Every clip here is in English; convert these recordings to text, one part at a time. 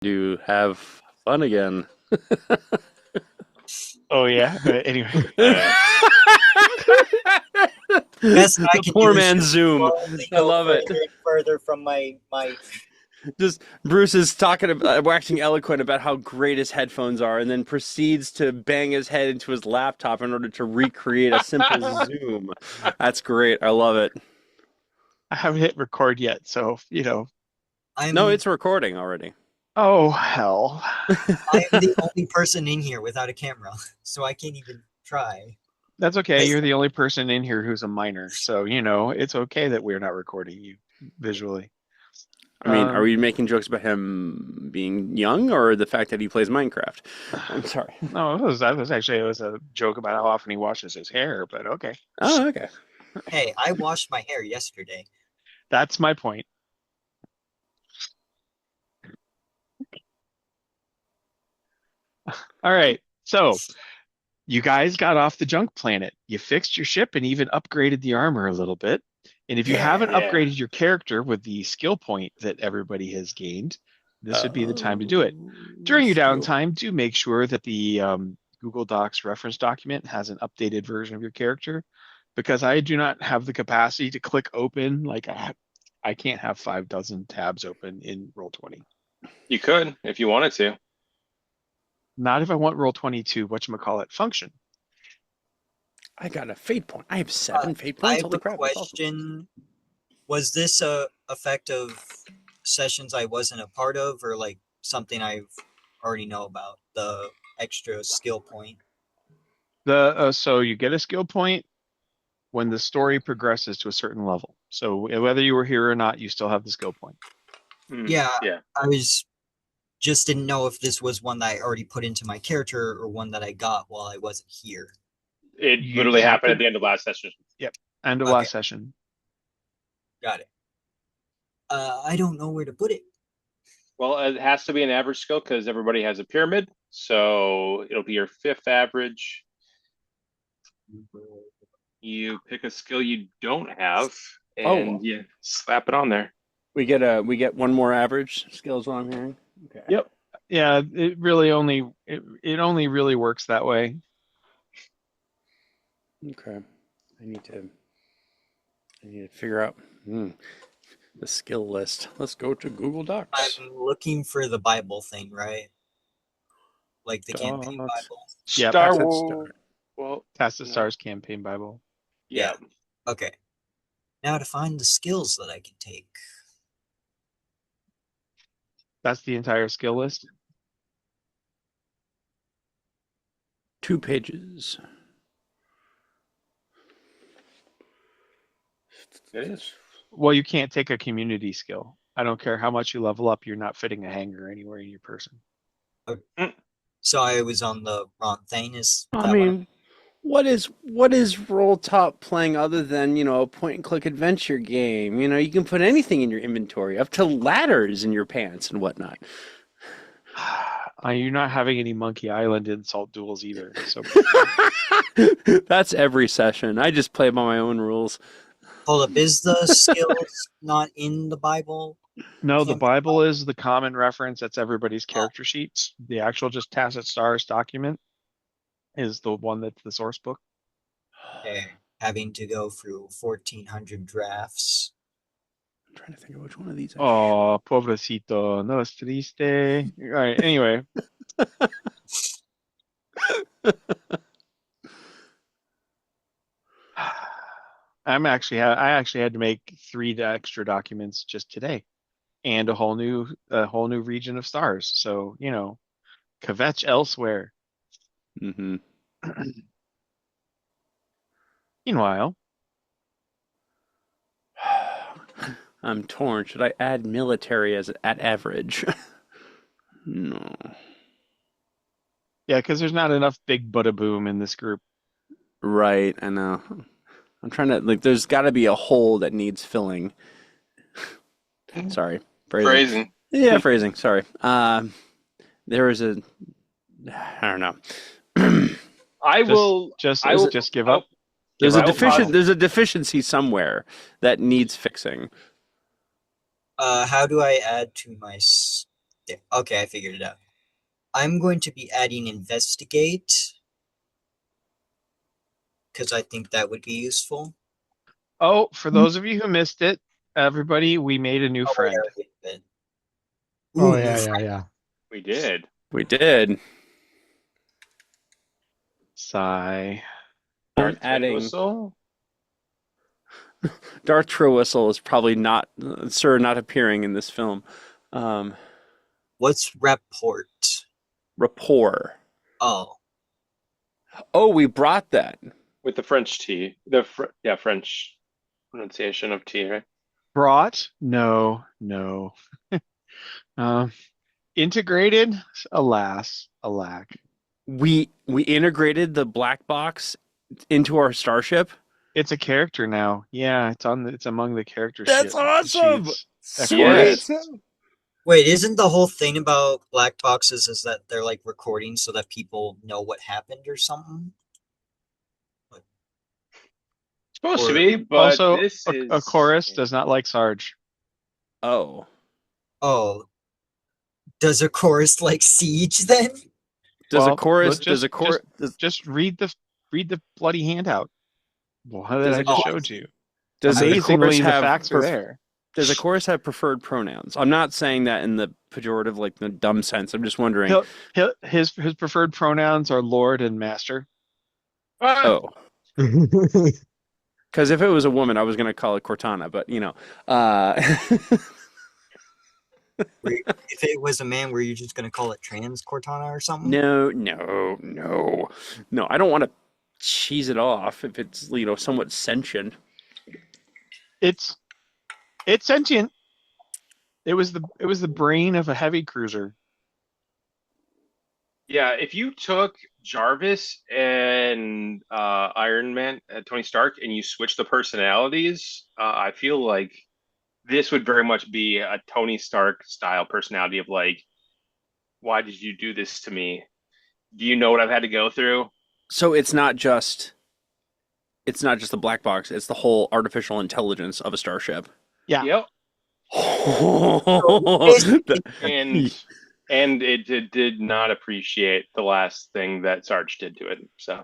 to have fun again. Oh yeah. Anyway, The Best I can poor do is man's just Zoom. slowly I go love further it. and further from my Just Bruce is talking about waxing eloquent about how great his headphones are, and then proceeds to bang his head into his laptop in order to recreate a simple Zoom. That's great. I love it. I haven't hit record yet, so No, I'm it's recording already. Oh hell. I am the only person in here without a camera, so I can't even try. That's okay. Yes, You're the only person in here who's a minor, so it's okay that we're not recording you visually. I mean, are Um, we making jokes about him being young or the fact that he plays Minecraft? I'm sorry. no, it was a joke about how often he washes his hair, but okay. Oh, okay. hey, I washed my hair yesterday. That's my point. All right. So you guys got off the junk planet. You fixed your ship and even upgraded the armor a little bit. And if you haven't Yeah. upgraded your character with the skill point that everybody has gained, this would be the time to do it. Oh, During your skill. downtime, do make sure that the Google Docs reference document has an updated version of your character, because I do not have the capacity to click open. I can't have 5 dozen tabs open in Roll20. You could if you wanted to. Not if I want Roll20 to whatchamacallit function. I got a fate point. I have Uh, 7 fate I points. have Holy a crap, that's awesome. question. Was this a effect of sessions I wasn't a part of, or like something I've already know about? The extra skill point. So you get a skill point when the story progresses to a certain level. So whether you were here or not, you still have the skill point. Yeah, Yeah. I was just didn't know if this was one that I already put into my character or one that I got while I wasn't here. It You literally have happened to. at the end of last session. Yep. End of Okay, last session. got it. I don't know where to put it. Well, it has to be an average skill because everybody has a pyramid. So it'll be your fifth average. You pick a skill you don't have Oh, and you slap it on there. we get one more average skill is what I'm hearing. Okay. Yep. Yeah. It only really works that way. Okay. I need to figure out the skill list. Let's go to Google Docs. I'm looking for the Bible thing, right? Like the campaign Docs. Bible. Yeah. Star Let's Wars. start. Well, Tacit no. Stars campaign Bible. Yeah. Okay. Now to find the skills that I can take. That's the entire skill list. 2 pages. It is. Well, you can't take a community skill. I don't care how much you level up, you're not fitting a hanger anywhere in your person. Mm. So I was on the wrong thing. Is I that what I'm mean, what is Roll Top playing other than, a point and click adventure game? You can put anything in your inventory, up to ladders in your pants and whatnot. You're not having any Monkey Island insult duels either. So That's every session. I just play by my own rules. hold up? Is the skills not in the Bible? no, the Campaign Bible is the common reference. That's everybody's Oh, character sheets. The actual just Tacit Stars document is the one that's the source book. okay. Having to go through 1,400 drafts. I'm trying to think of which one of these I Oh, pobrecito, no es triste. All right, anyway. I actually had to make 3 extra documents just today, and a whole new region of stars. So kvetch elsewhere. hmm Meanwhile, I'm torn. Should I add military as at average? No. yeah, because there's not enough big bada boom in this group. Right, I know. I'm trying to there's got to be a hole that needs filling. Sorry, phrasing. Phrasing. Yeah, phrasing. Sorry. There is a I don't know. I Just, will. just, I will. just give I'll up. There's Give a I will up. deficient. pause. There's a deficiency somewhere that needs fixing. How do I add to my there. Okay, I figured it out. I'm going to be adding investigate because I think that would be useful. Oh, for those of you who missed it, everybody, we made a new Oh wait, I friend. already did. Oh Ooh, new yeah, friend. yeah, yeah. We did. We did. Sigh. I'm Darth Twin adding Whistle. Darth Trowhistle is probably not, sir, not appearing in this film. Um, What's rapport? rapport. Oh, Oh, we brought that. With the French T. Yeah, French pronunciation of T, right? Brought? No, no. Um, integrated? Alas, alack. We integrated the black box into our starship. It's a character now. Yeah, it's among the character That's shit awesome. sheets. Sweet. Yes. wait, isn't the whole thing about black boxes is that they're like recording so that people know what happened or something? Supposed to Or be, but Also, this a is chorus does not like Sarge. Oh, oh, does a chorus like siege then? does a Well, chorus? let's Does a chorus? just read the bloody handout. Well, that Does I a just Oh, cho- I showed see. you. does a chorus Amazingly, the have facts are there. does a chorus have preferred pronouns? I'm not saying that in the pejorative, like the dumb sense. I'm just wondering. His preferred pronouns are Lord and Master. ah, Oh, because if it was a woman, I was going to call it Cortana, but If it was a man, were you just gonna call it trans Cortana or something? no, no, no, no. I don't want to cheese it off if it's somewhat sentient. It's it's sentient. It was the brain of a heavy cruiser. yeah. If you took Jarvis and Iron Man, Tony Stark, and you switch the personalities, I feel like this would very much be a Tony Stark style personality of like, why did you do this to me? Do you know what I've had to go through? So it's not just the black box; it's the whole artificial intelligence of a starship. Yeah, Yep. That- And it did not appreciate the last thing that Sarge did to it. So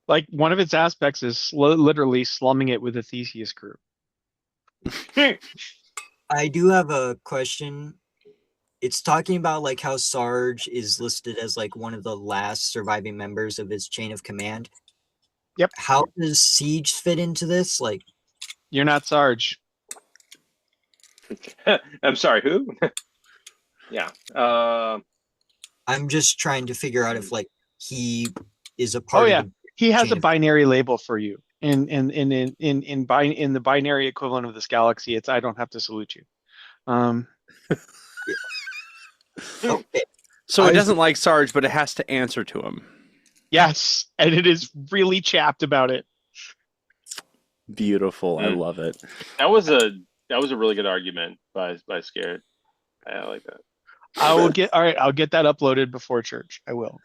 like one of its aspects is literally slumming it with a Theseus crew. I do have a question. It's talking about like how Sarge is listed as like one of the last surviving members of his chain of command. Yep, How does Siege fit into this? Like, you're not Sarge. I'm sorry, who? Yeah. I'm just trying to figure out if like he is a Oh part of yeah, the he has a chain of. binary label for you. In the binary equivalent of this galaxy, it's I don't have to salute you. Okay, So I it was doesn't like Sarge, but it has to answer to him. Yes, and it is really chapped about it. Beautiful. I Mm. love it. that was a really good argument by Scared. I like that. I'll get that uploaded before church. I will.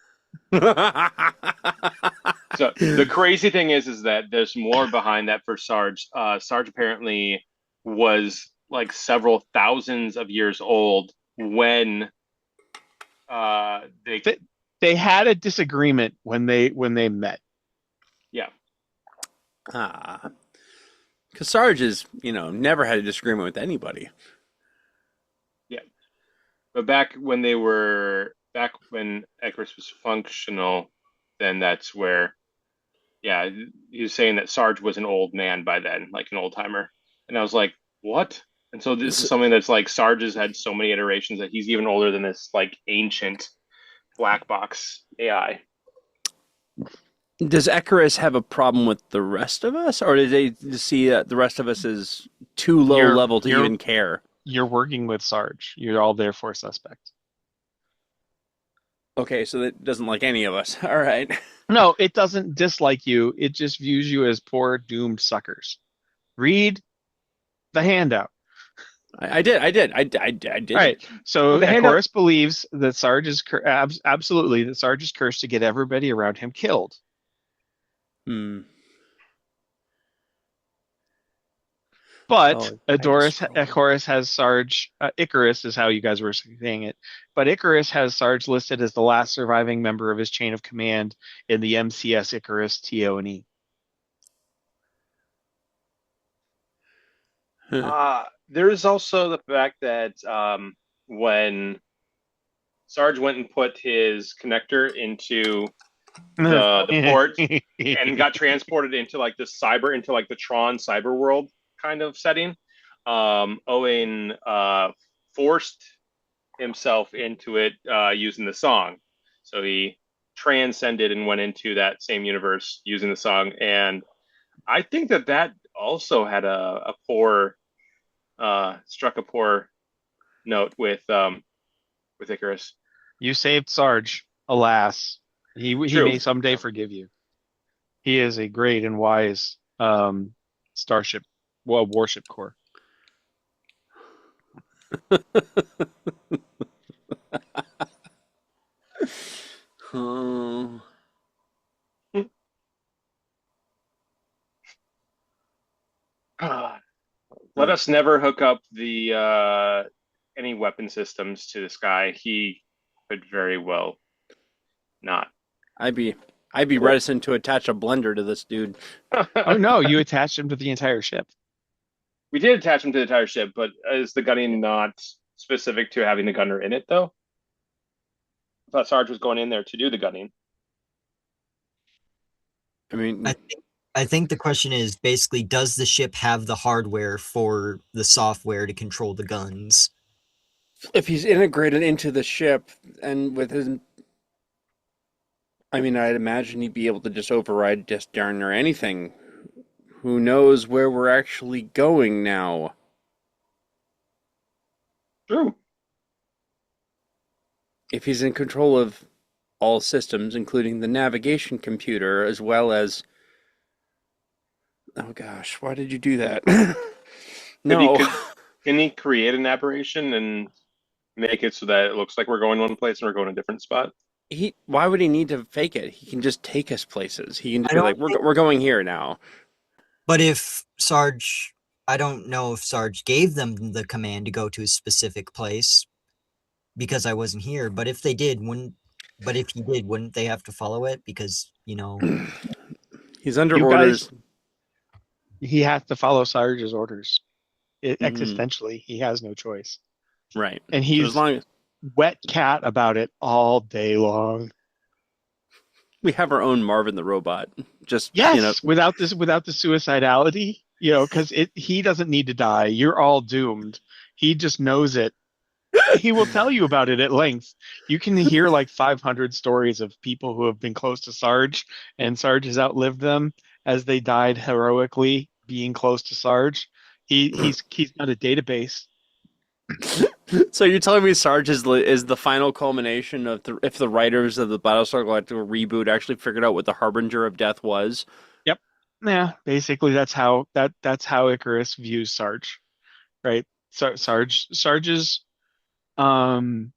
So the crazy thing is that there's more behind that for Sarge. Sarge apparently was like several thousands of years old when they They had a disagreement when they met. yeah. Ah, because Sarge is, never had a disagreement with anybody. Yeah. But back when Icarus was functional, then that's where, yeah, he was saying that Sarge was an old man by then, like an old timer. And I was like, what? And so this is S- something that's like Sarge has had so many iterations that he's even older than this like ancient black box AI. Does Icarus have a problem with the rest of us, or did they see that the rest of us is too low You're level to you're even care? you're working with Sarge. You're all therefore suspect. Okay, so that doesn't like any of us. All right. No, it doesn't dislike you. It just views you as poor doomed suckers. Read the handout. I did. I did All right. it. So Well, the handout. Ecorus believes that Sarge is absolutely that Sarge is cursed to get everybody around him killed. Hmm. But Oh, I Adoris, scroll. Icarus has Sarge. Icarus is how you guys were saying it. But Icarus has Sarge listed as the last surviving member of his chain of command in the MCS Icarus TO&E. There's also the fact that when Sarge went and put his connector into the port and got transported into like the cyber into like the Tron cyber world kind of setting. Owen forced himself into it using the song, so he transcended and went into that same universe using the song. And I think that that also had a poor struck a poor note with Icarus. You saved Sarge. Alas, he True. may someday forgive you. He is a great and wise starship, well, warship core. Oh. Let us never hook up the any weapon systems to this guy. He could very well not. I'd be I'd be reticent to attach a blender to this dude. Oh no, you attached him to the entire ship. We did attach him to the entire ship, but is the gunning not specific to having the gunner in it, though? I thought Sarge was going in there to do the gunning. I mean, I think I think the question is basically, does the ship have the hardware for the software to control the guns? if he's integrated into the ship and with his, I mean, I'd imagine he'd be able to just override just darn near anything. Who knows where we're actually going now? True. If he's in control of all systems, including the navigation computer, as well as, oh gosh, why did you do that? Could he No, could can he create an aberration and make it so that it looks like we're going one place and we're going a different spot? why would he need to fake it? He can just take us places. He can just I be don't like, think, we're going here now. but if Sarge, I don't know if Sarge gave them the command to go to a specific place because I wasn't here. But if they did, wouldn't? But if he did, wouldn't they have to follow it? Because He's under You guys, orders. he has to follow Sarge's orders. Hmm. Existentially, he has no choice. Right. And So as he's long as wet cat about it all day long. we have our own Marvin the robot, just, Yes, without the suicidality, because he doesn't need to die. You're all doomed. He just knows it. He will tell you about it at length. You can hear like 500 stories of people who have been close to Sarge, and Sarge has outlived them as they died heroically being close to Sarge. He's not a database. So you're telling me Sarge is the final culmination of if the writers of the Battlestar Galactica reboot actually figured out what the Harbinger of Death was? Yep. Yeah, basically that's how Icarus views Sarge, right? Um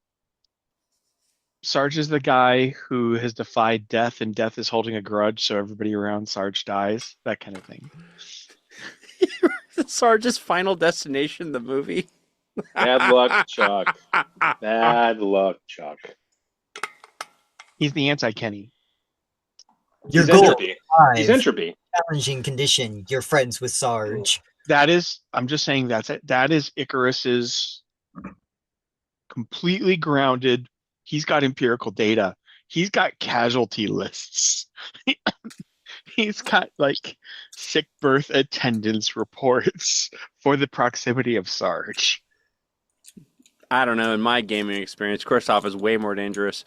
Sarge is the guy who has defied death, and death is holding a grudge, so everybody around Sarge dies, that kind of thing. Sarge's final destination, the movie. Bad luck, Chuck. Bad luck, Chuck. He's the anti-Kenny. your He's goal entropy. He's five, entropy. challenging condition, you're friends with Sarge. I'm just saying that's it. That is Icarus's completely grounded. He's got empirical data. He's got casualty lists. He's got like sick birth attendance reports for the proximity of Sarge. I don't know. In my gaming experience, Kristoff is way more dangerous.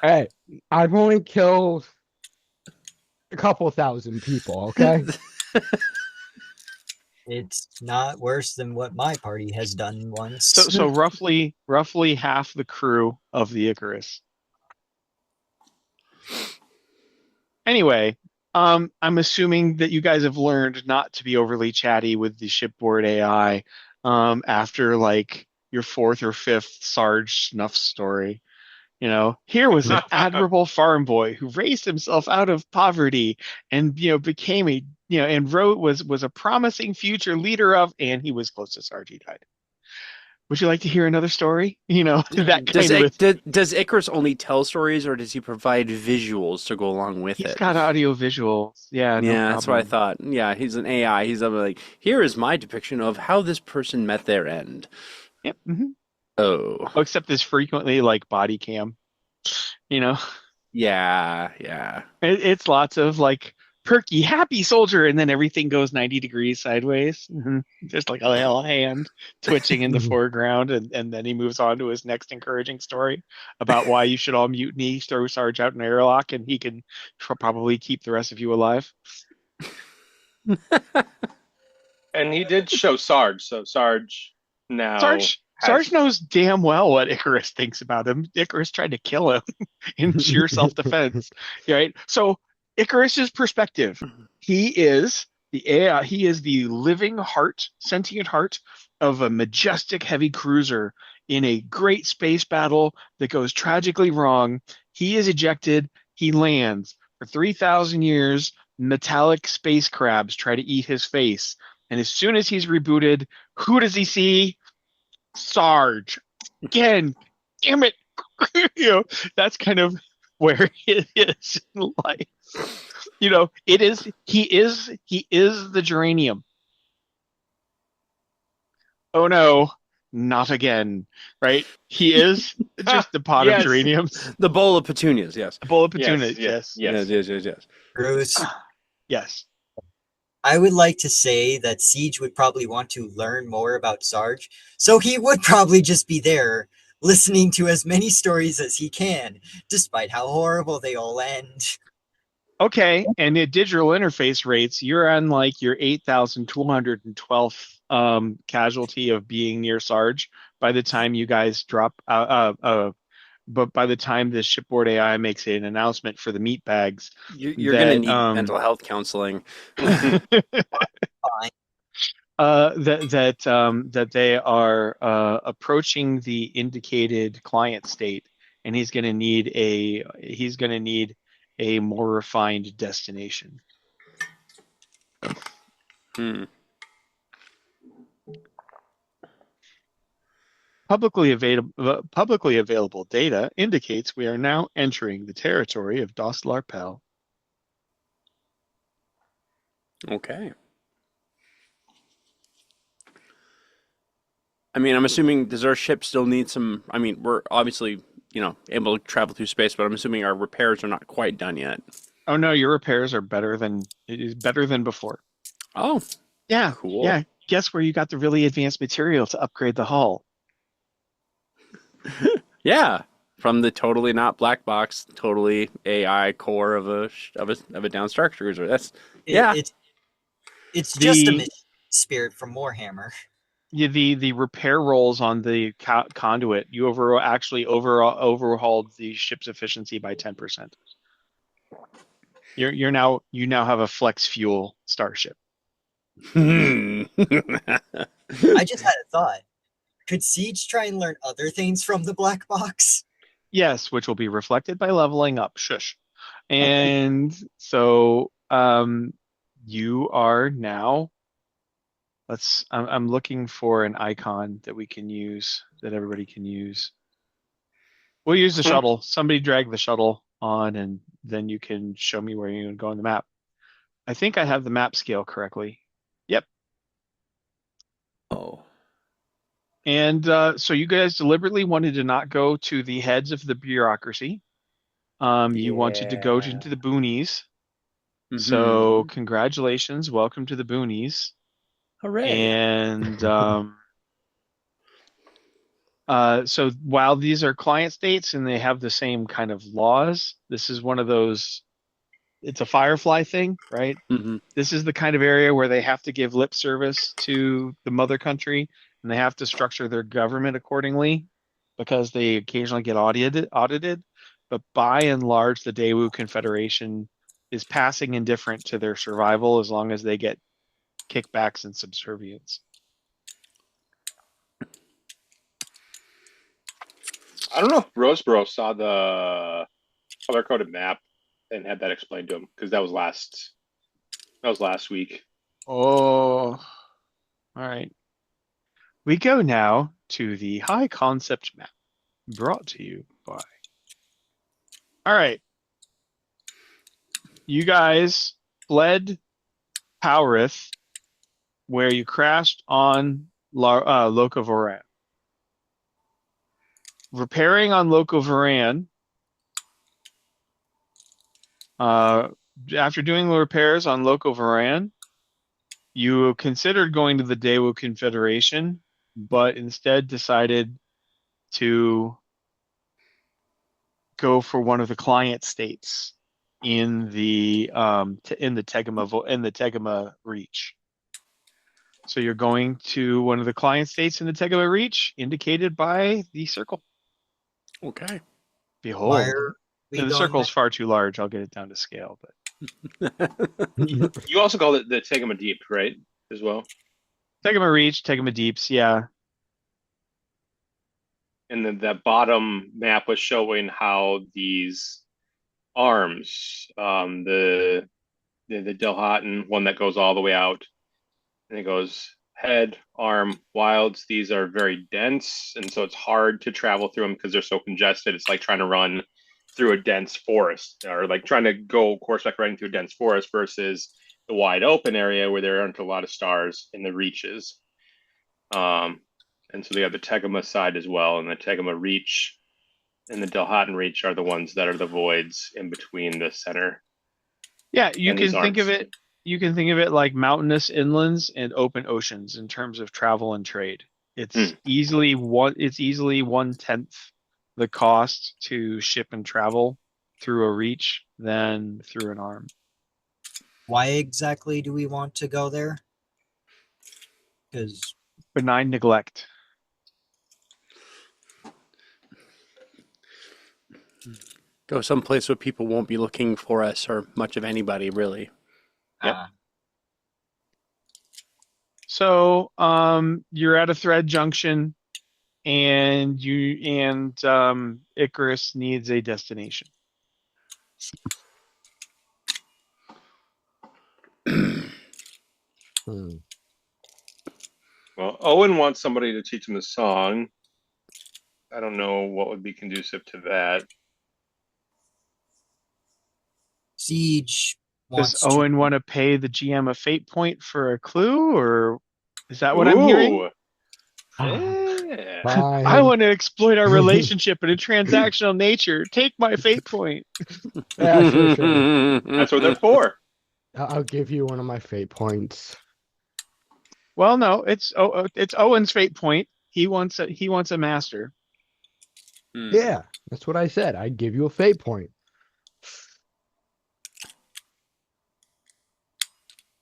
Hey, I've only killed a couple thousand people, okay? It's not worse than what my party has done once. So roughly half the crew of the Icarus. Anyway, I'm assuming that you guys have learned not to be overly chatty with the shipboard AI after like your fourth or fifth Sarge snuff story. Here was an admirable farm boy who raised himself out of poverty and became a and wrote was a promising future leader of, and he was close to Sarge. He died. Would you like to hear another story? That Does kind of. does Icarus only tell stories, or does he provide visuals to go along with He's it? got audio visuals. Yeah, no Yeah, that's what I problem. thought. Yeah, he's an AI. He's like, here is my depiction of how this person met their end. Yep. Oh, Oh, except this frequently like body cam. You know, yeah, yeah. it's lots of like perky, happy soldier, and then everything goes 90 degrees sideways. Just like a little hand twitching in the foreground, and then he moves on to his next encouraging story about why you should all mutiny, throw Sarge out in an airlock, and he can probably keep the rest of you alive. And he did show Sarge, so Sarge now Sarge has. knows damn well what Icarus thinks about him. Icarus tried to kill him in sheer self-defense, right? So Icarus's perspective, he is the AI, he is the living heart, sentient heart of a majestic heavy cruiser in a great space battle that goes tragically wrong. He is ejected, he lands. For 3,000 years, metallic space crabs try to eat his face. And as soon as he's rebooted, who does he see? Sarge. Again, damn it. That's kind of where it is in life. He is the geranium. Oh no, not again. Right? He is just the pot of Yes, geraniums. The bowl of petunias. Yes, A bowl of yes, petunias, yes, yes. yes, yes. yes, yes, yes. Bruce, Yes. I would like to say that Siege would probably want to learn more about Sarge, so he would probably just be there, listening to as many stories as he can, despite how horrible they all end. Okay, and at digital interface rates, you're on like your 8,212th casualty of being near Sarge by the time you guys drop but by the time this shipboard AI makes an announcement for the meat bags You're gonna that need mental health counseling. Fine. that they are approaching the indicated client state, and he's gonna need a more refined destination. Hmm. Publicly available data indicates we are now entering the territory of Das Larpel. Okay. I mean, I'm assuming does our ship still need some? I mean, we're obviously able to travel through space, but I'm assuming our repairs are not quite done yet. Oh no, your repairs are better than before. Oh, Yeah, cool. yeah. Guess where you got the really advanced material to upgrade the hull? Yeah, from the totally not black box, totally AI core of a down star cruiser. That's yeah. It's just a The mission spirit from Warhammer. Yeah, the repair rolls on the conduit, you overhauled the ship's efficiency by 10%. You now have a flex fuel starship. I just had a thought. Could Siege try and learn other things from the black box? Yes, which will be reflected by leveling up. Shush. And so you are now I'm looking for an icon that we can use, that everybody can use. We'll use the shuttle. Somebody drag the shuttle on, and then you can show me where you're going to go on the map. I think I have the map scale correctly. Yep. Oh. And so you guys deliberately wanted to not go to the heads of the bureaucracy. You wanted to go into the boonies. So Mm-hmm. congratulations, welcome to the boonies. Hooray. And so while these are client states and they have the same kind of laws, this is one of those, it's a Firefly thing, right? Mm-hmm. This is the kind of area where they have to give lip service to the mother country, and they have to structure their government accordingly because they occasionally get audited. But by and large, the Daewoo Confederation is passing indifferent to their survival as long as they get kickbacks and subservience. I don't know if Roseboro saw the color coded map and had that explained to him because that was last That was last week. Oh, all right. We go now to the high concept map brought to you by. All right. You guys fled Powerith, where you crashed on Loca Voran. Repairing on Loca Voran, uh, after doing the repairs on Loca Voran, you considered going to the Daewoo Confederation, but instead decided to go for one of the client states in the Tegema Reach. So you're going to one of the client states in the Tegema Reach, indicated by the circle. Okay. Why Behold. are we And the going circle there? is far too large. I'll get it down to scale, but You also called it the Tegema Deep, right? As well. Tegema Reach, Tegema Deeps, yeah. And then that bottom map was showing how these arms, the Dilhaten one that goes all the way out, and it goes head, arm, wilds. These are very dense, and so it's hard to travel through them because they're so congested. It's like trying to run through a dense forest, or like trying to go horseback riding through a dense forest versus the wide open area where there aren't a lot of stars in the reaches. Um, and so they have the Tegema side as well, and the Tegema Reach and the Dilhaten Reach are the ones that are the voids in between the center Yeah, and these arms. you can think of it like mountainous inlands and open oceans in terms of travel and trade. Hmm. It's easily 1/10 the cost to ship and travel through a reach than through an arm. Why exactly do we want to go there? Because Benign neglect. Go someplace where people won't be looking for us or much of anybody, really. Yep. So, you're at a thread junction and Icarus needs a destination. Hmm. Well, Owen wants somebody to teach him a song. I don't know what would be conducive to that. Siege Does wants to. Owen want to pay the GM a fate point for a clue, or is that what I'm hearing? Ooh, Ah, yeah. I fine. want to exploit our relationship in a transactional nature. Take my fate point. Yeah, sure. That's what they're for. I'll give you one of my fate points. Well, no, it's Owen's fate point. He wants a master. Hmm. Yeah, that's what I said. I'd give you a fate point.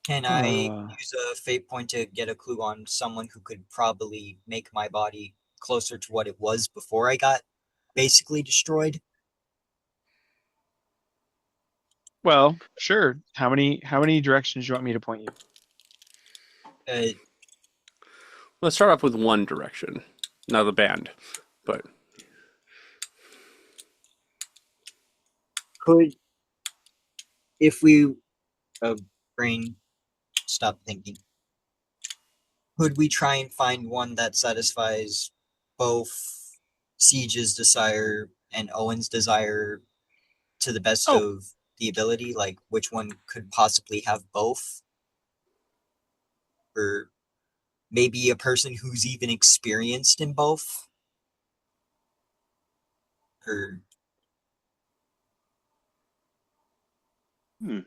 Can I Uh, use a fate point to get a clue on someone who could probably make my body closer to what it was before I got basically destroyed? well, sure. How many directions do you want me to point you? Uh, Let's start off with one direction. Not the band, but could if we brain stop thinking, could we try and find one that satisfies both Siege's desire and Owen's desire to the best Oh, of the ability? Like which one could possibly have both? Or maybe a person who's even experienced in both? Or Hmm.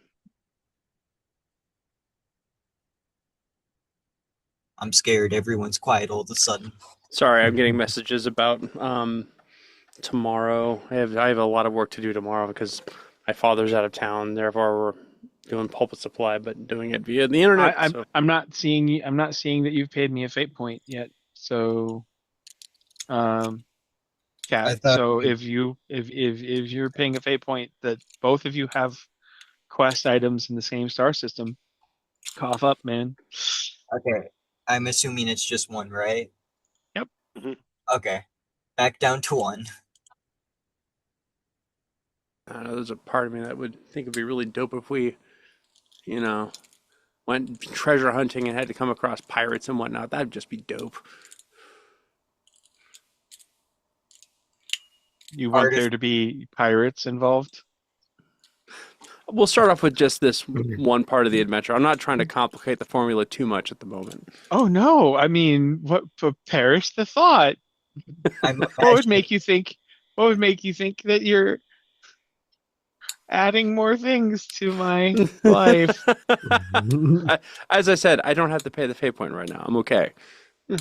I'm scared everyone's quiet all of a sudden. sorry, I'm getting messages about tomorrow. I have a lot of work to do tomorrow because my father's out of town. Therefore, we're doing pulpit supply, but doing it via the internet. So I'm not seeing I'm not seeing that you've paid me a fate point yet. So, um, Cat. I thought So we if you're paying a fate point that both of you have quest items in the same star system, cough up, man. okay. I'm assuming it's just one, right? Yep. Mhm. Okay. Back down to one. I don't know, there's a part of me that would think it'd be really dope if we, you know, went treasure hunting and had to come across pirates and whatnot. That'd just be dope. You want Part of there to be pirates involved? We'll start off with just this one part of the adventure. I'm not trying to complicate the formula too much at the moment. Oh no, I mean, what perish the thought? I'm What would imagining make you think that you're adding more things to my life? As I said, I don't have to pay the fate point right now. I'm okay. We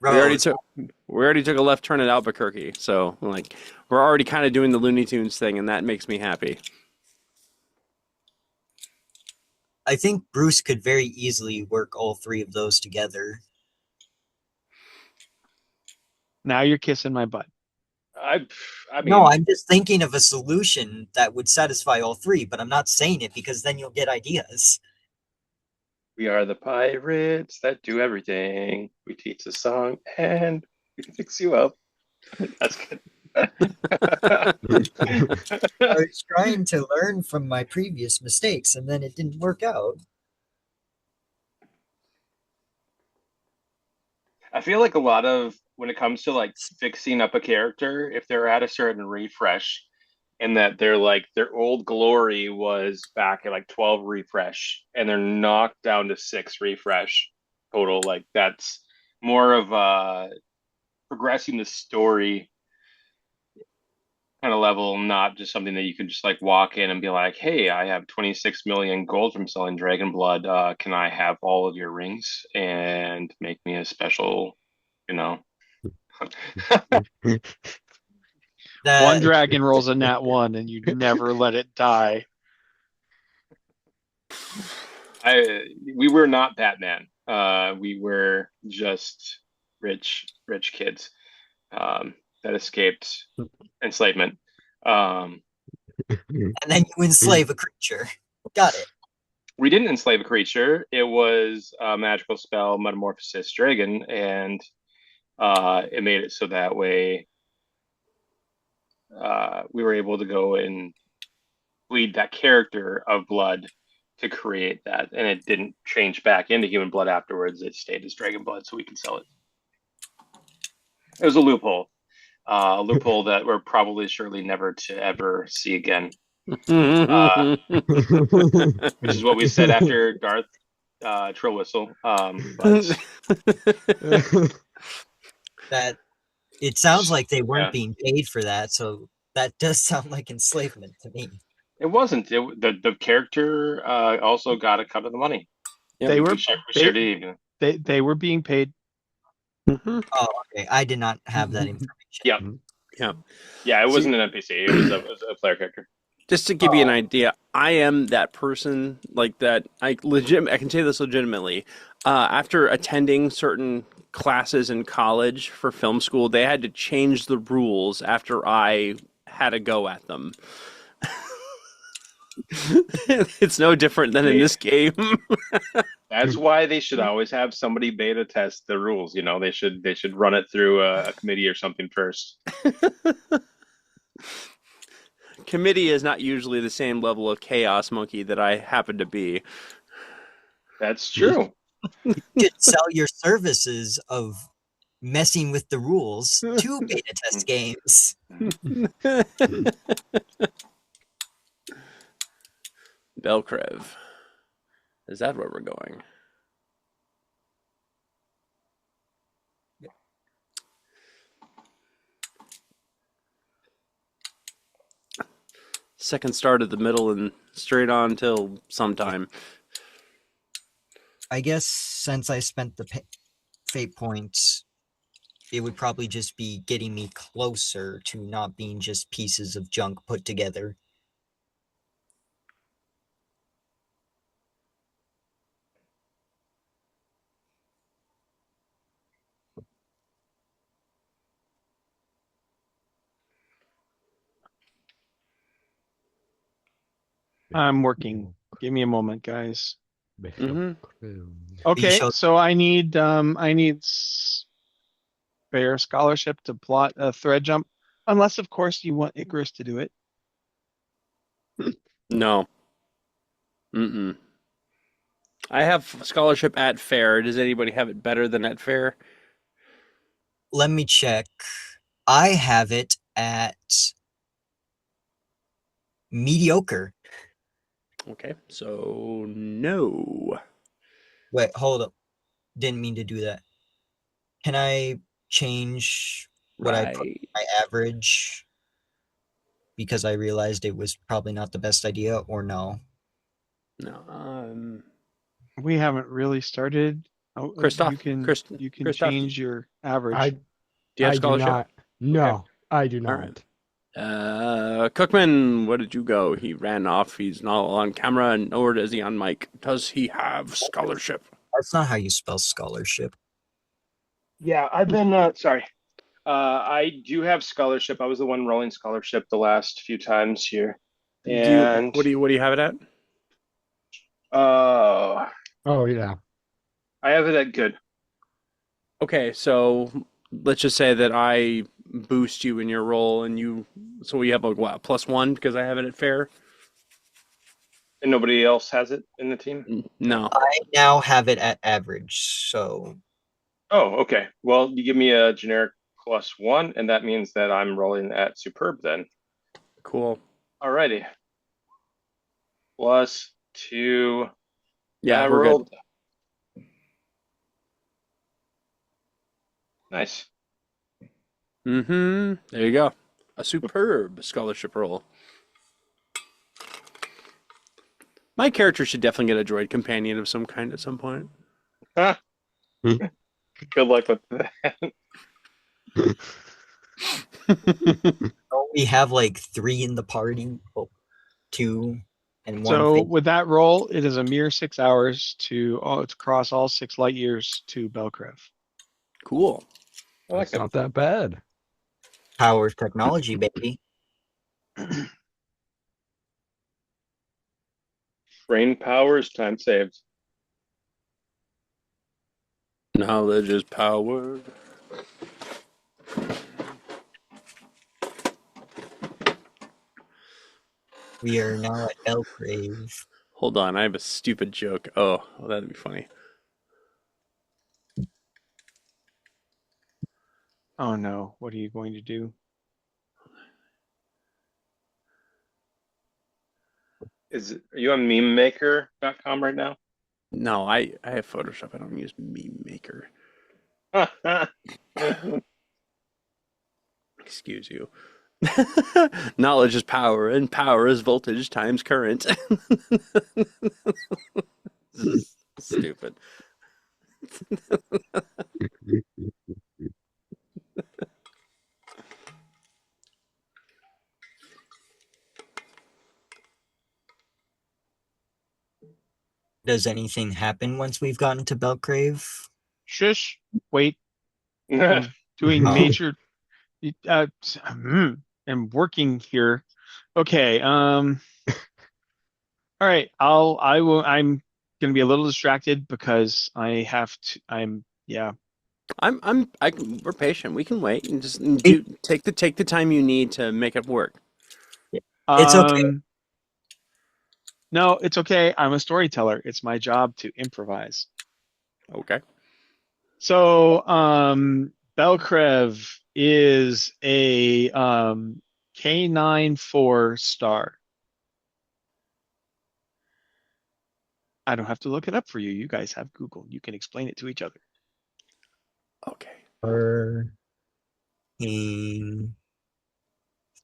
already Rose. took we already took a left turn at Albuquerque, so like we're already kind of doing the Looney Tunes thing, and that makes me happy. I think Bruce could very easily work all three of those together. Now you're kissing my butt. I I No, mean, I'm just thinking of a solution that would satisfy all three, but I'm not saying it because then you'll get ideas. we are the pirates that do everything. We teach the song and we fix you up. That's good. I was trying to learn from my previous mistakes and then it didn't work out. I feel like a lot of when it comes to like fixing up a character, if they're at a certain refresh and that they're like their old glory was back at like 12 refresh and they're knocked down to 6 refresh total, like that's more of progressing the story kind of level, not just something that you can just like walk in and be like, hey, I have 26 million gold from selling dragon blood. Can I have all of your rings and make me a special, you know? One That dragon rolls a nat one and you never let it die. We were not Batman. We were just rich kids that escaped enslavement. Um, and then you enslave a creature. Got it. we didn't enslave a creature. It was a magical spell, Metamorphosis Dragon, and it made it so that way we were able to go and bleed that character of blood to create that, and it didn't change back into human blood afterwards. It stayed as dragon blood, so we can sell it. It was a loophole that we're probably surely never to ever see again. Which is what we said after Darth Trill Whistle. But That it sounds like they weren't yeah, being paid for that, so that does sound like enslavement to me. it wasn't. The character also got a cut of the money. Yep. They We, were we shared, we they shared it even. they were being paid. Mhm. Oh, okay. I did not have that information. Yeah, Yeah. yeah. It See, wasn't an NPC. It was a player character. just to give you an idea, I am that person like that. I can say this legitimately. After attending certain classes in college for film school, they had to change the rules after I had a go at them. It's no different than in this game. That's why they should always have somebody beta test the rules. You know, they should run it through a committee or something first. Committee is not usually the same level of chaos monkey that I happen to be. That's true. You should sell your services of messing with the rules to beta test games. Belkrev. Is that where we're going? Second start at the middle and straight on till sometime. I guess since I spent the fate points, it would probably just be getting me closer to not being just pieces of junk put together. I'm working. Give me a moment, guys. Mhm. Okay, show- so I need spare scholarship to plot a thread jump, unless of course you want Icarus to do it. No. Mm-mm. I have scholarship at fair. Does anybody have it better than at fair? Let me check. I have it at mediocre. Okay, so no. Wait, hold up. Didn't mean to do that. Can I change what I put Right. my average because I realized it was probably not the best idea, or no? No. We haven't really started. Oh, Christoph, you can Christoph, do change your I average. you have I do scholarship? not. Okay. No, I do All right. not. Cookman, where did you go? He ran off. He's not on camera, and nor is he on mic. Does he have scholarship? That's not how you spell scholarship. Yeah, I've been sorry. I do have scholarship. I was the one rolling scholarship the last few times here. Do you? And What do you have it at? uh Oh yeah. I have it at good. Okay, so let's just say that I boost you in your role, and you. So we have like what, +1 because I have it at fair? And nobody else has it in the team? No. I now have it at average, so Oh, okay. Well, you give me a generic +1, and that means that I'm rolling at superb then. Cool. Alrighty. +2. Yeah, I we're good. rolled. Nice. Mm-hmm. There you go. A superb scholarship roll. My character should definitely get a droid companion of some kind at some point. Huh. Hmm. Good luck with that. we have like three in the party. Oh, two and one So fake. with that roll, it is a mere 6 hours to cross all 6 light years to Belcrest. Cool. I like That's it. not that bad. Power technology, baby. Brain powers, time saved. Knowledge is power. We are now at Belgrave. Hold on, I have a stupid joke. Oh, well, that'd be funny. Oh no, what are you going to do? Are you on mememaker.com right now? No, I have Photoshop. I don't use Meme Maker. Excuse you. Knowledge is power, and power is voltage times current. This is stupid. Does anything happen once we've gotten to Belgrave? Shush, wait, I'm doing Oh, major I'm working here. Okay, all right, I'm gonna be a little distracted because I have to yeah. We're patient. We can wait and just it, take the time you need to make it work. it's okay. Um no, it's okay. I'm a storyteller. It's my job to improvise. Okay. So, Belkrev is a K9 4 star. I don't have to look it up for you. You guys have Google. You can explain it to each other. Okay. Hurricane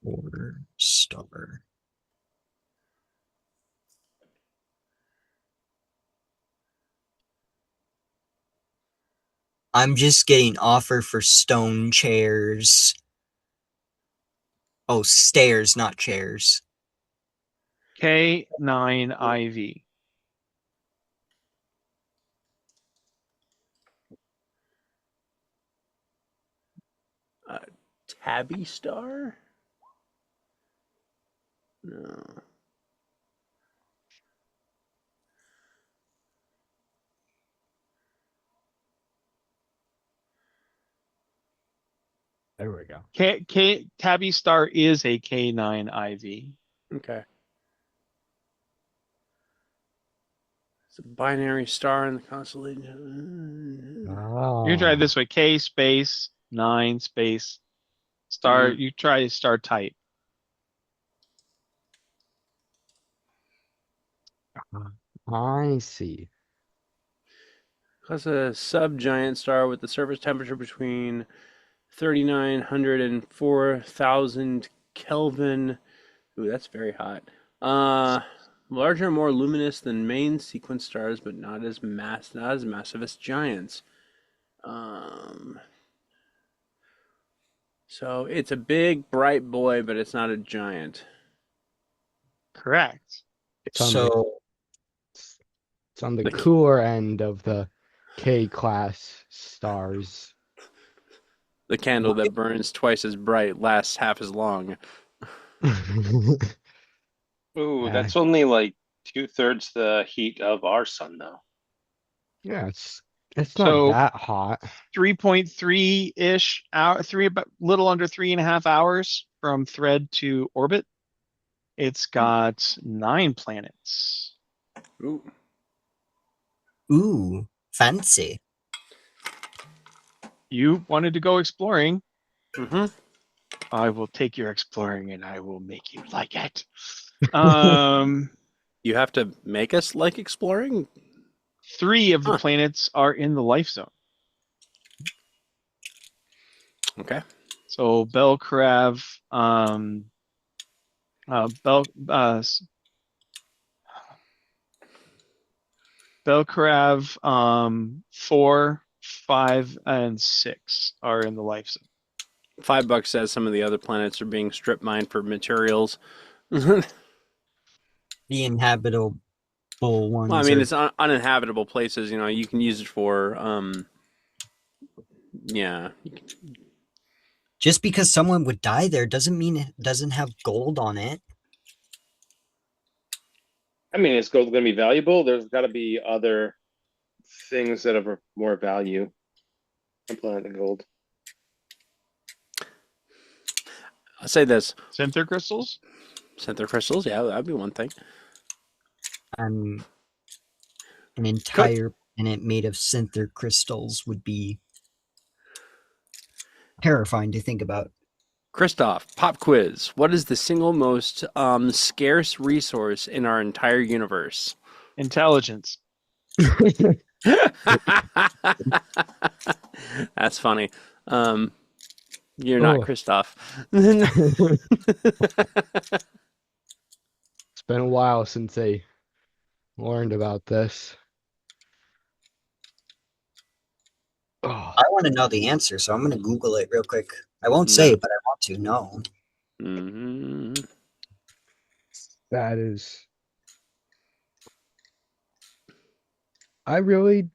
4-star. I'm just getting offer for stone chairs. Oh, stairs, not chairs. K9 IV. Uh, Tabby Star? No. There we go. Tabby Star is a K9 IV. Okay. It's a binary star in the constellation. You can try it Ah, this way: K space 9 space star. Mhm. You try star type. I see. That's a subgiant star with the surface temperature between 3,900 and 4,000 Kelvin. Ooh, that's very hot. Uh, Larger and more luminous than main sequence stars, but not as massive as giants. Um, so it's a big, bright boy, but it's not a giant. Correct. It's on the So it's on the Like cooler end of the K class stars. the candle why that burns twice as bright lasts half as long. Ooh, Yeah, that's only like two-thirds the heat of our sun, though. yeah, it's not So that hot. 3.3-ish hour, about little under 3.5 hours from thread to orbit. It's got 9 planets. Ooh. ooh, fancy. You wanted to go exploring. Mm-hmm. I will take your exploring and I will make you like it. Um, You have to make us like exploring? 3 of the Huh. planets are in the life zone. Okay. So Belkrav, Bel, Belkrav, 4, 5, and 6 are in the life zone. $5 says some of the other planets are being strip mined for materials. Well, The inhabitable I ones mean, are it's uninhabitable places. You know, you can use it for, yeah. just because someone would die there doesn't mean it doesn't have gold on it. I mean, is gold going to be valuable? There's got to be other things that have more value on planet than gold. I'll say this: Center crystals? center crystals. Yeah, that'd be one thing. An Good. entire planet made of cinther crystals would be terrifying to think about. Christoph, pop quiz. What is the single most scarce resource in our entire universe? Intelligence. That's funny. Um, you're not Oh, Christoph. it's been a while since I learned about this. Oh, I want to know the answer, so I'm going to Google it real quick. I won't say No. it, but I want to know. Hmm. that is. I really,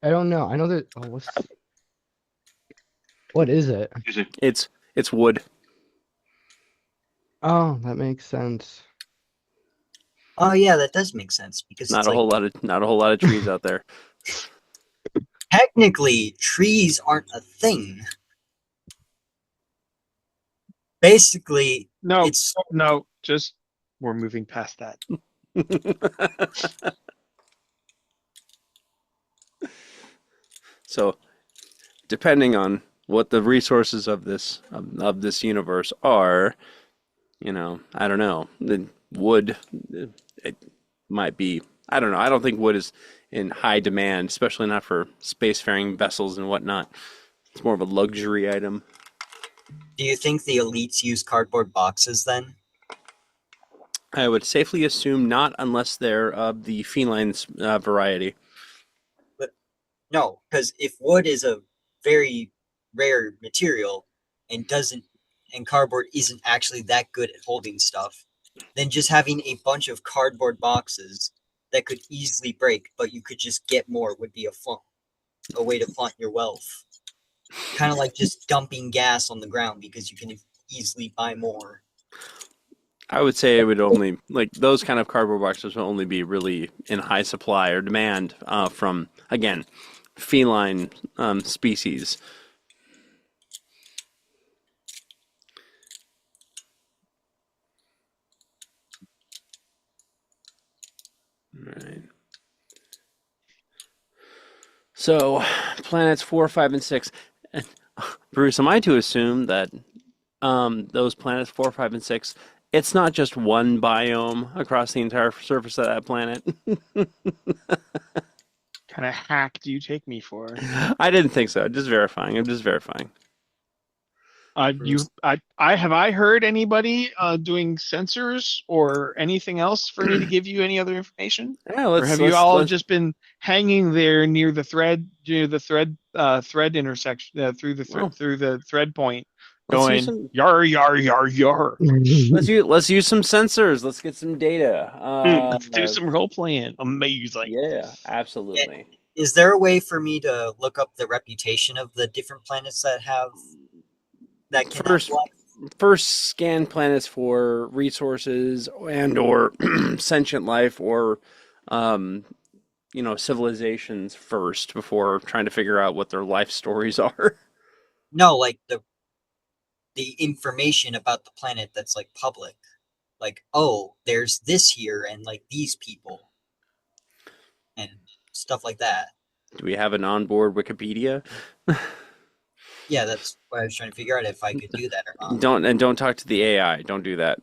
I don't know. I know that. Oh, what is it? It's wood. Oh, that makes sense. Oh yeah, that does make sense because it's like Not a whole lot of trees out there. technically trees aren't a thing. Basically, No, it's no, just we're moving past that. So, depending on what the resources of this universe are, you know, I don't know. The wood, it might be. I don't know. I don't think wood is in high demand, especially not for spacefaring vessels and whatnot. It's more of a luxury item. do you think the elites use cardboard boxes then? I would safely assume not, unless they're of the feline variety. But no, because if wood is a very rare material and doesn't and cardboard isn't actually that good at holding stuff, then just having a bunch of cardboard boxes that could easily break, but you could just get more would be a way to flaunt your wealth. Kind of like just dumping gas on the ground because you can easily buy more. I would say it would only like those kind of cardboard boxes would only be really in high supply or demand from again feline species. Right. So, planets 4, 5, and 6. And, Bruce, am I to assume that those planets 4, 5, and 6, it's not just one biome across the entire surface of that planet? Kind of hack do you take me for? I didn't think so. Just verifying. I'm just verifying. You, Bruce, I have I heard anybody doing sensors or anything else for me to give you any other information? Yeah, Or have you all just been hanging there near the thread intersection well, through the thread point, let's use going some yar yar yar yar? let's use some sensors. Let's get some data. Let's do some role playing. Amazing. Yeah, eh, absolutely. is there a way for me to look up the reputation of the different planets that can have First, life? first scan planets for resources and or sentient life or um, civilizations first before trying to figure out what their life stories are. No, like the information about the planet that's like public. Like, oh, there's this here and like these people and stuff like that. Do we have an onboard Wikipedia? Yeah, that's what I was trying to figure out if I could do that or not. Don't talk to the AI. Don't do that.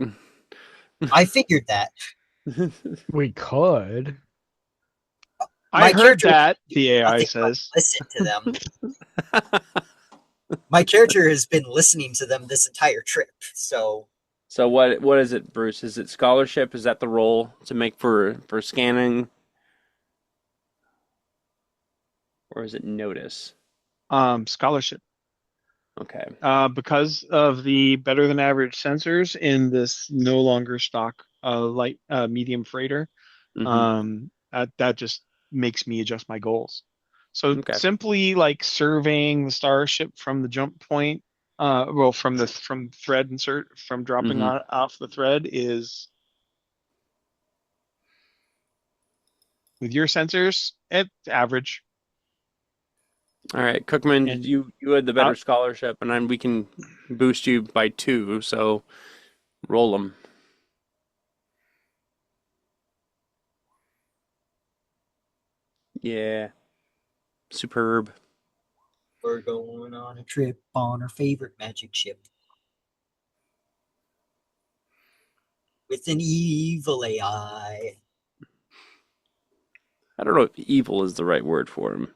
I figured that. We could. I My heard character has that, been the doing AI nothing but says. listen to them. My character has been listening to them this entire trip. So So what is it, Bruce? Is it scholarship? Is that the role to make for scanning, or is it notice? Scholarship. Okay. Because of the better than average sensors in this no longer stock light medium freighter, Hmm. that just makes me adjust my goals. So Okay. simply like surveying the starship from the jump point, well, from thread insert from dropping Hmm. on off the thread is with your sensors at average. All right, Cookman, And you had the better out scholarship, and then we can boost you by 2. So roll them. Yeah, superb. we're going on a trip on our favorite magic ship with an evil AI. I don't know if evil is the right word for him.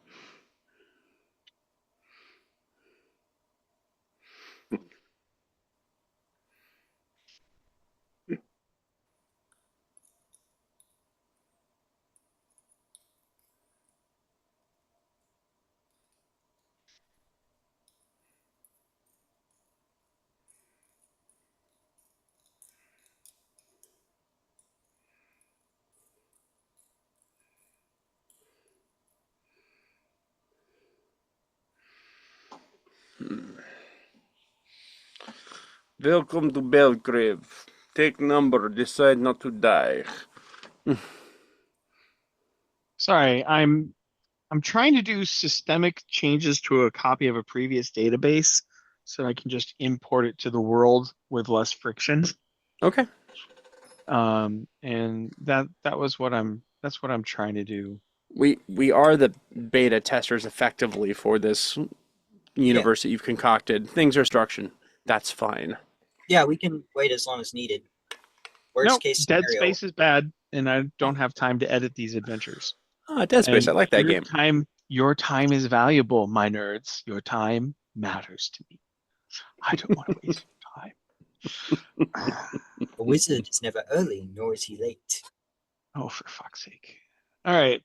Welcome to Belgrave. Take number. Decide not to die. Sorry, I'm trying to do systemic changes to a copy of a previous database so I can just import it to the world with less friction. Okay. And that was that's what I'm trying to do. We are the beta testers effectively for this Yeah. universe that you've concocted. Things are instruction. That's fine. Yeah, we can wait as long as needed. Worst Nope, case Dead scenario. Space is bad, and I don't have time to edit these adventures. Ah, Dead Space. I And like that game. your time is valuable, my nerds. Your time matters to me. I don't want to waste your time. A wizard is never early, nor is he late. Oh, for fuck's sake. All right.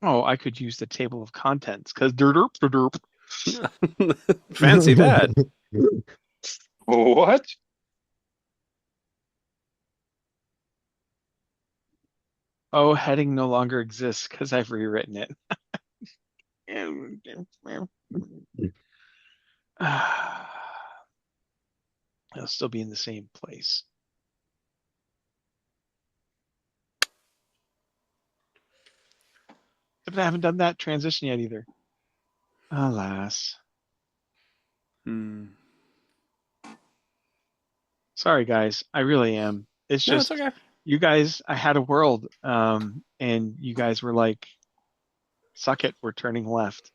Oh, I could use the table of contents because derp derp. Fancy that. What? Oh, heading no longer exists because I've rewritten it. It'll still be in the same place. But I haven't done that transition yet either. Alas. Hmm. Sorry, guys. I really am. It's No, it's just okay. you guys, I had a world, and you guys were like, "Suck it, we're turning left."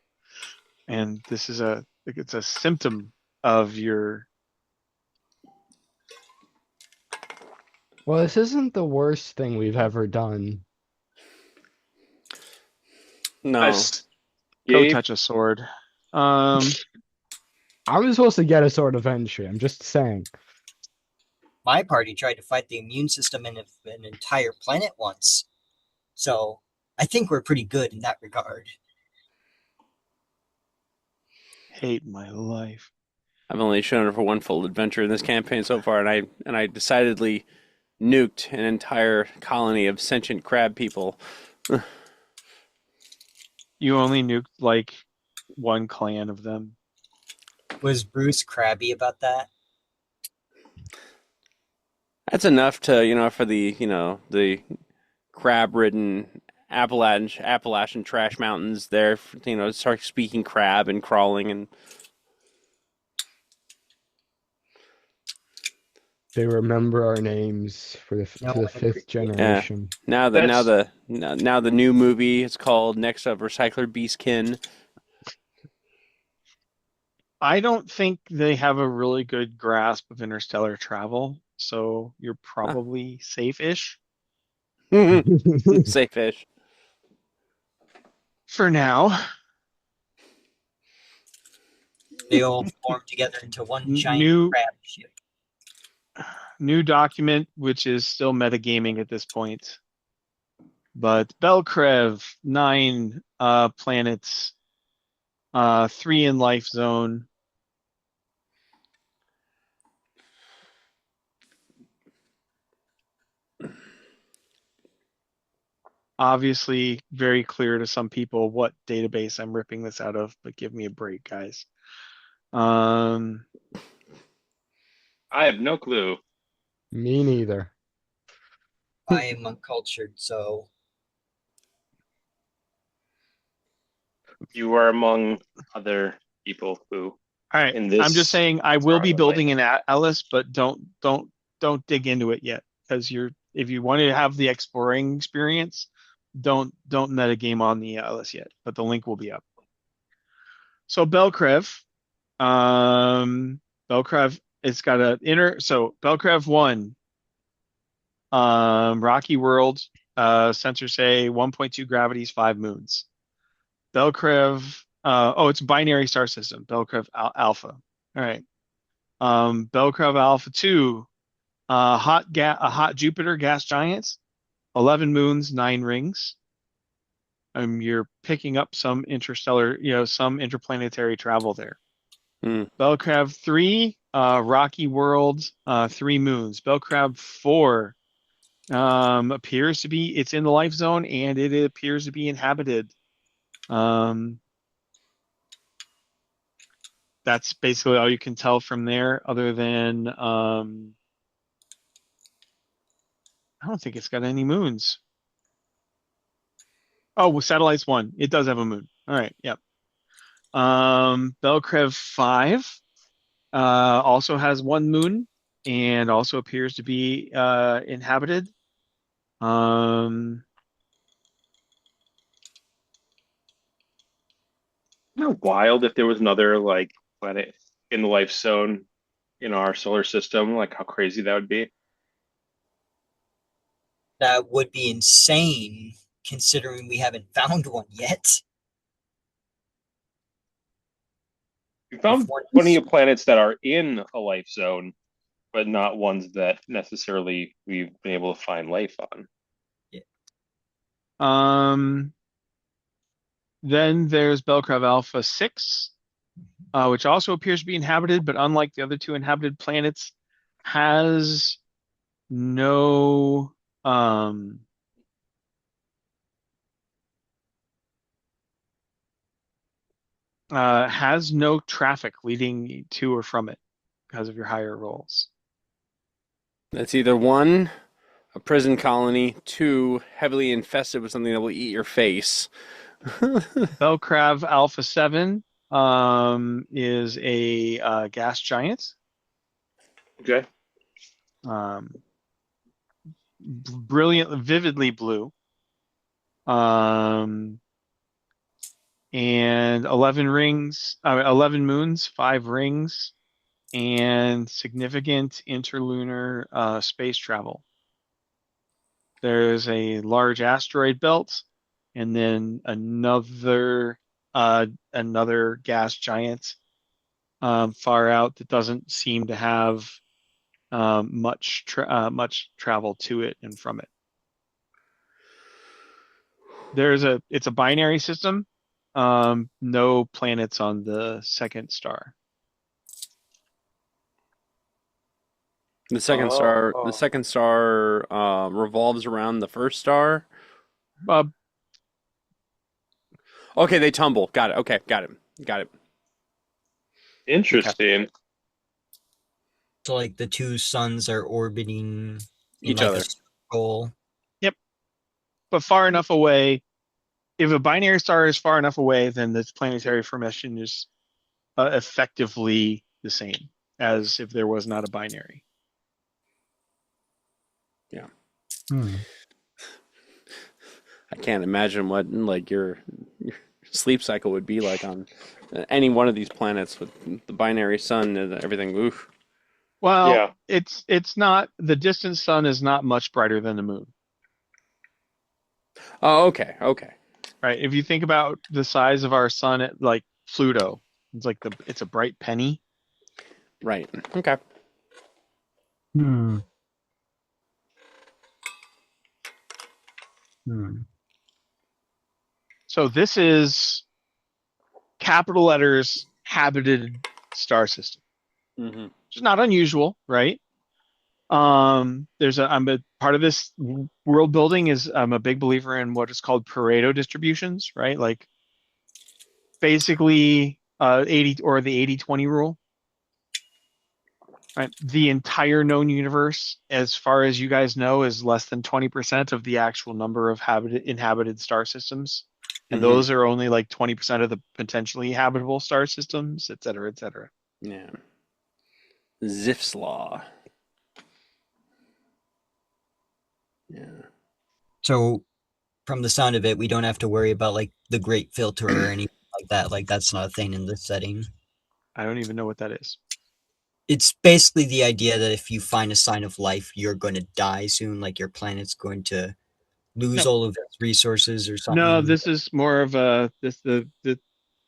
And this is it's a symptom of your. Well, this isn't the worst thing we've ever done. No. Us, Go Gabe. touch a sword. Um, I was supposed to get a sword eventually. I'm just saying. My party tried to fight the immune system in an entire planet once. So I think we're pretty good in that regard. hate my life. I've only shown up for one full adventure in this campaign so far, and I decidedly nuked an entire colony of sentient crab people. You only nuked like one clan of them. Was Bruce crabby about that? That's enough to, for the crab-ridden Appalachian trash mountains there, start speaking crab and crawling and They remember our names for No to the one fifth appreciates. yeah. generation. That's Now the new movie is called Next Up Recycler Beastkin. I don't think they have a really good grasp of interstellar travel, so you're Huh. probably safe-ish Say fish. for now. They all form together into one giant New crab ship. new document, which is still metagaming at this point. But Belkrev, 9 planets, 3 in life zone. Obviously, very clear to some people what database I'm ripping this out of, but give me a break, guys. Um, I have no clue. Me neither. I am uncultured, so You are among other people who, all right, in I'm just this saying I will be surrounding building land. an Atlas, but don't dig into it yet because you're if you want to have the exploring experience, don't metagame on the Atlas yet, but the link will be up. So Belkrev, it's got a inner. So Belkrev 1, Rocky World, sensors say 1.2 gravities, 5 moons. Belkrev, oh, it's a binary star system. Belkrev Alpha. All right. Belkrev Alpha 2, a hot Jupiter gas giant, 11 moons, 9 rings. You're picking up some interstellar, some interplanetary travel there. Hmm. Belcrab 3, Rocky World, 3 moons. Belcrab 4, appears to be, it's in the life zone and it appears to be inhabited. Um, that's basically all you can tell from there, other than I don't think it's got any moons. Oh, well, Satellites 1, it does have a moon. All right, yep. Belcrev 5 also has 1 moon and also appears to be inhabited. Um, Isn't it wild if there was another like planet in the life zone in our solar system? Like how crazy that would be. that would be insane considering we haven't found one yet. We If found one plenty is, of planets that are in a life zone, but not ones that necessarily we've been able to find life on. um, then there's Belcrab Alpha 6, which also appears to be inhabited, but unlike the other 2 inhabited planets, has no has no traffic leading to or from it because of your higher rolls. That's either one, a prison colony, two, heavily infested with something that will eat your face. Belcrab Alpha 7 is a gas giant. Okay. Um, brilliant, vividly blue. Um, and 11 rings, 11 moons, 5 rings, and significant interlunar space travel. There's a large asteroid belt, and then another gas giant far out that doesn't seem to have much travel to it and from it. It's a binary system. No planets on the second star. The Oh, second star revolves around the first star. Uh, Okay, they tumble. Got it. Okay, got it. Got it. Okay. interesting. So like the two suns are orbiting in Each like a other. circle. yep, but far enough away. If a binary star is far enough away, then the planetary formation is effectively the same as if there was not a binary. Yeah. Hmm. I can't imagine what like your sleep cycle would be like on any one of these planets with the binary sun and everything. Oof. Well, Yeah. it's not the distant sun is not much brighter than the moon, Oh, okay. Okay. right? If you think about the size of our sun at like Pluto, it's a bright penny. Right. Okay. Hmm. Hmm. So this is capital letters habited star system, Hmm. which is not unusual, right? I'm a part of this world building is I'm a big believer in what is called Pareto distributions, right? Like basically 80 or the 80/20 rule, right? The entire known universe, as far as you guys know, is less than 20% of the actual number of inhabited star systems. And Hmm. those are only like 20% of the potentially habitable star systems, et cetera, et cetera. Yeah. Zipf's law. Yeah. So from the sound of it, we don't have to worry about like the great filter or anything like that. Like that's not a thing in this setting. I don't even know what that is. It's basically the idea that if you find a sign of life, you're going to die soon. Like your planet's going to lose No, all of its resources or no, something. this is more of a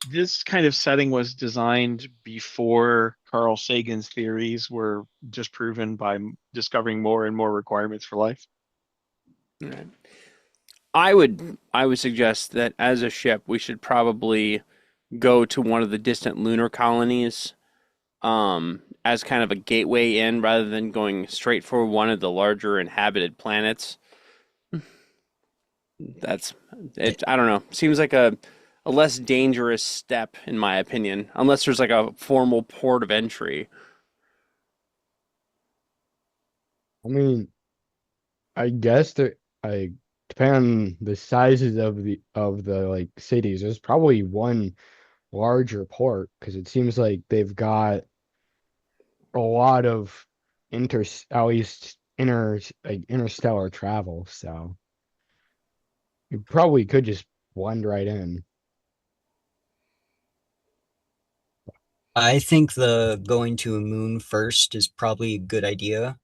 this kind of setting was designed before Carl Sagan's theories were disproven by discovering more and more requirements for life. Right. I would suggest that as a ship we should probably go to one of the distant lunar colonies as kind of a gateway in rather than going straight for one of the larger inhabited planets. That's it. I don't know. Seems like a less dangerous step in my opinion, unless there's like a formal port of entry. I mean, I guess that I depend on the sizes of the like cities. There's probably one larger port because it seems like they've got a lot of inter at least interstellar travel. So you probably could just blend right in. I think the going to a moon first is probably a good idea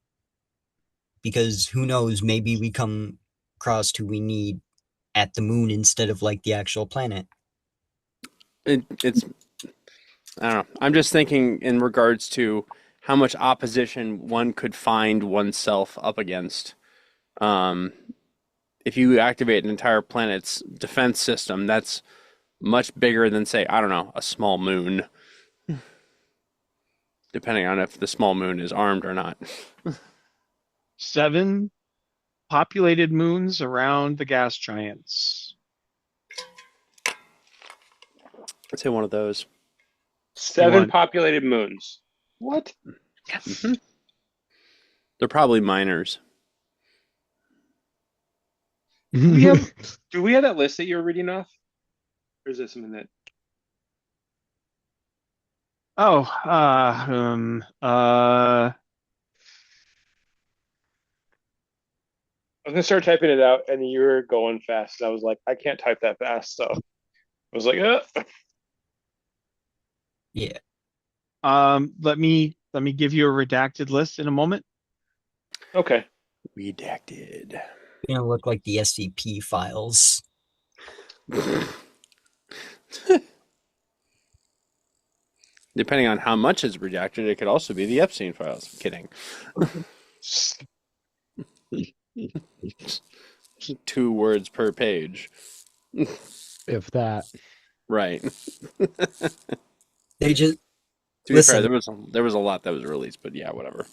because who knows, maybe we come across who we need at the moon instead of like the actual planet. It's I don't know. I'm just thinking in regards to how much opposition one could find oneself up against. Um, if you activate an entire planet's defense system, that's much bigger than, say, I don't know, a small moon, depending on if the small moon is armed or not. 7 populated moons around the gas giants. Let's say one of those. You Seven want populated moons. What? Hmm. yes. They're probably miners. Do we have do we have that list that you were reading off? Or is that something that Oh, I was gonna start typing it out, and you were going fast. And I was like, I can't type that fast, so I was like, Yeah, Let me give you a redacted list in a moment. okay. Redacted. gonna look like the SCP files. Depending on how much is redacted, it could also be the Epstein files. Kidding. 2 words per page. If that. Right. They just To be fair, listen. there was a lot that was released, but yeah, whatever.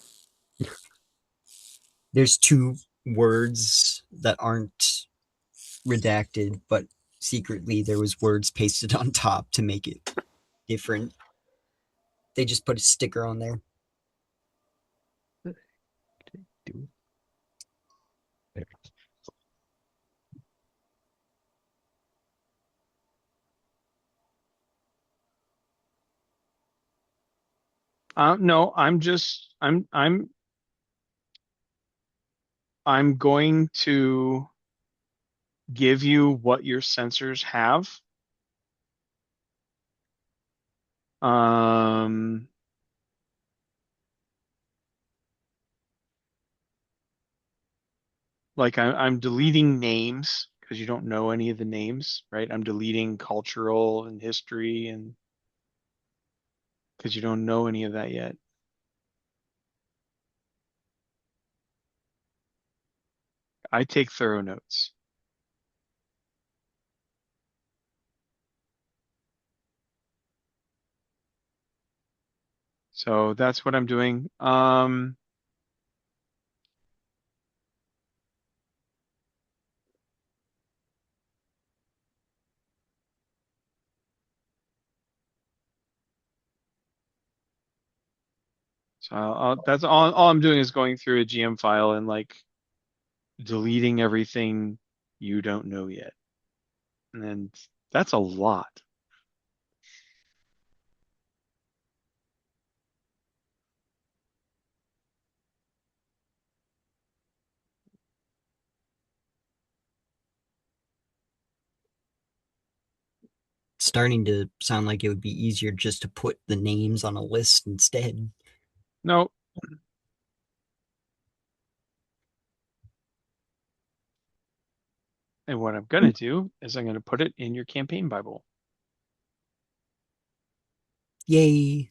There's two words that aren't redacted, but secretly there was words pasted on top to make it different. They just put a sticker on there. Do there. No, I'm going to give you what your sensors have. Um, like I'm deleting names because you don't know any of the names, right? I'm deleting cultural and history and because you don't know any of that yet. I take thorough notes. So that's what I'm doing. So that's all I'm doing is going through a GM file and like deleting everything you don't know yet. And that's a lot. It's starting to sound like it would be easier just to put the names on a list instead. No, and what I'm going to do is I'm going to put it in your campaign Bible. Yay.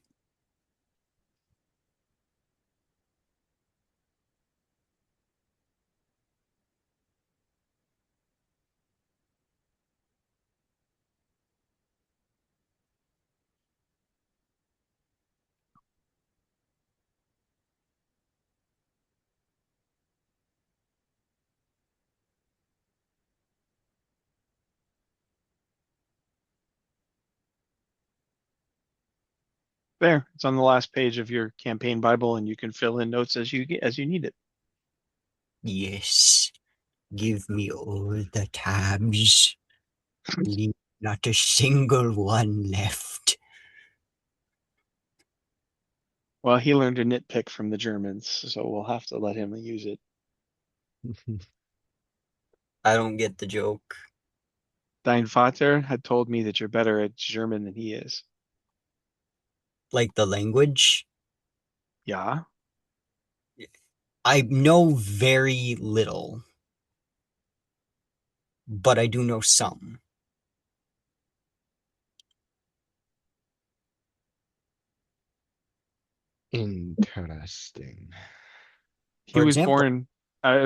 There, it's on the last page of your campaign Bible, and you can fill in notes as you need it. Yes. Give me all the tabs. Leave not a single one left. Well, he learned a nitpick from the Germans, so we'll have to let him use it. I don't get the joke. Dein Vater had told me that you're better at German than he is. Like the language? Yeah. I know very little, but I do know some. Interesting. He For was example, born. If I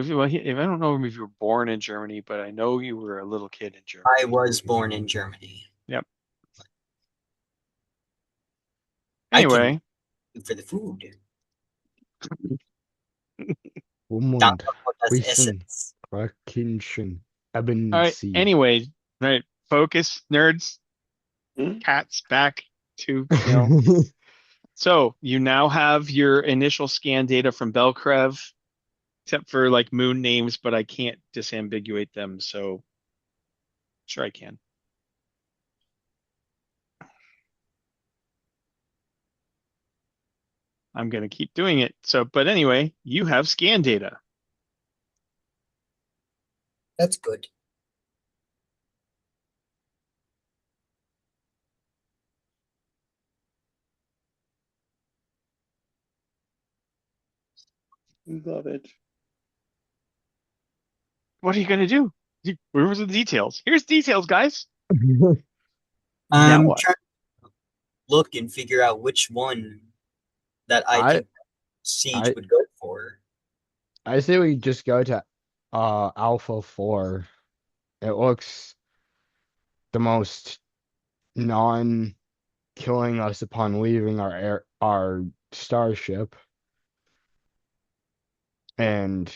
don't know if you were born in Germany, but I know you were a little kid in I Germany. was born in Germany. Yep. I can Anyway, for the food. Woman, Danke für das Wissen, Essens. Krakenchen, all right. Ebensi. Anyway, right. Focus, nerds. Hmm? Cats back to. So you now have your initial scan data from Belkrev, except for like moon names, but I can't disambiguate them. So sure I can. I'm going to keep doing it. So, but anyway, you have scan data. That's good. Love it. What are you gonna do? Where was the details? Here's details, guys. Now I'm what? trying to look and figure out which one that I I think Siege I would go for. I say we just go to Alpha 4. It looks the most non killing us upon leaving our starship, and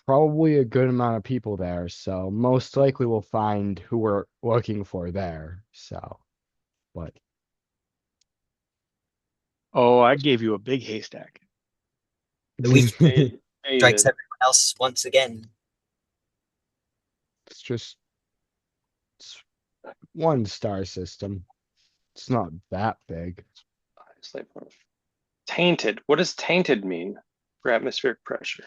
probably a good amount of people there, so most likely we'll find who we're looking for there. So, but Oh, I gave you a big haystack. We strikes Dated. everyone else once again. it's just it's one star system. It's not that big. Slave form. Tainted. What does tainted mean for atmospheric pressure?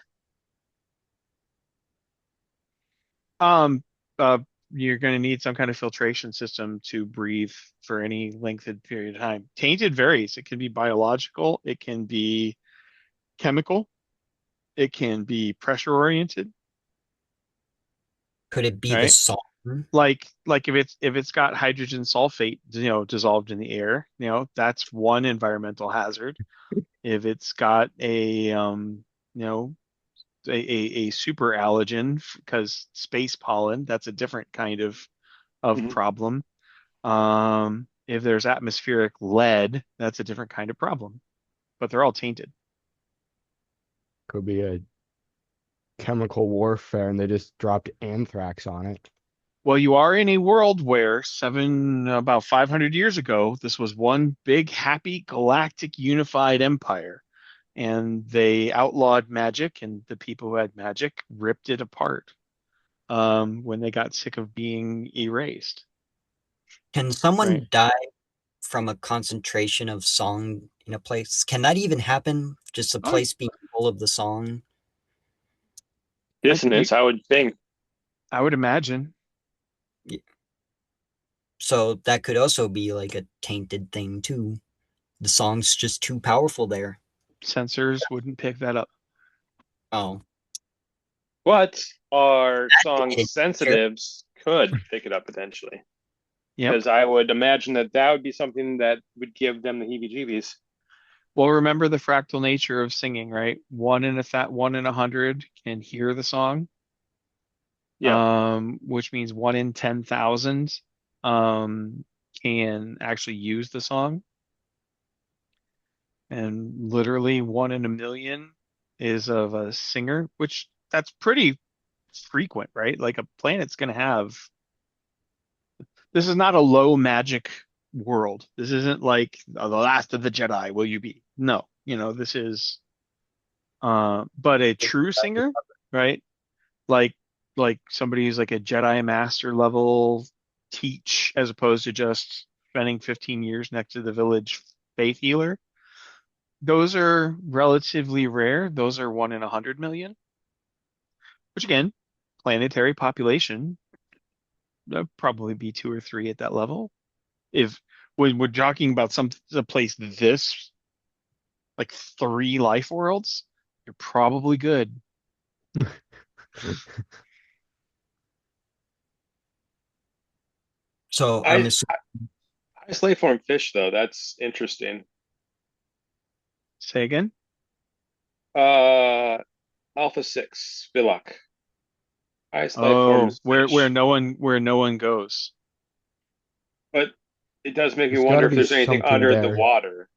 Um, uh, you're going to need some kind of filtration system to breathe for any lengthened period of time. Tainted varies. It can be biological, it can be chemical, it can be pressure oriented, Could it be the right? song? Like if it's got hydrogen sulfate, dissolved in the air, that's one environmental hazard. If it's got you know, a super allergen because space pollen, that's a different kind of Mhm. problem. If there's atmospheric lead, that's a different kind of problem, but they're all tainted. Could be a chemical warfare, and they just dropped anthrax on it. Well, you are in a world where about 500 years ago, this was one big, happy, galactic, unified empire, and they outlawed magic, and the people who had magic ripped it apart when they got sick of being erased, Can right? someone die from a concentration of song in a place? Can that even happen? Just a Oh, place being full of the song? you, Dissonance, I would think. I would imagine Y- So that could also be like a tainted thing too. The song's just too powerful there. sensors wouldn't pick that up. Oh, But our song activated nature. sensitives could pick it up potentially. Yep. Because I would imagine that that would be something that would give them the heebie-jeebies. Well, remember the fractal nature of singing, right? One in 100 can hear the song, Yep. which means 1 in 10,000 um, can actually use the song, and literally 1 in 1 million is of a singer, which that's pretty frequent, right? Like a planet's going to have. This is not a low magic world. This isn't like the last of the Jedi. Will you be? No, this is. But a true singer, right? Like somebody who's like a Jedi Master level teach as opposed to just spending 15 years next to the village faith healer. Those are relatively rare. Those are 1 in 100 million, which again, planetary population, that'd probably be two or three at that level. If when we're talking about a place this like three life worlds, you're probably good. So I'm I assuming Isolate form fish though, that's interesting. Say again. Uh Alpha 6, Villock. Highest life form Oh, is where fish. no one goes. But it does make me There's got wonder to if be there's anything something under the there. water.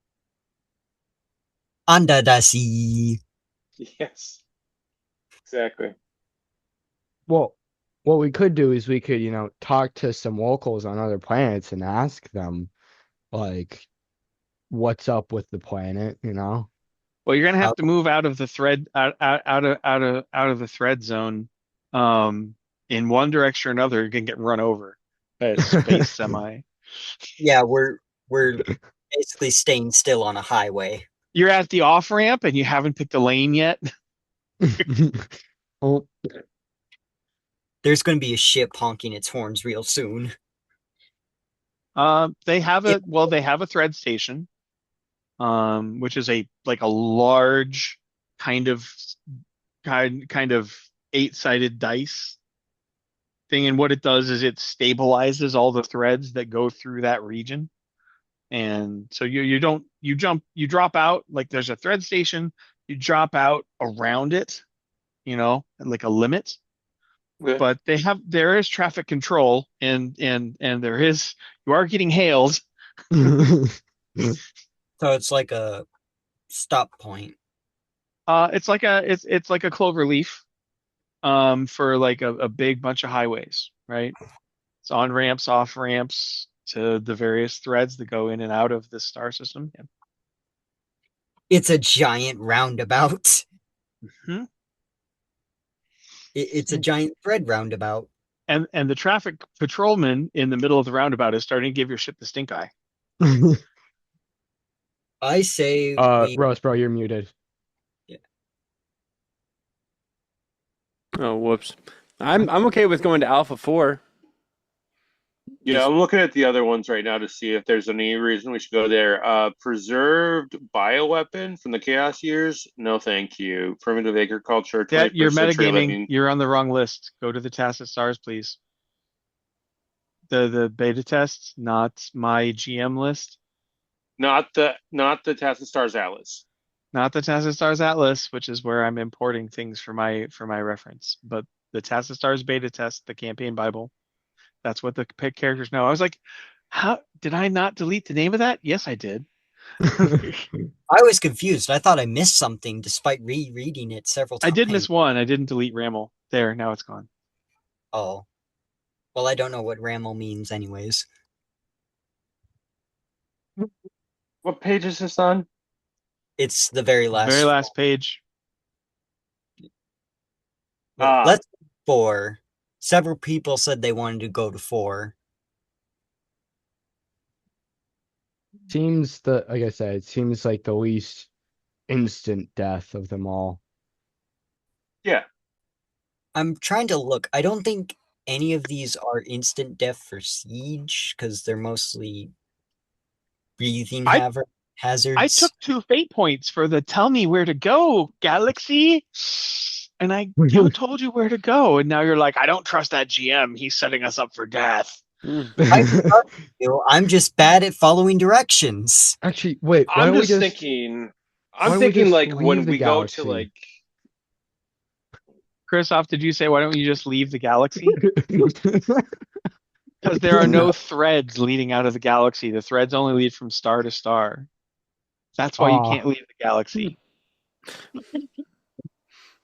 under the sea. Yes, exactly. Well, what we could do is we could, talk to some locals on other planets and ask them, like, what's up with the planet? Well, you're gonna How have to move out of the thread out of the thread zone. Um, in one direction or another, you're gonna get run over by a space semi. yeah, we're basically staying still on a highway. You're at the off ramp and you haven't picked a lane yet. Oh, There's going to be a ship honking its horns real soon. They have It, they have a thread station, which is a like a large kind of kind of eight-sided dice thing, and what it does is it stabilizes all the threads that go through that region. And so you don't you drop out like there's a thread station, you drop out around it, like a limit. Okay. But there is traffic control and there is you are getting hailed. so it's like a stop point. It's like a clover leaf for like a big bunch of highways, right? It's on ramps, off ramps to the various threads that go in and out of the star system. Yeah. It's a giant roundabout. Hmm. It's a giant thread roundabout. And the traffic patrolman in the middle of the roundabout is starting to give your ship the stink eye. I say we. Rose, bro, you're muted. Yeah. Oh, whoops. I'm okay with going to Alpha 4. Yeah, I'm looking at the other ones right now to see if there's any reason we should go there. Preserved bioweapon from the Chaos Years. No, thank you. Primitive agriculture, Yeah, you're 21st century metagaming. living. You're on the wrong list. Go to the Tacit Stars, please. The beta test, not my GM list. Not the Tacit Stars Atlas. Not the Tacit Stars Atlas, which is where I'm importing things for my reference, but the Tacit Stars beta test, the campaign Bible. That's what the characters know. I was like, how did I not delete the name of that? Yes, I did. I was confused. I thought I missed something despite rereading it several I times. did miss one. I didn't delete Ramel. There, now it's gone. Oh. Well, I don't know what Ramel means anyways. What page is this on? It's the very last. Very last page. Let's 4. Several people said they wanted to go to 4. Seems like I said, it seems like the least instant death of them all. Yeah. I'm trying to look. I don't think any of these are instant death for siege because they're mostly breathing I hazards. took 2 fate points for the tell me where to go, Galaxy. And I told you where to go. And now you're like, I don't trust that GM. He's setting us up for death. I'm just bad at following directions. Actually, wait, I'm thinking like when leave the we go to galaxy? like Christoph, did you say, why don't you just leave the galaxy? Because there are no threads leading out of the galaxy. The threads only lead from star to star. That's why you can't leave the galaxy.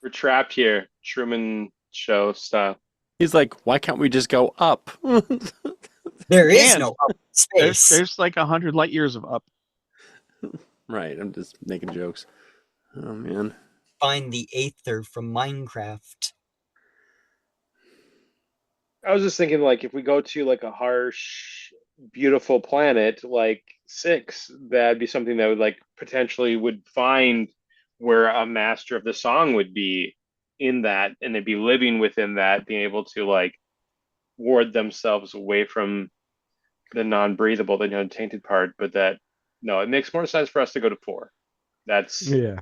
we're trapped here, Truman Show style. He's like, why can't we just go up? There is no up space. There's like 100 light years of up. Right, I'm just making jokes. Oh, man. Find the Aether from Minecraft. I was just thinking, like, if we go to like a harsh, beautiful planet like 6, that'd be something that would like potentially would find where a master of the song would be in that, and they'd be living within that, being able to like ward themselves away from the non-breathable, the non-tainted part. But that no, it makes more sense for us to go to 4. That's Yeah.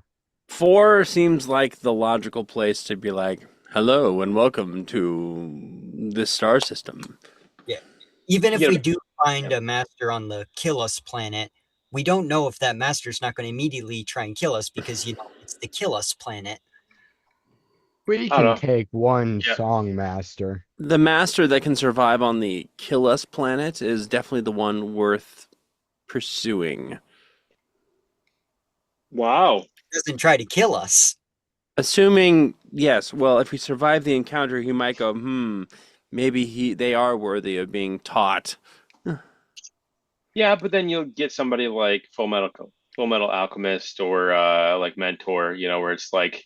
4 seems like the logical place to be like, hello and welcome to this star system. Yeah. Even if we do find a master on the Kill Us planet, we don't know if that master's not going to immediately try and kill us because, it's the Kill Us planet. We can take one song master. The master that can survive on the Kill Us planet is definitely the one worth pursuing. wow. Doesn't try to kill us. Assuming, yes, well, if we survive the encounter, he might go, maybe they are worthy of being taught. Yeah, but then you'll get somebody like Full Metal Alchemist or like Mentor, where it's like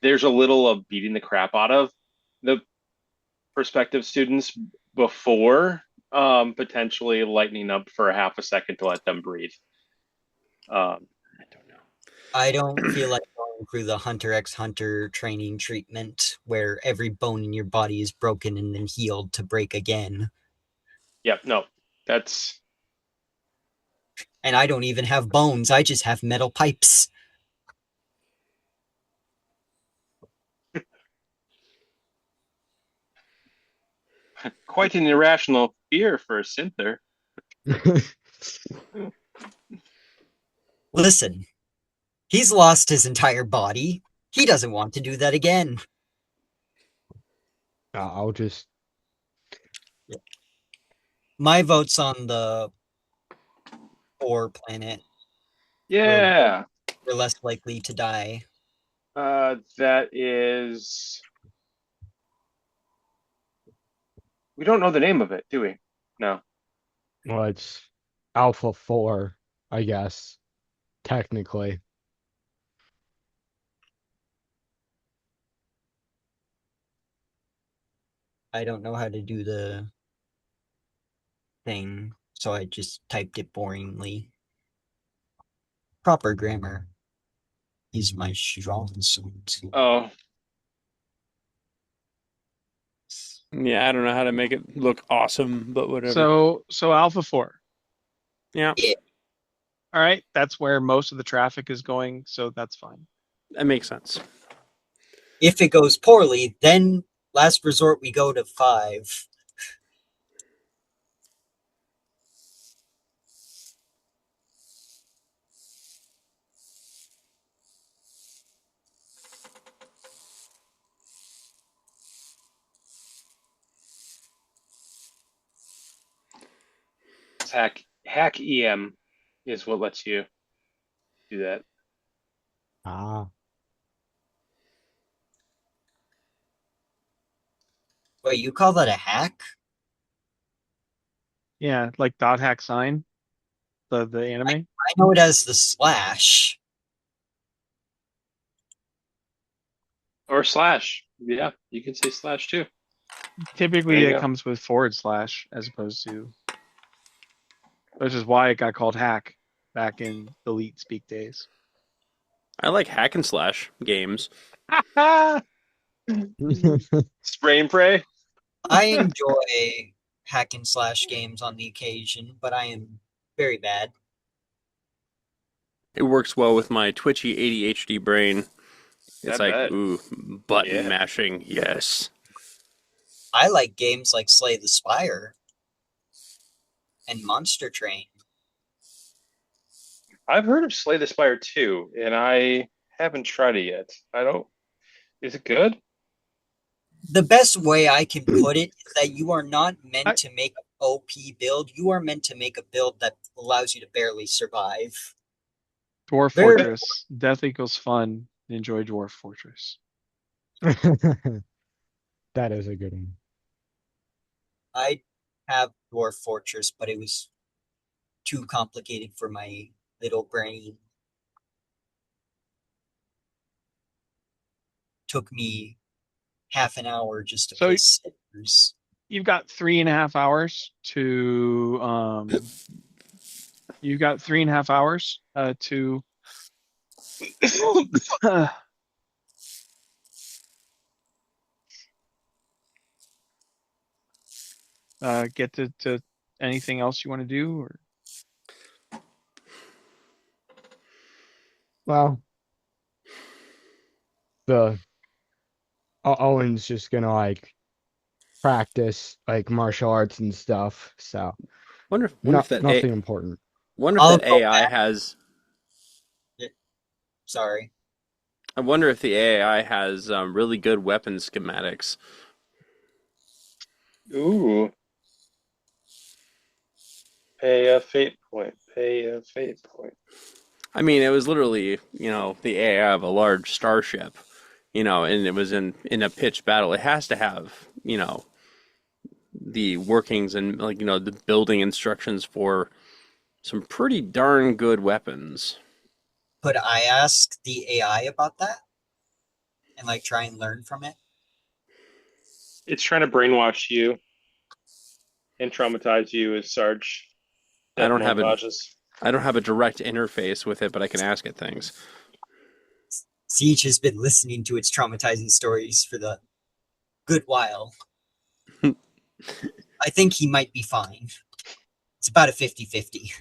there's a little of beating the crap out of the prospective students before potentially lightening up for a half a second to let them breathe. I don't know. I don't feel like going through the Hunter x Hunter training treatment where every bone in your body is broken and then healed to break again. Yep, no, that's And I don't even have bones, I just have metal pipes. quite an irrational fear for a Synther. Listen, he's lost his entire body. He doesn't want to do that again. I'll just My vote's on the 4 planet where Yeah, we're less likely to die. that is. We don't know the name of it, do we? No. well, it's Alpha 4, I guess, technically. I don't know how to do the thing, so I just typed it boringly. Proper grammar is my strong suit. Oh, Yeah, I don't know how to make it look awesome, but whatever. So Alpha 4. Yeah, Yeah, All right, that's where most of the traffic is going, so that's fine. that makes sense. if it goes poorly, then last resort we go to 5. it's hack EM is what lets you do that. Ah, Wait, you call that a hack? Yeah, like dot hack sign, the anime. I know it as the slash. Or slash. Yeah, you can say slash too. There Typically you it go. comes with forward slash as opposed to, which is why it got called hack back in Elite Speak days. I like hack and slash games. Spray and pray. I enjoy hack and slash games on the occasion, but I am very bad. It works well with my twitchy ADHD brain. I It's like, bet. ooh, button Yeah. mashing, yes. I like games like Slay the Spire and Monster Train. I've heard of Slay the Spire too, and I haven't tried it yet. I don't. Is it good? The best way I can put it is that you are not I, meant to make an OP build. You are meant to make a build that allows you to barely survive. Dwarf Very, Fortress, death equals fun. Enjoy Dwarf Fortress. that is a good one. I have Dwarf Fortress, but it was too complicated for my little brain. Took me half an hour just to So place sitters. you've got 3.5 hours to you've got 3.5 hours to get to anything else you want to do, or Well, the Owen's just gonna like practice like martial arts and stuff. So Wonder if that nothing important. wonder if I'll that go AI back. has Sorry. I wonder if the AI has really good weapon schematics. Ooh, pay a fate point. Pay a fate point. I mean, it was literally, the AI of a large starship, and it was in a pitched battle. It has to have, the workings and like, the building instructions for some pretty darn good weapons. Could I ask the AI about that and like try and learn from it? It's trying to brainwash you and traumatize you as Sarge I death don't have a montages. I don't have a direct interface with it, but I can ask it things. Siege has been listening to its traumatizing stories for the good while. I think he might be fine. It's about a 50-50.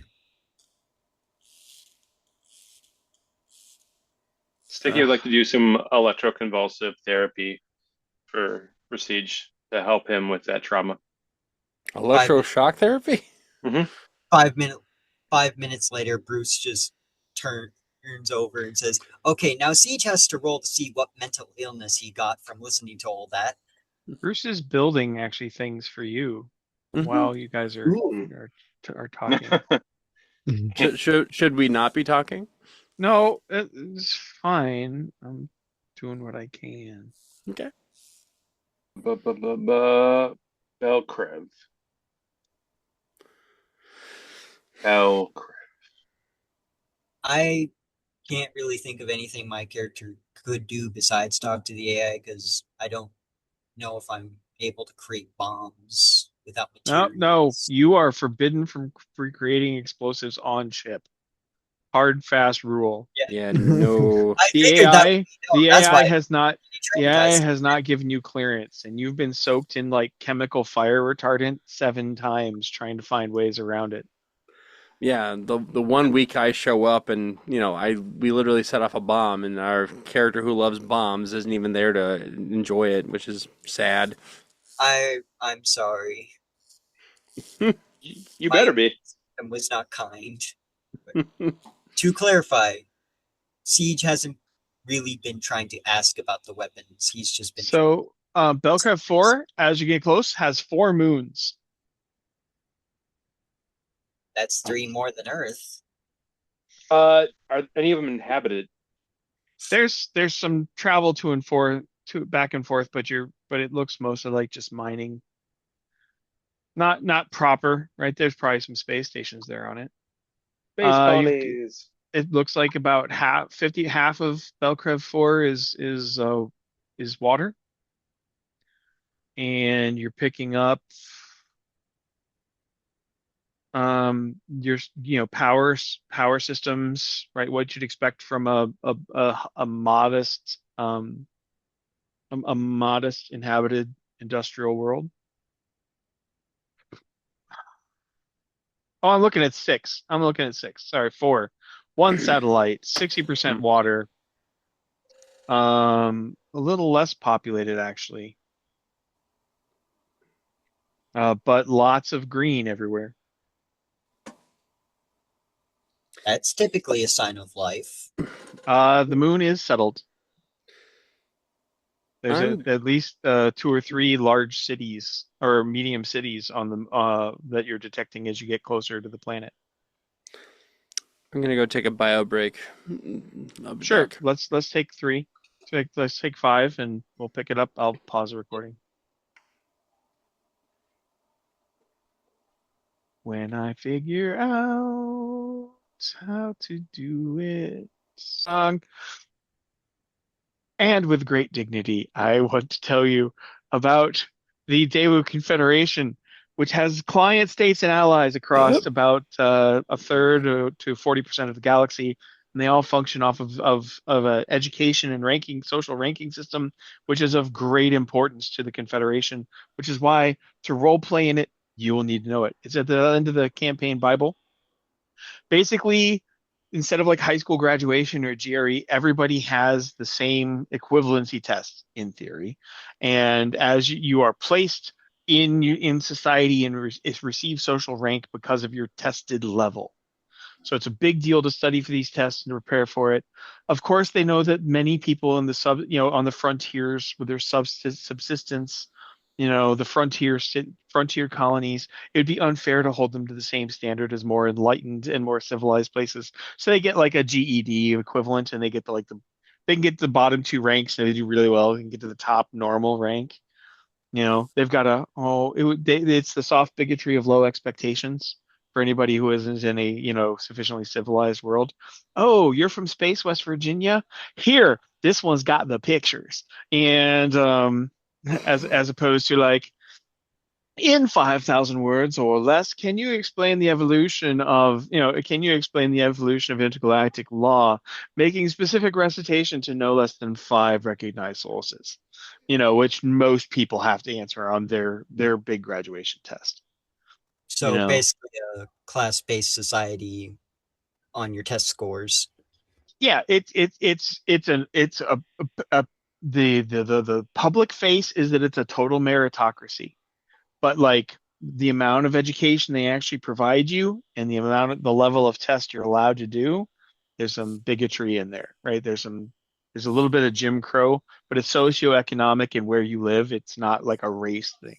Sticky would like to do some electroconvulsive therapy for Siege to help him with that trauma. Five, Electroshock therapy? Hmm 5 minute, 5 minutes later, Bruce just turns over and says, "Okay, now Siege has to roll to see what mental illness he got from listening to all that." Bruce is building actually things for you Hmm while you guys Ooh. are talking. Should we not be talking? No, it's fine. I'm doing what I can. Okay. Belkrev. Belkrev. I can't really think of anything my character could do besides talk to the AI because I don't know if I'm able to create bombs without No, no, materials. you are forbidden from creating explosives on ship. Hard, fast rule. Yeah, Yeah, no. I The figured that would AI, be no. the That's AI why has not, he the AI traumatized. has not given you clearance, and you've been soaked in like chemical fire retardant 7 times trying to find ways around it. Yeah, the one week I show up and we literally set off a bomb and our character who loves bombs isn't even there to enjoy it, which is sad. I'm sorry. You My better be. system was not kind. But to clarify, Siege hasn't really been trying to ask about the weapons. He's just been trying. So, Belcrest 4, as you get close, has 4 moons. That's three more than Earth. Are any of them inhabited? There's some travel to and forth, to back and forth, but it looks mostly like just mining. Not proper, right? There's probably some space stations there on it. Space You colonies. it looks like about half of Belcrev 4 is water, and you're picking up your power systems, right? What you'd expect from a modest a modest inhabited industrial world. Oh, I'm looking at 6. I'm looking at 6. Sorry, 4. One satellite, 60% water. A little less populated actually, but lots of green everywhere. That's typically a sign of life. The moon is settled. There's I'm at least 2 or 3 large cities or medium cities on the that you're detecting as you get closer to the planet. I'm gonna go take a bio break. I'll be Sure, back. let's take 3. Let's take 5, and we'll pick it up. I'll pause the recording. When I figure out how to do it. And with great dignity, I want to tell you about the Daewoo Confederation, which has client states and allies across about a third to 40% of the galaxy, and they all function off of a education and ranking, social ranking system, which is of great importance to the Confederation. Which is why to role play in it, you will need to know it. It's at the end of the campaign Bible. Basically, instead of like high school graduation or GRE, everybody has the same equivalency test in theory. And as you are placed in society and receive social rank because of your tested level. So it's a big deal to study for these tests and to prepare for it. Of course, they know that many people in the on the frontiers with their subsistence, the frontier colonies, it would be unfair to hold them to the same standard as more enlightened and more civilized places. So they get like a GED equivalent, and they can get the bottom 2 ranks, and they do really well. They can get to the top normal rank. They've got it's the soft bigotry of low expectations for anybody who isn't in a sufficiently civilized world. Oh, you're from Space West Virginia? Here, this one's got the pictures. And as opposed to like, In 5,000 words or less, can you explain the evolution of, can you explain the evolution of intergalactic law, making specific recitation to no less than five recognized sources, which most people have to answer on their big graduation test, you So know? basically, a class-based society on your test scores. Yeah, it's a the public face is that it's a total meritocracy, but like the amount of education they actually provide you and the level of test you're allowed to do, there's some bigotry in there, right? There's a little bit of Jim Crow, but it's socioeconomic and where you live. It's not like a race thing.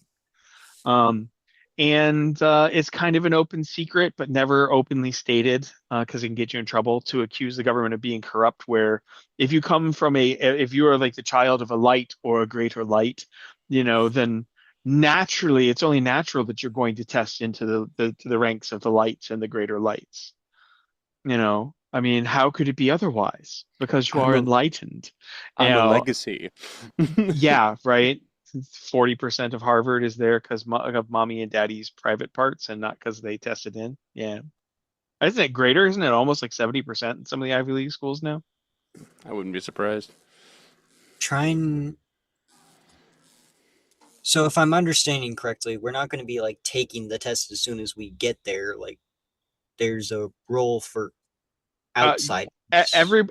Um, and it's kind of an open secret, but never openly stated, because it can get you in trouble to accuse the government of being corrupt. Where if you are like the child of a light or a greater light, then naturally, it's only natural that you're going to test into the ranks of the lights and the greater lights. I mean, how could it be otherwise? Because you I'm are a enlightened. You I'm a know, legacy. yeah, right. 40% of Harvard is there because of mommy and daddy's private parts and not because they tested in. Yeah. Isn't it greater? Isn't it almost like 70% in some of the Ivy League schools now? I wouldn't be surprised. Try and So if I'm understanding correctly, we're not going to be like taking the test as soon as we get there. Like there's a role for Uh, outside.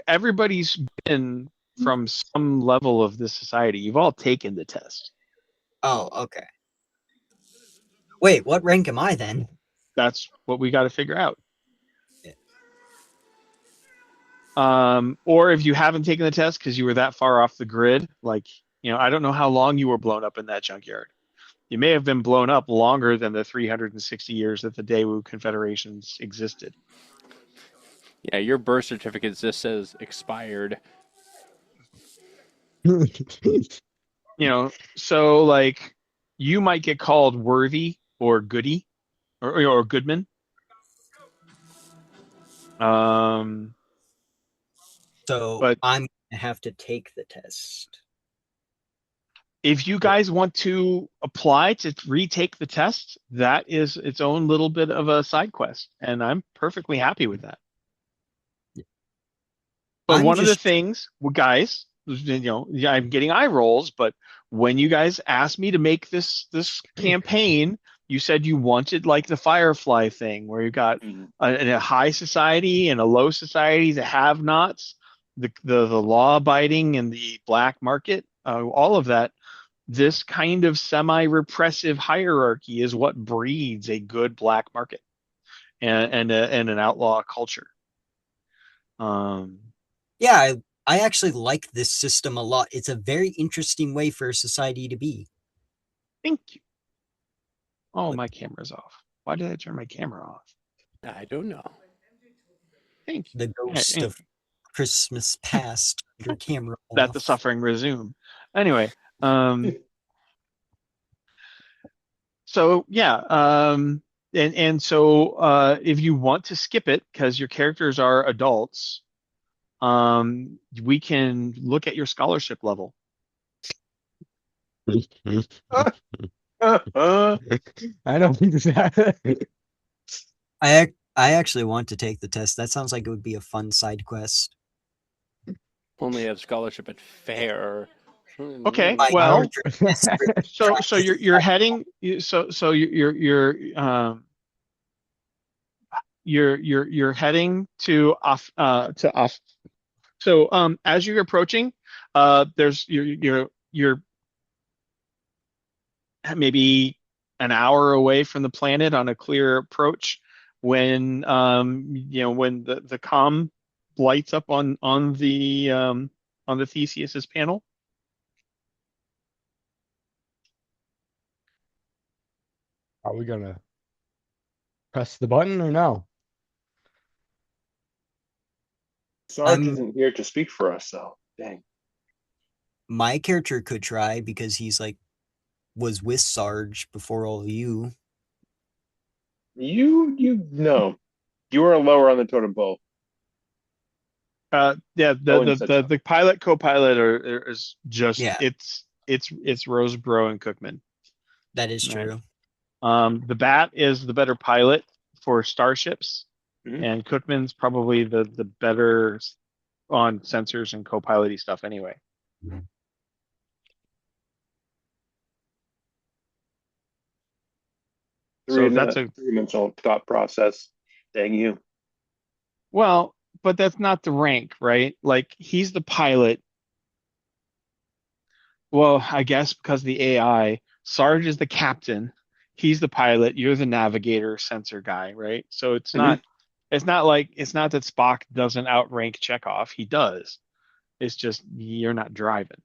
everybody's been from some level of this society. You've all taken the test. Oh, okay. Wait, what rank am I then? That's what we got to figure out. Yeah. Or if you haven't taken the test because you were that far off the grid, like, I don't know how long you were blown up in that junkyard. You may have been blown up longer than the 360 years that the Daewoo Confederations existed. Yeah, your birth certificate just says expired. So like you might get called worthy or goody or goodman. Um, So but I'm gonna have to take the test. if you guys want to apply to retake the test, that is its own little bit of a side quest, and I'm perfectly happy with that. But I'm one of the just things, well, guys, yeah, I'm getting eye rolls, but when you guys asked me to make this campaign, you said you wanted like the Firefly thing, where you got Mhm. a high society and a low society, the have-nots, the law-abiding and the black market, all of that. This kind of semi-repressive hierarchy is what breeds a good black market and an outlaw culture. Um, yeah, I actually like this system a lot. It's a very interesting way for a society to be. thank you. Oh, Like my camera's off. Why did I turn my camera off? I don't know. Thank you. the Yeah, ghost of anyway, Christmas past, your camera let the off. suffering resume. Anyway, so yeah, and so if you want to skip it because your characters are adults, we can look at your scholarship level. I don't think that. I actually want to take the test. That sounds like it would be a fun side quest. Only have scholarship at fair. Okay, My well, character desperately so tries to you're heading so you're heading to off. So as you're approaching, there's you're maybe an hour away from the planet on a clear approach when when the comm lights up on the Theseus's panel. Are we gonna press the button or no? Sarge I'm isn't here to speak for us, though. Dang. My character could try because he's like was with Sarge before all of you. You know, you are lower on the totem pole. Yeah, Owen said so. the pilot co-pilot is just Yeah, it's Rosebro and Cookman. that is Right. true. The Bat is the better pilot for starships, Mhm. and Cookman's probably the better on sensors and co-piloty stuff anyway. So that's a Three-dimensional thought process. Dang you. well, but that's not the rank, right? Like he's the pilot. Well, I guess because the AI, Sarge is the captain, he's the pilot, you're the navigator sensor guy, right? So Mhm. it's not like it's not that Spock doesn't outrank Chekhov. He does. It's just you're not driving.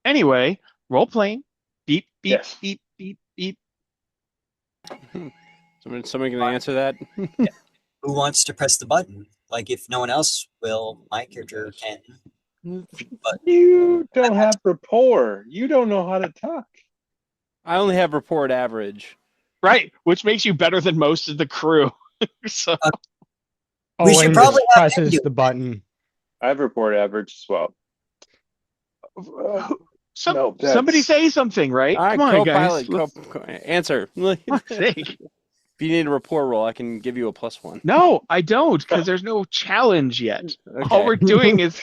Anyway, role playing. Beep, beep, Yes. beep, beep, beep. Somebody gonna answer that? Who wants to press the button? Like, if no one else will, my character can. But You don't have rapport. You don't know how to talk. I only have report average. Right, which makes you better than most of the crew. So we should Owen probably just have him presses do the button. I have report average as well. somebody say something, right? All right, Come on, guys. co-pilot, answer. If Fuck's sake. you need a rapport roll, I can give you a +1. No, I don't, because there's no challenge yet. Okay. All we're doing is,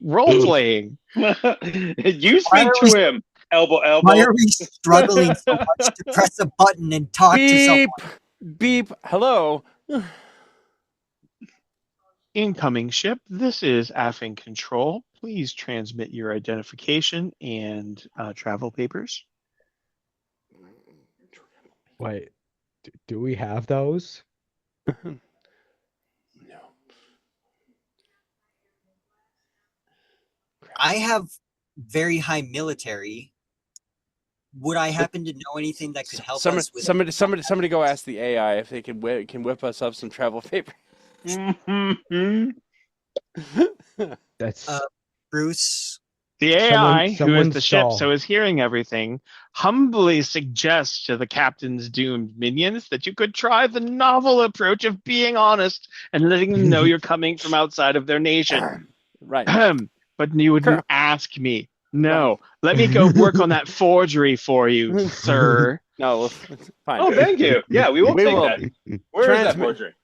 role playing. You Why speak are to him. Elbow, elbow. Why are we struggling so much to press a button and talk to someone? Beep. Hello. Incoming ship, this is AFIN Control. Please transmit your identification and travel papers. Wait, do we have those? No. I have very high military. Would I happen to know anything that could help us with? Somebody go ask the AI if they can whip us up some travel paper. That's Bruce? The AI, who is someone the ship, stall. so is hearing everything, humbly suggests to the captain's doomed minions that you could try the novel approach of being honest and letting them know you're coming from outside of their nation. Right. But you wouldn't ask me. No, let me go work on that forgery for you, sir. No, fine. Oh, thank you. Yeah, we will We take will that. Where is that transmit- forgery?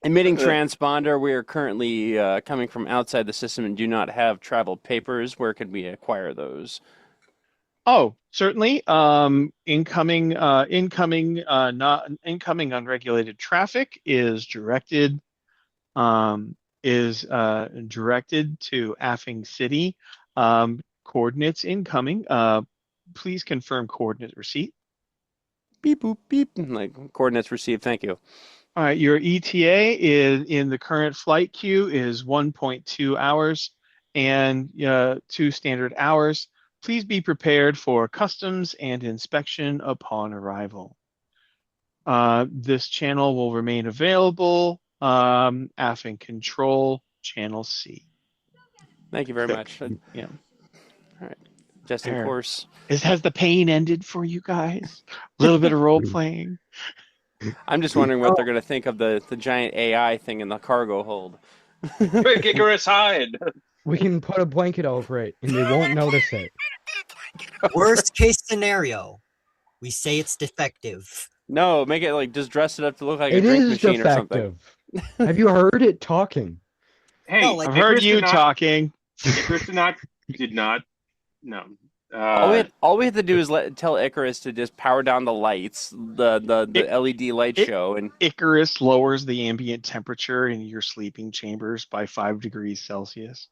Emitting transponder, we are currently coming from outside the system and do not have travel papers. Where could we acquire those? Oh, certainly. Incoming unregulated traffic is directed to Affing City. Coordinates incoming. Please confirm coordinate receipt. Beep, boop, beep. Like coordinates received. Thank you. All right, your ETA is in the current flight queue is 1.2 hours and 2 standard hours. Please be prepared for customs and inspection upon arrival. This channel will remain available. Affing Control, Channel C. Thank you very much. Yeah. All right. Just in There. course. Has the pain ended for you guys? A little bit of role playing. I'm just wondering what they're going to think of the giant AI thing in the cargo hold. Quick, Icarus, hide. We can put a blanket over it and they won't notice it. Worst case scenario, we say it's defective. No, make it like just dress it up to look like a It drink is machine or something. defective. Have you heard it talking? Hey, No, like- I've heard you talking. Icarus did not. No. All we have to do is tell Icarus to just power down the lights, the LED light show, and Icarus lowers the ambient temperature in your sleeping chambers by 5 degrees Celsius.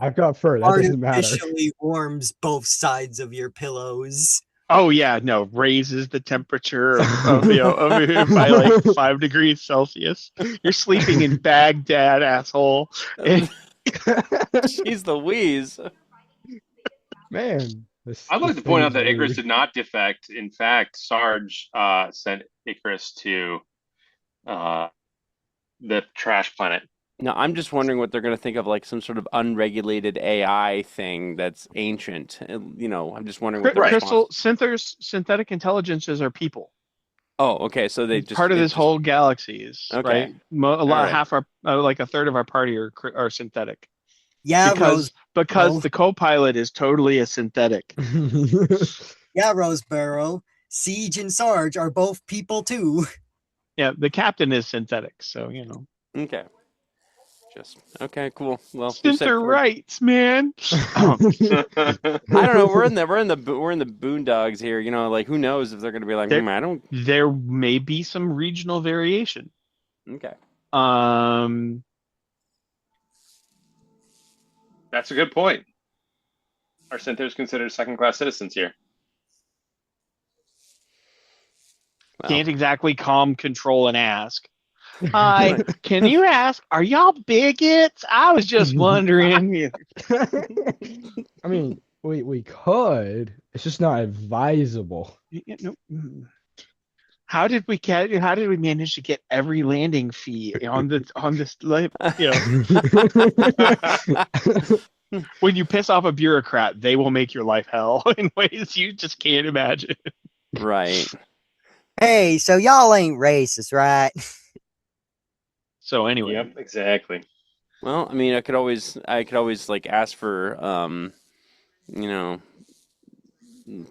I've got fur. That doesn't matter. Artificially warms both sides of your pillows. Oh yeah, no, raises the temperature of by like 5 degrees Celsius. You're sleeping in Baghdad, asshole. she's the wheeze. Man. I'd like to point out that Icarus did not defect. In fact, Sarge sent Icarus to the trash planet. No, I'm just wondering what they're going to think of, like some sort of unregulated AI thing that's ancient. I'm just wondering what Crystal synthetic intelligences are people. Oh, okay. So they just part of this whole galaxy is okay. Right. Half our like a third of our party are synthetic. Yeah, because the co-pilot is totally a synthetic. Yeah, Yeah, Roseboro. Siege and Sarge are both people too. Yeah, the captain is synthetic, so Okay. Just okay, cool. Well, you said Center rights, man. I don't know. We're in the boondocks here. Like who knows if they're gonna be like, there I don't. there may be some regional variation. Okay. Um, That's a good point. Are synthers considered second-class citizens here? Well, can't exactly calm, control, and ask. Hi, can you ask, are y'all bigots? I was just wondering. I mean, we could. It's just not advisable. How did we manage to get every landing fee on this when you piss off a bureaucrat, they will make your life hell in ways you just can't imagine. right. Hey, so y'all ain't racist, right? So anyway, Yep, exactly. Well, I mean, I could always like ask for you know,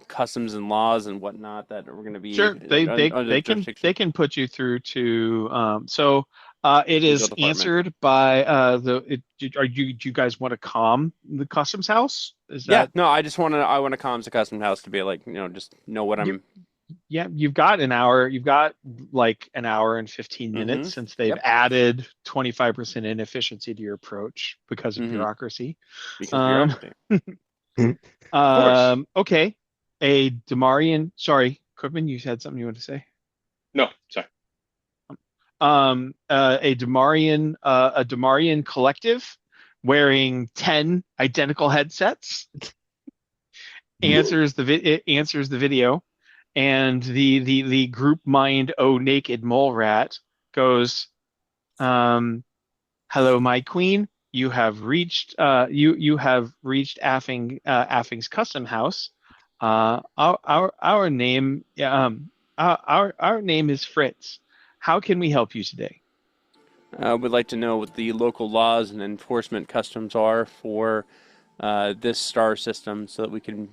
customs and laws and whatnot that are going to be sure, under jurisdiction they can put you through to it legal is department. answered by do you guys want to calm the customs house? Is Yeah, that no, I want to calm the custom house to be like, just know what you I'm. yeah, you've got an hour. You've got like an hour and 15 minutes Mm-hmm. since they've Yep. added 25% inefficiency to your approach because of Mm-hmm. bureaucracy. Because Um, bureaucracy. Of course. okay. A Demarian, sorry, Cookman, you had something you want to say? No, sorry. A Demarian collective wearing 10 identical headsets it answers the video, and the group mind oh naked mole rat goes, hello my queen, you have reached Affing's custom house. Our name our name is Fritz. How can we help you today? Would like to know what the local laws and enforcement customs are for this star system, so that we can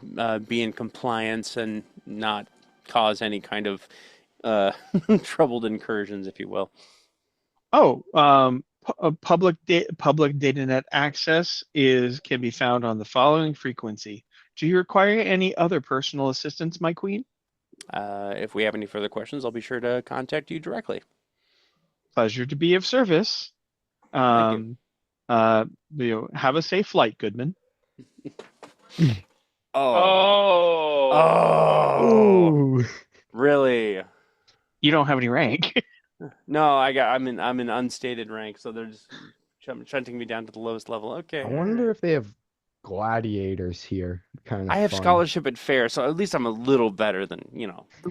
be in compliance and not cause any kind of troubled incursions, if you will. Oh, public data net access is can be found on the following frequency. Do you require any other personal assistance, my queen? If we have any further questions, I'll be sure to contact you directly. Pleasure to be of service. Thank you. Um, uh, have a safe flight, Goodman. Oh, Oh, oh, Ooh. really? You don't have any rank. No, I'm in unstated rank, so they're just shunting me down to the lowest level. Okay, I all wonder right. if they have gladiators here. Kind of I have fun. scholarship at fair, so at least I'm a little better than You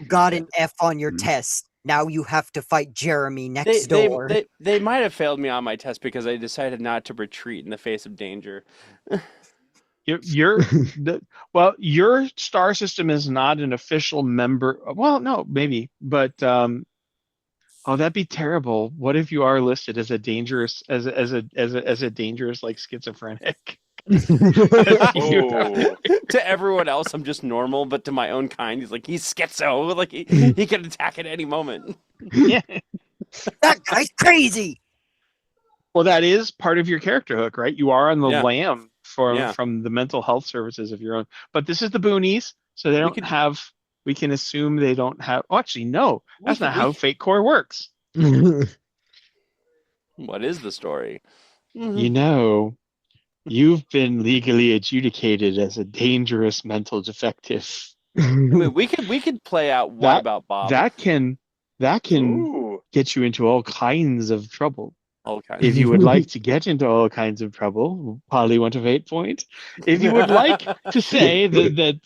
got that. an F on your Mm. test. Now you have to fight Jeremy They next they door. they might have failed me on my test because I decided not to retreat in the face of danger. You're well, your star system is not an official member. Well, no, maybe, but oh, that'd be terrible. What if you are listed as a dangerous as a dangerous like schizophrenic? You oh. To everyone else, I'm just normal, but to my own kind, he's schizo. Like he could attack at any moment. yeah. That guy's crazy. Well, that is part of your character hook, right? You are on the Yeah, lam for yeah. from the mental health services of your own. But this is the boonies, so they We don't could have. We can assume they don't have. Oh, actually, no, we that's could not we. how Fate Core works. What is the story? You Mhm. know, you've been legally adjudicated as a dangerous mental defective. I mean, we could play out what That about Bob? that can that can Ooh. get you into all kinds of trouble. All kinds If of you would trouble. like to get into all kinds of trouble, probably want a 8 point. If you would like to say that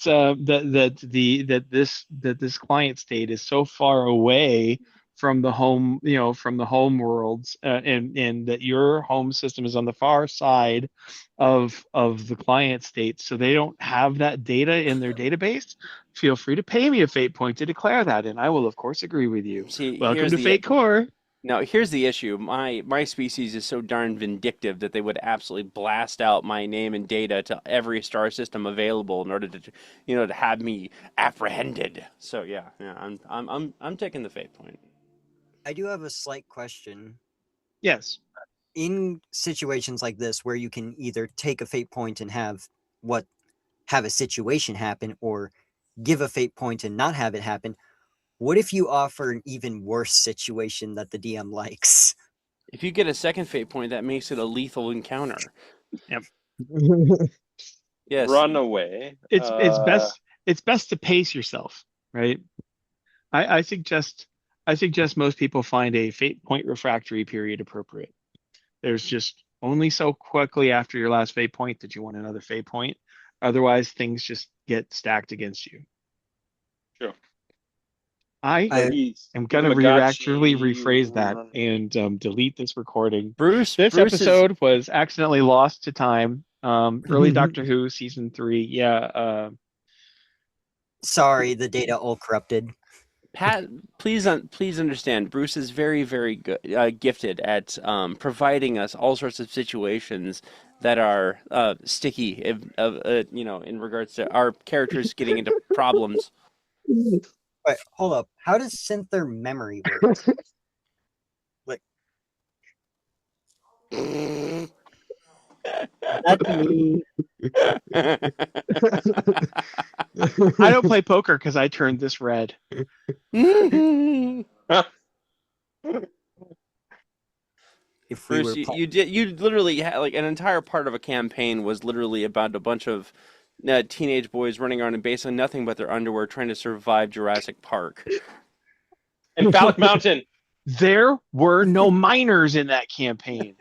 this client state is so far away from the home, from the home worlds, and that your home system is on the far side of the client state, so they don't have that data in their database, feel free to pay me a fate point to declare that, and I will of course agree with you. See, Welcome here's to the Fate Core. Now, here's the issue. My species is so darn vindictive that they would absolutely blast out my name and data to every star system available in order to, to have me apprehended. So yeah, I'm taking the fate point. I do have a slight question. Yes. In situations like this where you can either take a fate point and have a situation happen, or give a fate point and not have it happen, what if you offer an even worse situation that the DM likes? If you get a second fate point, that makes it a lethal encounter. Yep. Yes. Run away. It's best to pace yourself, right? I suggest most people find a fate point refractory period appropriate. There's just only so quickly after your last fate point that you want another fate point. Otherwise, things just get stacked against you. True. I So I he's am the gonna actually Magachi rephrase that run. and delete this recording. Bruce This Bruce is episode was accidentally lost to time. Early Doctor Who season 3. Yeah. sorry, the data all corrupted. Pat, please understand, Bruce is very, very good, gifted at providing us all sorts of situations that are sticky, in regards to our characters getting into problems. Wait, hold up. How does Synther memory work? Like, that's me. I don't play poker because I turned this red. If we Bruce, were you literally had like an entire part of a campaign was literally about a bunch of teenage boys running around in basically nothing but their underwear trying to survive Jurassic Park. And Phallic Mountain. There were no minors in that campaign.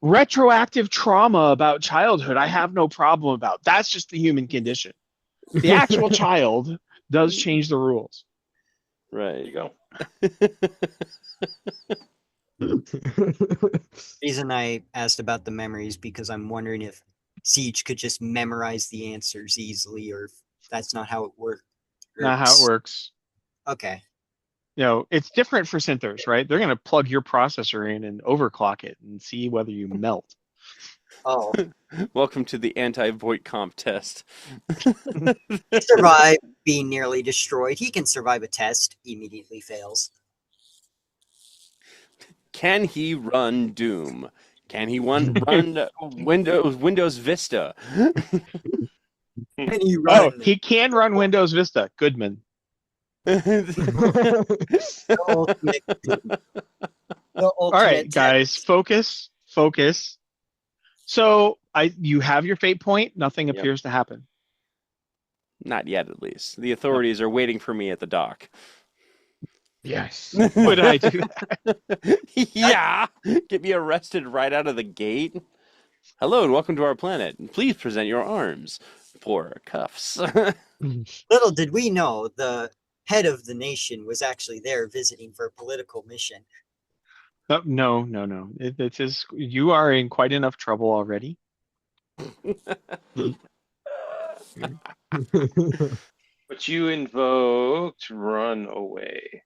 Retroactive trauma about childhood, I have no problem about. That's just the human condition. The actual child does change the rules. There Right. you go. reason I asked about the memories because I'm wondering if Siege could just memorize the answers easily, or if that's not how it works. Not how it works. Okay. It's different for synthers, right? They're going to plug your processor in and overclock it and see whether you melt. Oh, Welcome to the anti-void comp test. survive being nearly destroyed. He can survive a test. Immediately fails. Can he run Doom? Can he run Windows Vista? Can he Oh, run he can run Windows Vista. Goodman. the ultimate? The All ultimate right, guys, focus. So you have your fate point. Nothing Yep. appears to happen. Not yet, at least. The authorities are waiting for me at the dock. Yes. Would I do that? Yeah, get me arrested right out of the gate. Hello and welcome to our planet. Please present your arms for cuffs. Little did we know the head of the nation was actually there visiting for a political mission. No. It is you are in quite enough trouble already. But you invoked run away.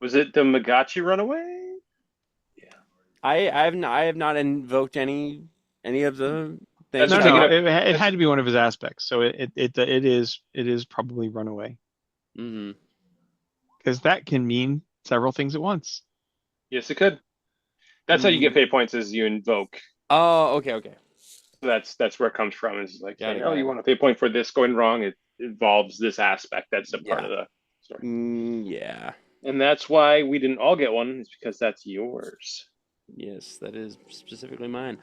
Was it the Magachi runaway? Yeah. I have not invoked any of the things. That's No, what no, taking it had to be one of his aspects. So it is probably runaway Hmm. because that can mean several things at once. Yes, it could. That's how you get fate points is you invoke. Oh, okay. So that's where it comes from. Is like Got saying, it, oh, got you it. want a fate point for this going wrong. It involves this aspect. That's a part Yeah. of the story. Yeah. And that's why we didn't all get one, is because that's yours. Yes, that is specifically mine.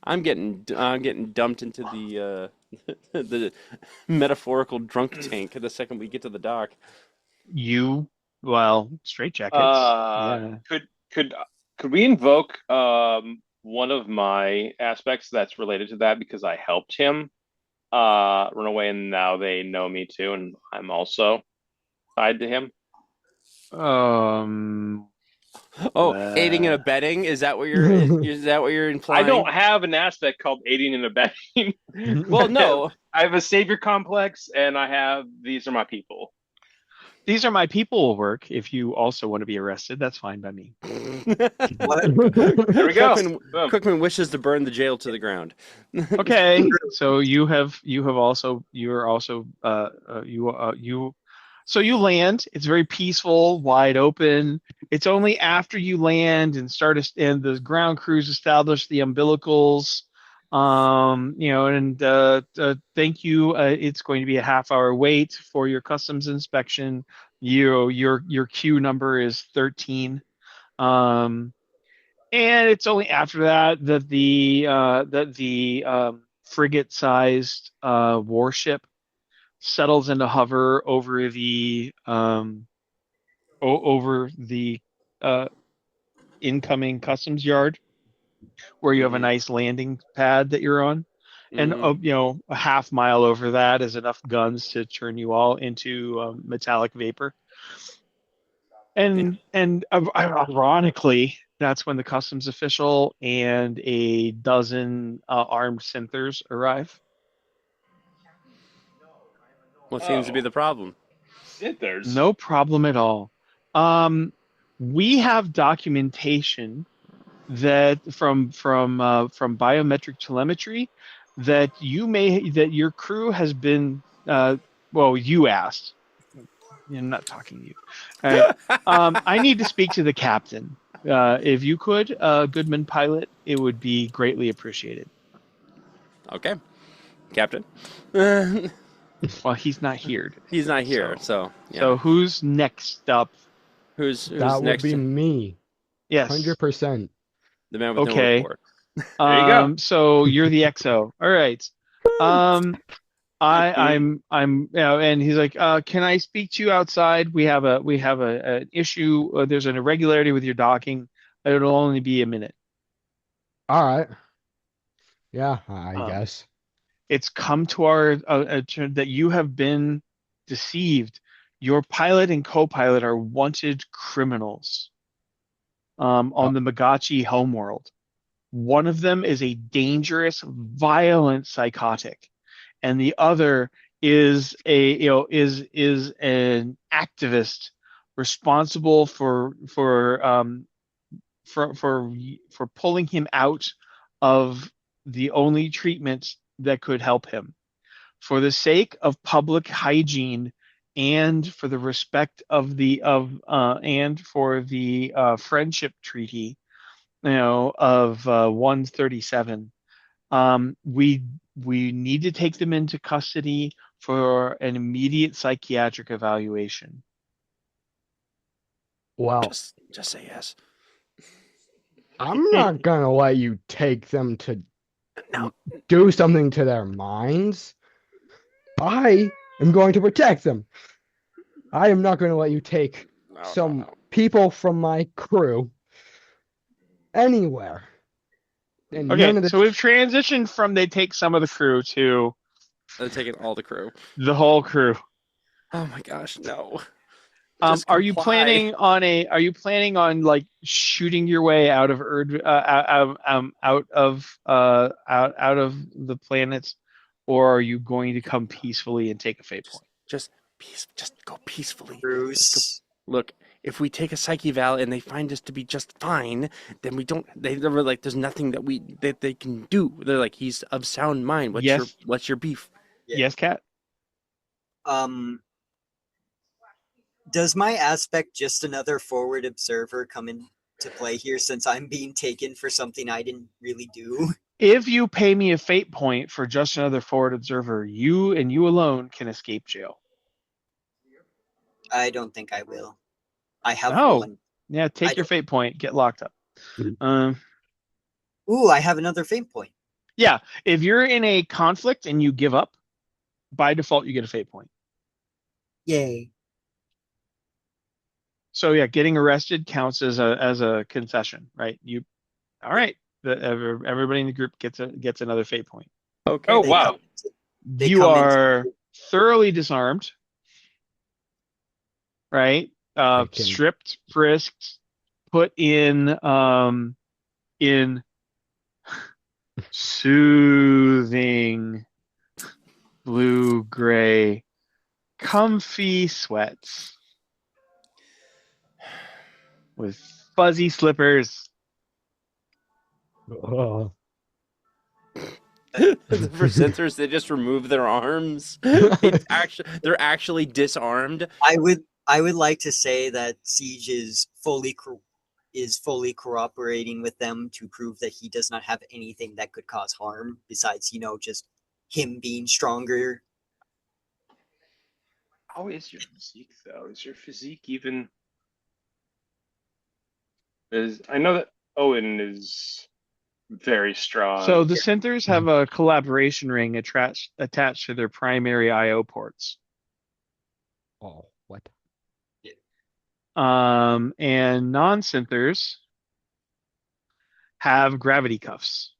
I'm getting dumped into the the metaphorical drunk tank the second we get to the dock. Straight jackets. Uh, Yeah. could we invoke one of my aspects that's related to that because I helped him run away and now they know me too and I'm also tied to him. Um. Oh, aiding and uh, abetting? Is that what you're I implying? don't have an aspect called aiding and abetting. Well, no. I have a savior complex and I have these are my people. These are my people work. If you also want to be arrested, that's fine by me. What? There we go. Boom. Cookman wishes to burn the jail to the ground. Okay, so you're also you so you land. It's very peaceful, wide open. It's only after you land and and the ground crews establish the umbilicals, and thank you. It's going to be a half-hour wait for your customs inspection. Your queue number is 13. Um, and it's only after that that the frigate-sized warship settles into hover over the uh, incoming customs yard, where you have a Hmm. nice landing pad that you're on, and Hmm. a half mile over that is enough guns to turn you all into metallic vapor. Yeah. And ironically, that's when the customs official and a dozen armed synthers arrive. What seems to be Oh, the problem? Synthers. No problem at all. Um, we have documentation that from biometric telemetry that your crew has been well, you asked. I'm not talking to you. All right. I need to speak to the captain. If you could, Goodman pilot, it would be greatly appreciated. Okay, Captain. Well, he's not here, He's not here, so so yeah. so who's next up? Who's That would next? be me, Yes. 100%. The man with no Okay. rapport. There you go. So you're the XO. All right. Um, and he's like, can I speak to you outside? We have an issue. There's an irregularity with your docking. It'll only be a minute. All right. Yeah, I Um, guess. it's come to our attention that you have been deceived. Your pilot and co-pilot are wanted criminals Oh, on the Magachi homeworld. One of them is a dangerous, violent psychotic, and the other is is an activist responsible for pulling him out of the only treatment that could help him. For the sake of public hygiene and for the respect of the of and for the friendship treaty, of 137, we need to take them into custody for an immediate psychiatric evaluation. well, Just say yes. I'm not gonna let you take them to No. do something to their minds. I am going to protect them. I am not going to let you take No. some No. people from my crew anywhere. And Okay, none of so this. we've transitioned from they take some of the crew to They're taking all the crew. the whole crew. Oh my gosh, no. Just Are you comply. planning on like shooting your way out of out of the planets, or are you going to come peacefully and take a fate Just point? just just go peacefully. Just go. Bruce. Look, if we take a psyche val and they find us to be just fine, then we don't. They're like, there's nothing that they can do. They're like, he's of sound mind. Yes, What's your beef? Yeah. yes, Cat. Um, does my aspect just another forward observer come into play here since I'm being taken for something I didn't really do? If you pay me a fate point for just another forward observer, you and you alone can escape jail. I don't think I will. I have Oh, one. yeah, I take your don't. fate point, get locked up. Mhm. Ooh, I have another fate point. Yeah, if you're in a conflict and you give up, by default you get a fate point. Yay. So yeah, getting arrested counts as a concession, right? All right. Everybody in the group gets another fate point. Okay, Oh, They then. come wow. into, they You come into are thoroughly disarmed, right? I can. Stripped, frisked, put in soothing blue gray comfy sweats. with fuzzy slippers. Oh. For censors, they just remove their arms. They're actually disarmed. I would like to say that Siege is fully cooperating with them to prove that he does not have anything that could cause harm besides, just him being stronger. How is your physique though? Is your physique even? Is I know that Owen is very So strong. the centers have a collaboration ring attached to their primary I/O ports. Oh, what? And non-centers have gravity cuffs.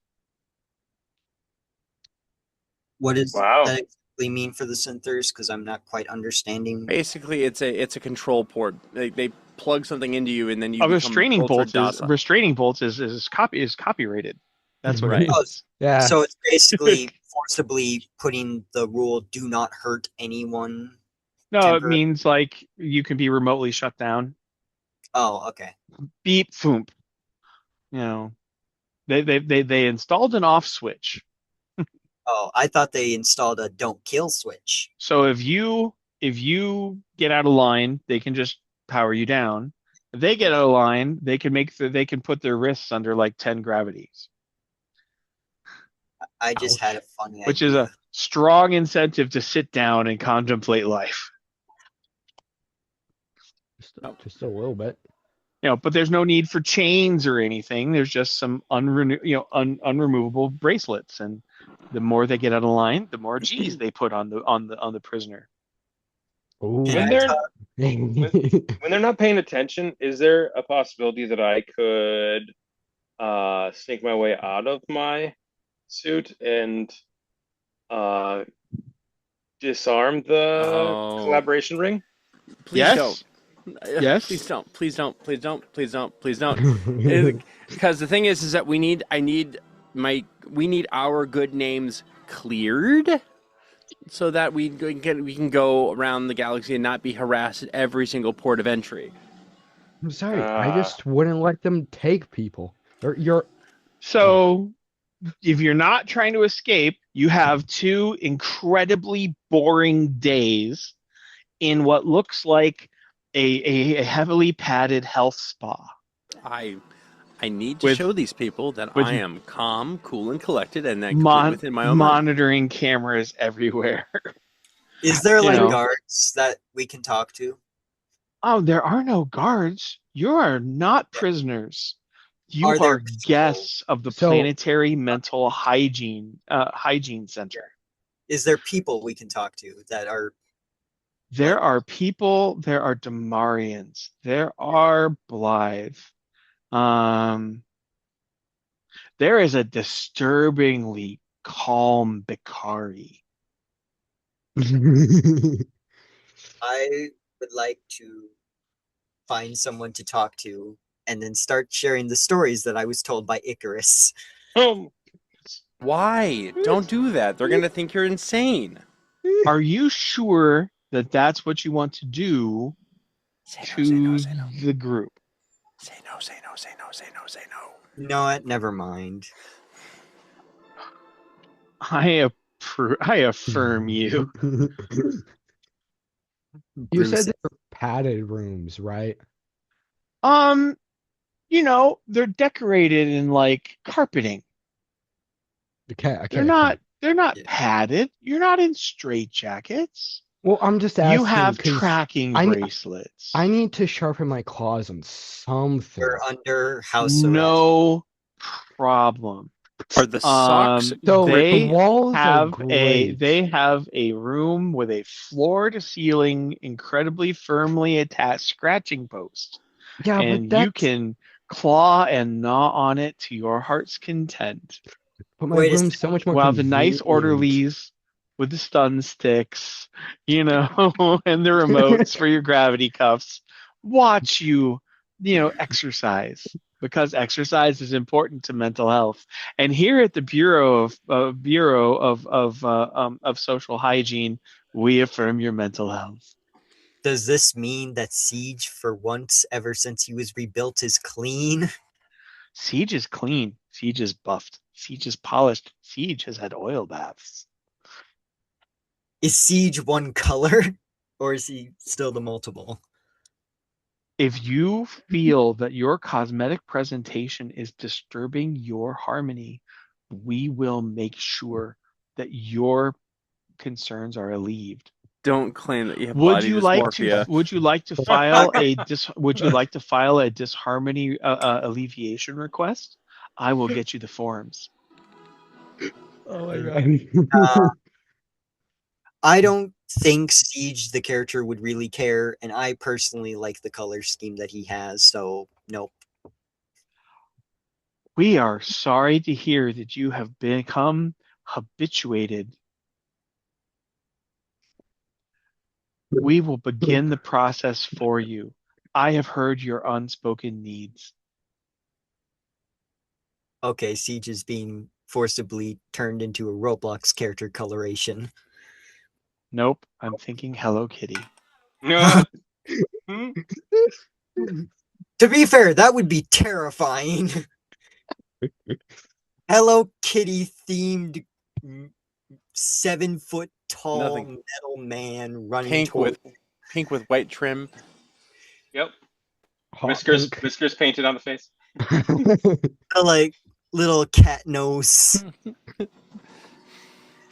What does Wow. that exactly mean for the synthers? Because I'm not quite understanding. Basically, it's a control port. They plug something into you, and then you A become ultra docile. restraining bolts is copyrighted. That's what it Right. Oh, means. Yeah. so it's basically forcibly putting the rule "do not hurt anyone" No, it temporarily. means like you can be remotely shut down. Oh, okay. Beep, foomp. You know, they installed an off switch. Oh, I thought they installed a "don't kill" switch. So if you get out of line, they can just power you down. If they get out of line, they can put their wrists under like 10 gravities, I just had a Ouch. funny which is idea. a strong incentive to sit down and contemplate life. Just a little bit. But there's no need for chains or anything. There's just some unremovable bracelets, and the more they get out of line, the more G's they put on the prisoner. And When Ooh. I they're thought, when they're not paying attention, is there a possibility that I could sneak my way out of my suit and uh disarm the Oh, collaboration ring? please don't. Yes, yes. Please don't. Please don't. Please don't. Please don't. Please don't. Because the thing is that we need our good names cleared so that we can go around the galaxy and not be harassed at every single port of entry. I'm sorry. I Uh, just wouldn't let them take people. You're oh. So if you're not trying to escape, you have two incredibly boring days in what looks like a heavily padded health spa I I need to with show these people that I with am calm, cool, and collected, and then complete within my own mind. monitoring cameras everywhere. is there You like know, guards that we can talk to? oh, there are no guards. You are not prisoners. You Are there are people? guests of the So Planetary Mental Hygiene Center. Is there people we can talk to that are There like? are people, there are Damarians, there are Blythe. Um, there is a disturbingly calm Bikari. I would like to find someone to talk to and then start sharing the stories that I was told by Icarus. um, Why? Don't do that. They're gonna think you're insane. Are you sure that that's what you want to do Say no, say no, to say no. the group? Say no, say no, say no, say no, say no. You know what? Never mind. I affirm you. You said Bruce, they were padded rooms, right? Um, they're decorated in like carpeting. Okay, They're okay, okay. not yeah. padded. You're not in straitjackets. Well, I'm just You asking have because tracking I bracelets. I need to sharpen my claws on We're something. under house arrest. No problem. Are the socks So the grippy? walls are great. They have a room with a floor to ceiling incredibly firmly attached scratching post, Yeah, and you can claw and gnaw on it to your heart's content. but my Wait a room's second. so much more While the nice convenient. orderlies with the stun sticks, and the remotes for your gravity cuffs watch you, exercise because exercise is important to mental health. And here at the Bureau of Social Hygiene, we affirm your mental health. Does this mean that Siege, for once, ever since he was rebuilt, is clean? Siege is clean. Siege is buffed. Siege is polished. Siege has had oil baths. Is Siege one color? Or is he still the multiple? If you feel that your cosmetic presentation is disturbing your harmony, we will make sure that your concerns are alleviated. Don't claim that you have Would body you like to dysmorphia. would you like to file a would you like to file a disharmony alleviation request? I will get you the forms. Oh my Uh, god. I don't think Siege, the character, would really care, and I personally like the color scheme that he has, so nope. We are sorry to hear that you have become habituated. We will begin the process for you. I have heard your unspoken needs. Okay, Siege is being forcibly turned into a Roblox character coloration. Nope, I'm thinking Hello Kitty. No. Hmm? To be fair, that would be terrifying. Hello Kitty themed 7 foot tall Nothing. metal man running Pink toward with white trim. Yep. Hot Whiskers, pink. whiskers painted on the face. the like little cat nose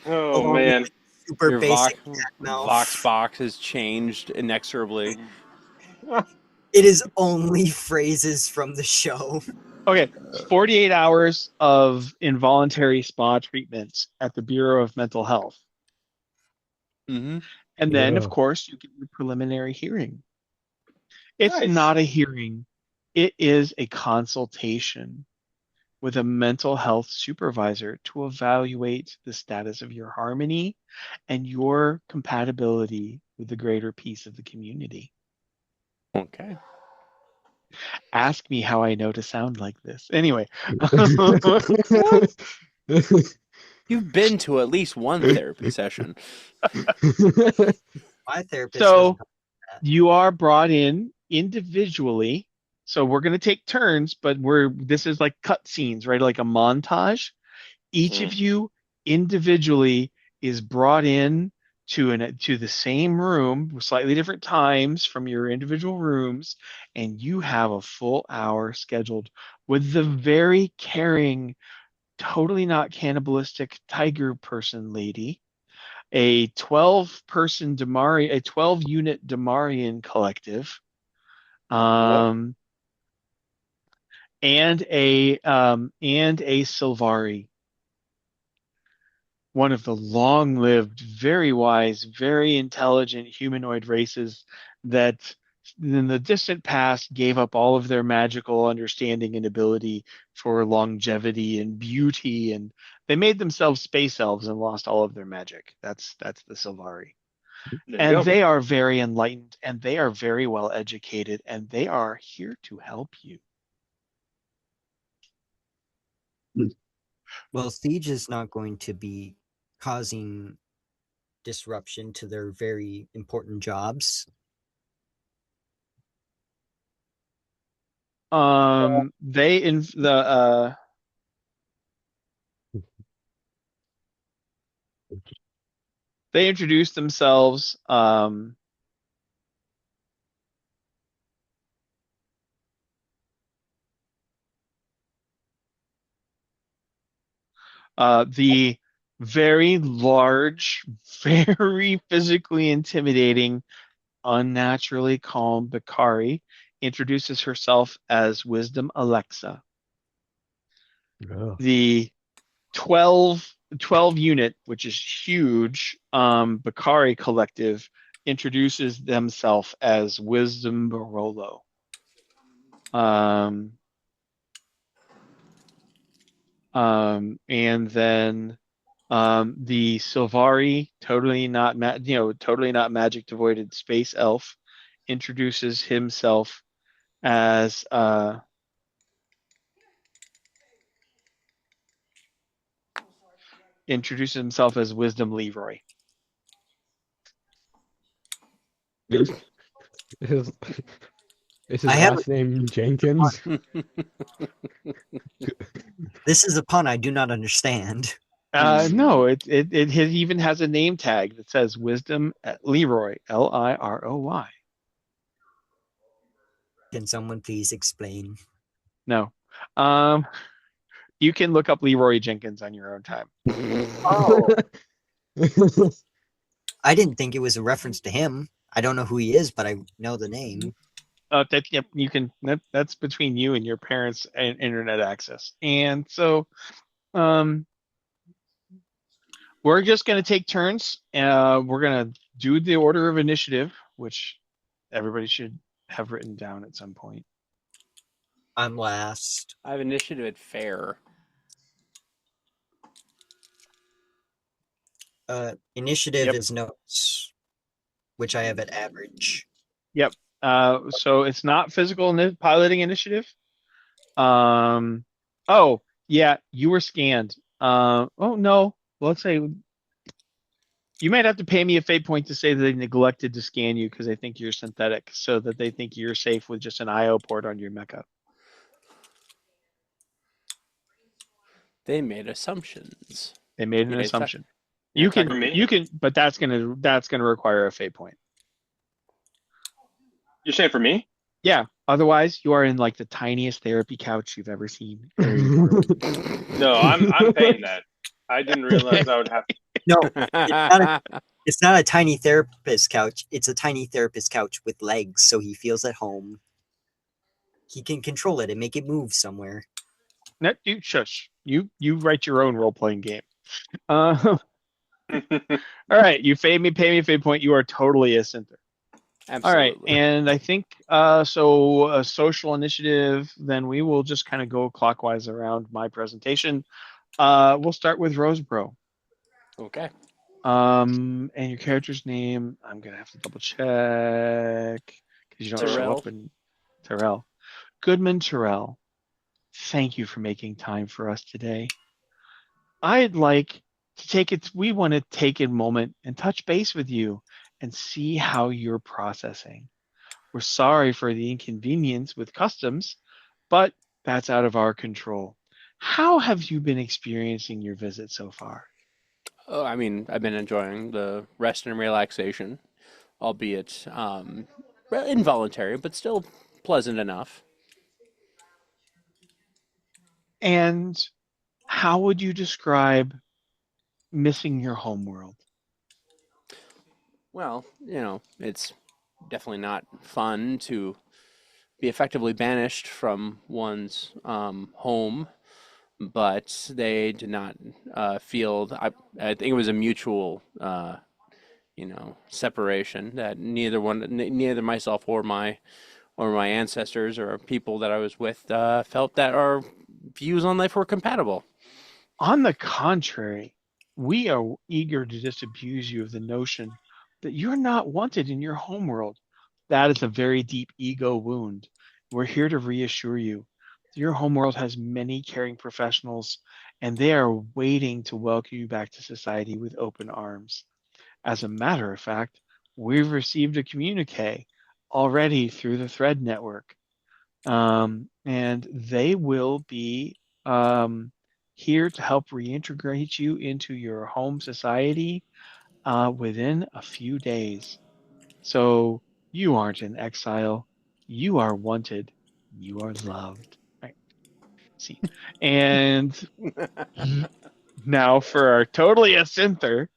Oh along with man. the super Your basic cat Vox mouth. box has changed inexorably. It is only phrases from the show. Okay, 48 hours of involuntary spa treatments at the Bureau of Mental Health. Mm-hmm. And then, of Yeah. course, you get your preliminary hearing. It's Nice. not a hearing, it is a consultation with a mental health supervisor to evaluate the status of your harmony and your compatibility with the greater peace of the community. Okay. Ask me how I know to sound like this. Anyway, You've been to at least one therapy session. My therapist doesn't so know that. you are brought in individually. So we're going to take turns, but this is like cut scenes, right? Like a montage. Each of Mm. you individually is brought in to the same room with slightly different times from your individual rooms, and you have a full hour scheduled with the very caring, totally not cannibalistic tiger person lady, a 12 unit Damarian collective, Cool. um, and a Sylvari, one of the long-lived, very wise, very intelligent humanoid races that in the distant past gave up all of their magical understanding and ability for longevity and beauty, and they made themselves space elves and lost all of their magic. That's the Sylvari. There you And go. they are very enlightened and they are very well educated and they are here to help you. Well, Siege is not going to be causing disruption to their very important jobs. They in they introduced themselves. The very large, very physically intimidating, unnaturally calm Bakari introduces herself as Wisdom Alexa. Yeah. The 12 unit, which is huge, Bakari collective introduces themselves as Wisdom Barolo. Um, and then the Sylvari, totally not magic devoided space elf, introduces himself as Wisdom Leroy. Is, is I his have last name Jenkins? this is a pun I do not understand. No, it even has a name tag that says Wisdom at Leroy, Liroy. Can someone please explain? No. Um, you can look up Leroy Jenkins on your own time. Oh, I didn't think it was a reference to him. I don't know who he is, but I know the name. That yep, you can that's between you and your parents and internet access. And so um we're just gonna take turns. We're gonna do the order of initiative, which everybody should have written down at some point. I'm last. I have initiative at fair. Initiative Yep. is notes, which I have at average. Yep. So it's not physical piloting initiative. Um, oh, yeah, you were scanned. Oh no, let's say you might have to pay me a fate point to say that they neglected to scan you because they think you're synthetic, so that they think you're safe with just an IO port on your mecha. They made assumptions. They made an Yeah, assumption. yeah, For technically. me, But that's gonna require a fate point. you're saying for me? Yeah. Otherwise, you are in like the tiniest therapy couch you've ever seen. Very poorly. No, I'm paying that. I didn't realize I would have. No, it's not a it's not a tiny therapist couch. It's a tiny therapist couch with legs, so he feels at home. He can control it and make it move somewhere. No, you shush. You write your own role playing game. Uh, all right. You pay me a fate point. You are totally a center. All right, Absolutely. and I think so. A social initiative. Then we will just kind of go clockwise around my presentation. We'll start with Rosebro. Okay. And your character's name. I'm gonna have to double check because you don't show Terrell. up in Terrell. Goodman Terrell. Thank you for making time for us today. I'd like to take it. We want to take a moment and touch base with you and see how you're processing. We're sorry for the inconvenience with customs, but that's out of our control. How have you been experiencing your visit so far? Oh, I mean, I've been enjoying the rest and relaxation, albeit well, involuntary, but still pleasant enough. And how would you describe missing your homeworld? Well, it's definitely not fun to be effectively banished from one's home, but they did not feel. I think it was a mutual, separation that neither myself or my ancestors or people that I was with felt that our views on life were compatible. On the contrary, we are eager to disabuse you of the notion that you're not wanted in your homeworld. That is a very deep ego wound. We're here to reassure you. Your homeworld has many caring professionals, and they are waiting to welcome you back to society with open arms. As a matter of fact, we've received a communique already through the Thread network, and they will be here to help reintegrate you into your home society within a few days. So you aren't in exile. You are wanted. You are loved. Right. See. And now for our totally a Synther.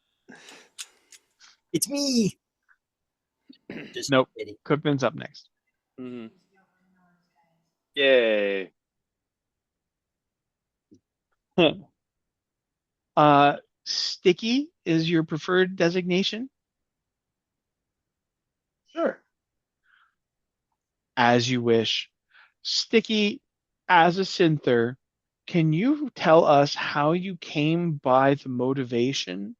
It's me. Just Nope. kidding. Cookman's up next. Mhm. Yay! Sticky is your preferred designation, Sure. as you wish. Sticky, as a Synther, can you tell us how you came by the motivation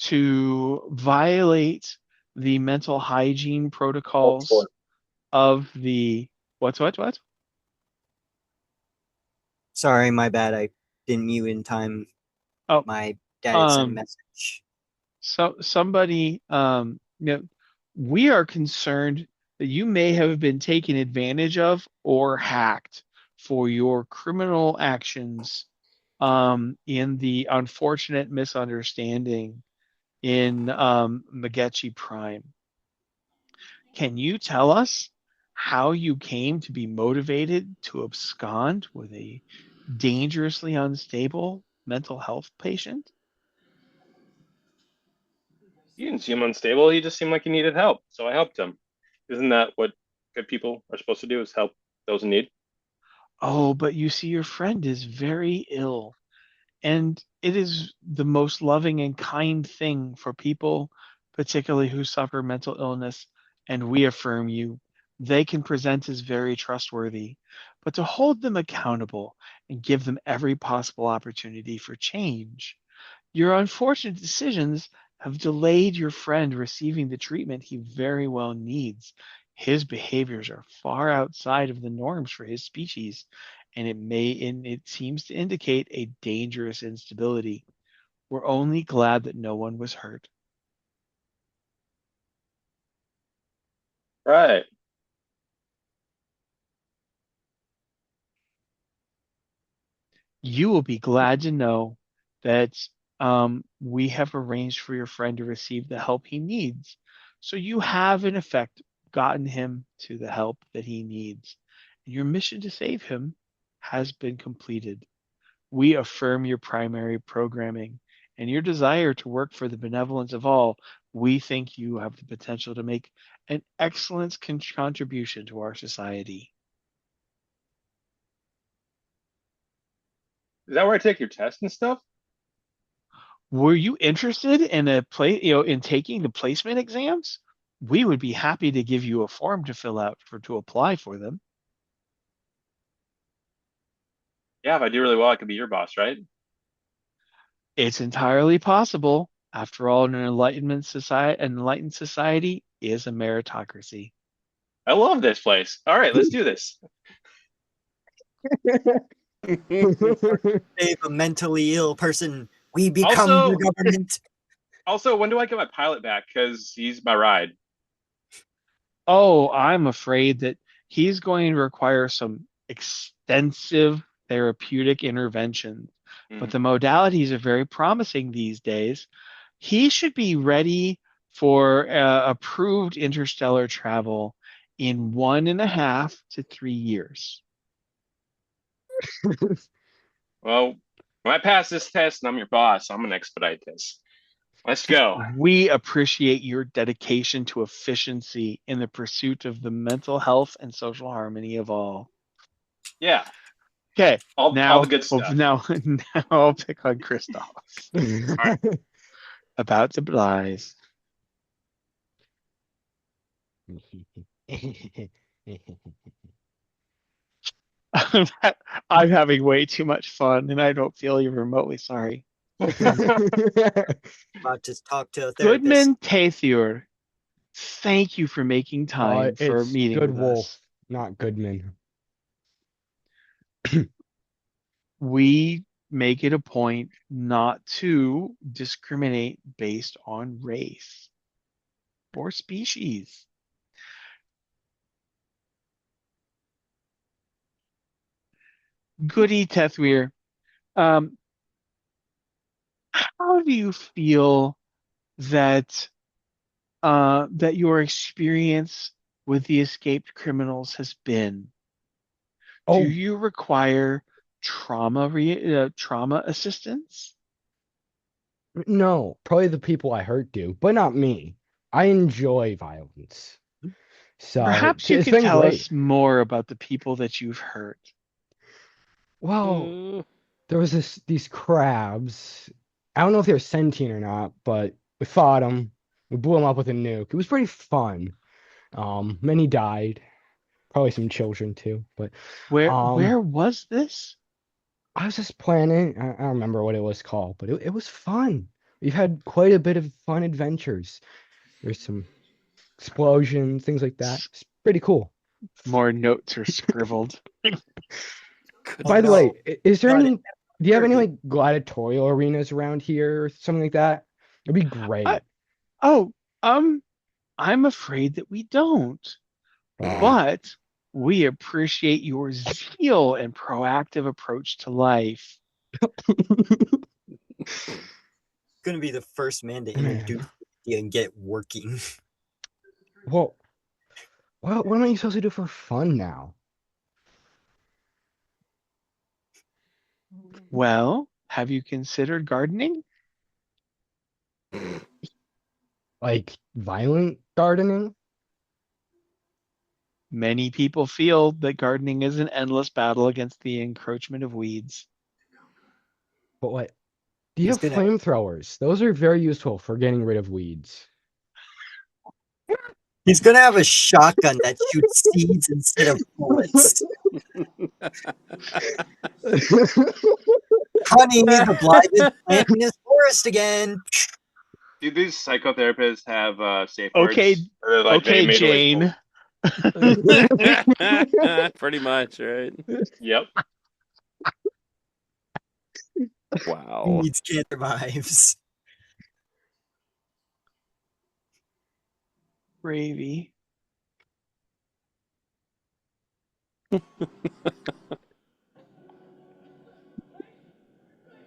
to violate the mental hygiene protocols of the what? Sorry, my bad. I didn't mute in time. Oh, My dad had sent a um, message. so somebody, we are concerned that you may have been taken advantage of or hacked for your criminal actions in the unfortunate misunderstanding in Magechi Prime. Can you tell us how you came to be motivated to abscond with a dangerously unstable mental health patient? You didn't seem unstable. He just seemed like he needed help, so I helped him. Isn't that what good people are supposed to do? Is help those in need? Oh, but you see, your friend is very ill, and it is the most loving and kind thing for people, particularly who suffer mental illness, and we affirm you. They can present as very trustworthy, but to hold them accountable and give them every possible opportunity for change. Your unfortunate decisions have delayed your friend receiving the treatment he very well needs. His behaviors are far outside of the norms for his species, and it seems to indicate a dangerous instability. We're only glad that no one was hurt. Right. You will be glad to know that we have arranged for your friend to receive the help he needs. So you have, in effect, gotten him to the help that he needs. Your mission to save him has been completed. We affirm your primary programming and your desire to work for the benevolence of all. We think you have the potential to make an excellent contribution to our society. Is that where I take your test and stuff? Were you interested in in taking the placement exams? We would be happy to give you a form to fill out to apply for them. Yeah, if I do really well, I could be your boss, right? It's entirely possible. After all, an enlightened society is a meritocracy. I love this place. All right, let's do this. Save a mentally ill person. We become the Also, government. when do I get my pilot back? Because he's my ride. Oh, I'm afraid that he's going to require some extensive therapeutic interventions, but Mm. the modalities are very promising these days. He should be ready for approved interstellar travel in 1.5 to 3 years. Well, when I pass this test and I'm your boss, I'm gonna expedite this. Let's go. We appreciate your dedication to efficiency in the pursuit of the mental health and social harmony of all. Yeah, Okay, all the good stuff. now I'll pick on Kristoff. All right. About to Blaze. I'm having way too much fun, and I don't feel even remotely sorry. About to talk to a therapist. Goodman Tathiur, thank you for making time for It's meeting Good with Wolf, us. not Goodman. We make it a point not to discriminate based on race or species. Goody Tethweer, um, how do you feel that that your experience with the escaped criminals has been? Do Oh you require trauma assistance? no, probably the people I hurt do, but not me. I enjoy violence, so Perhaps you it's could been tell great. us more about the people that you've hurt. Well, Mm, there was these crabs. I don't know if they're sentient or not, but we fought them. We blew them up with a nuke. It was pretty fun. Many died. Probably some children too. But Where was this? I was just planning. I don't remember what it was called, but it was fun. We've had quite a bit of fun adventures. There's some explosions, things like that. S- It's pretty cool. More notes are scribbled. Oh By the no, way, is there God, any? Do you have any therapy. like gladiatorial arenas around here or something like that? It'd be I, great. oh, um, I'm afraid that we don't. Ah. but we appreciate your zeal and proactive approach to life. Gonna be the first man to introduce Man. the idea and get working. Well, what am I supposed to do for fun now? Well, have you considered gardening? Like violent gardening? Many people feel that gardening is an endless battle against the encroachment of weeds. But what? Do you He's have gonna flamethrowers? Those are very useful for getting rid of weeds. he's gonna have a shotgun that shoots seeds instead of bullets. Honey, the blight is planting his forest again. Do these psychotherapists have safe Okay, words? Or they're like they okay, made like Jane. Pretty much, right? yep. Wow. Weeds can't survive. Gravy.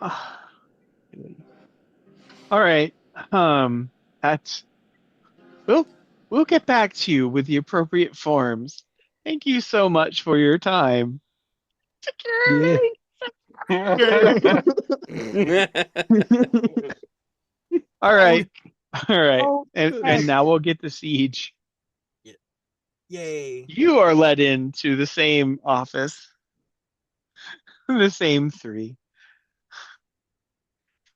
Ah, all right. Um, that's we'll we'll get back to you with the appropriate forms. Thank you so much for your time. Yeah. Security. All right. All right. Oh, And now we'll get the siege. yay. You are let into the same office, the same three.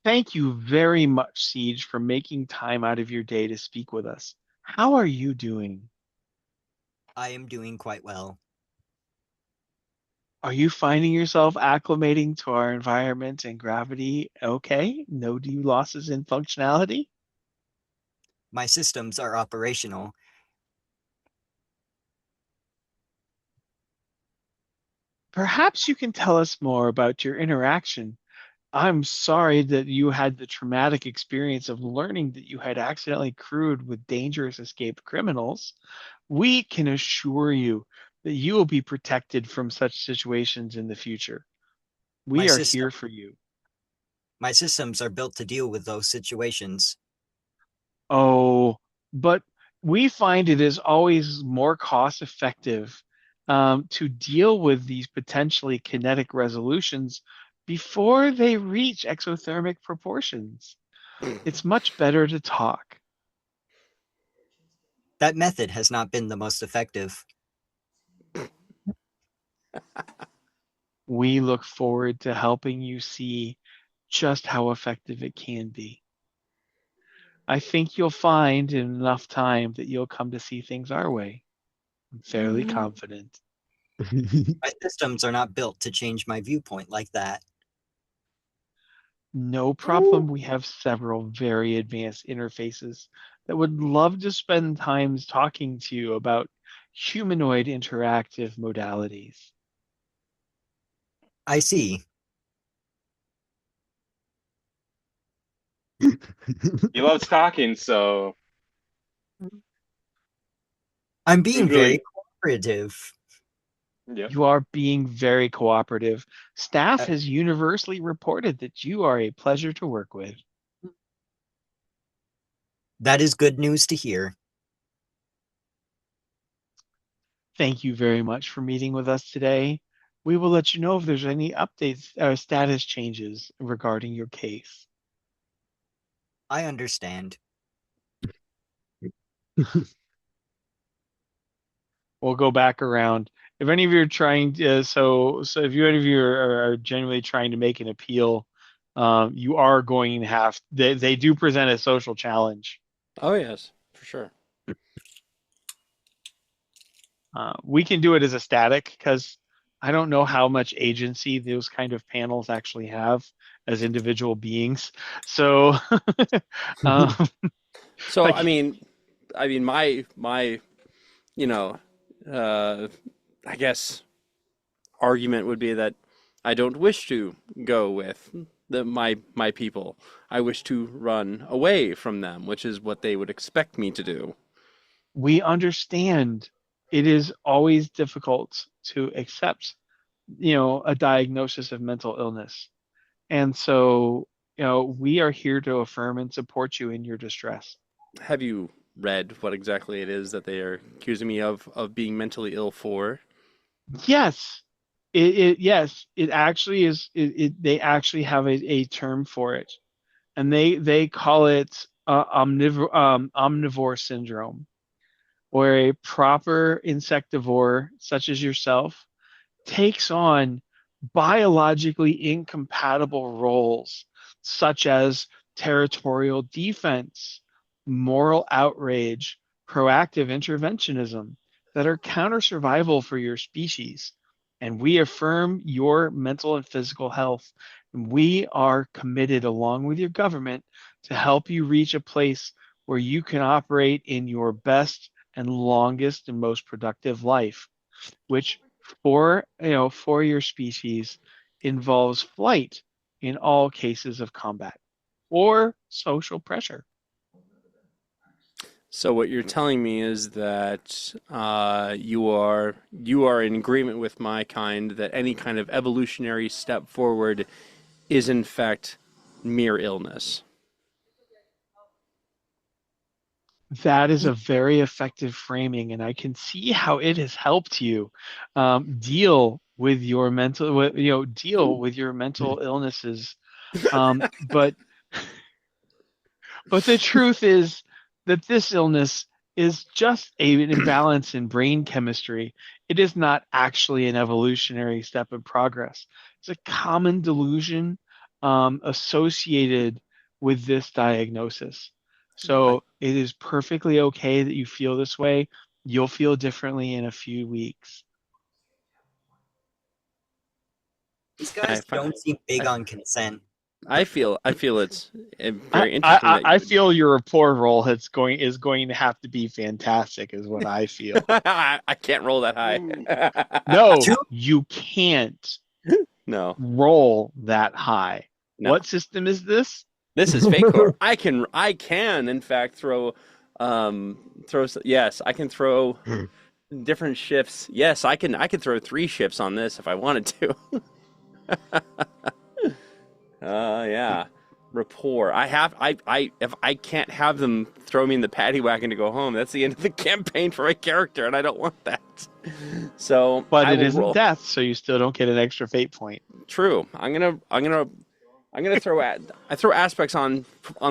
Thank you very much, Siege, for making time out of your day to speak with us. How are you doing? I am doing quite well. Are you finding yourself acclimating to our environment and gravity? Okay. No new losses in functionality? My systems are operational. Perhaps you can tell us more about your interaction. I'm sorry that you had the traumatic experience of learning that you had accidentally crewed with dangerous escaped criminals. We can assure you that you will be protected from such situations in the future. My We are system here for you. my systems are built to deal with those situations. Oh, but we find it is always more cost effective to deal with these potentially kinetic resolutions before they reach exothermic proportions. It's much better to talk. That method has not been the most effective. We look forward to helping you see just how effective it can be. I think you'll find in enough time that you'll come to see things our way. I'm fairly confident. My systems are not built to change my viewpoint like that. No problem. We have several very advanced interfaces that would love to spend times talking to you about humanoid interactive modalities. I see. He loves talking, so I'm he was being very really cooperative. yep. You are being very cooperative. Staff Uh, has universally reported that you are a pleasure to work with. that is good news to hear. Thank you very much for meeting with us today. We will let you know if there's any updates or status changes regarding your case. I understand. We'll go back around. If any of you are trying to, so if you any of you are genuinely trying to make an appeal, you are going to have they do present a social challenge. Oh yes, for sure. We can do it as a static because I don't know how much agency those kind of panels actually have as individual beings. So, um, So like my you know, uh, I guess argument would be that I don't wish to go with my people. I wish to run away from them, which is what they would expect me to do. we understand, it is always difficult to accept, a diagnosis of mental illness. And so, we are here to affirm and support you in your distress. Have you read what exactly it is that they are accusing me of being mentally ill for? Yes, yes, it actually is. They actually have a term for it, and they call it omnivore syndrome, where a proper insectivore, such as yourself, takes on biologically incompatible roles such as territorial defense, moral outrage, proactive interventionism that are counter survival for your species. And we affirm your mental and physical health. And we are committed, along with your government, to help you reach a place where you can operate in your best and longest and most productive life, which for your species involves flight in all cases of combat or social pressure. So what you're telling me is that you are in agreement with my kind that any kind of evolutionary step forward is in fact mere illness. That is a very effective framing, and I can see how it has helped you deal with your mental illnesses. But But the truth is that this illness is just an imbalance in brain chemistry. It is not actually an evolutionary step in progress. It's a common delusion associated with this diagnosis. I, So it is perfectly okay that you feel this way. You'll feel differently in a few weeks. These I guys find don't seem big I, on consent. I feel it's I, very interesting I, that I you would. feel your rapport roll is going to have to be fantastic, is what I feel. I can't roll that high. Ooh. No, Two you can't No, roll that high. no. What system is this? This is fake core. I can in fact yes, I can throw different shifts. Yes, I can throw 3 shifts on this if I wanted to. Yeah. Rapport. If I can't have them throw me in the paddy wagon to go home, that's the end of the campaign for my character, and I don't want that. So But I it will isn't roll. death, so you still don't get an extra fate point. True. I'm gonna I throw aspects on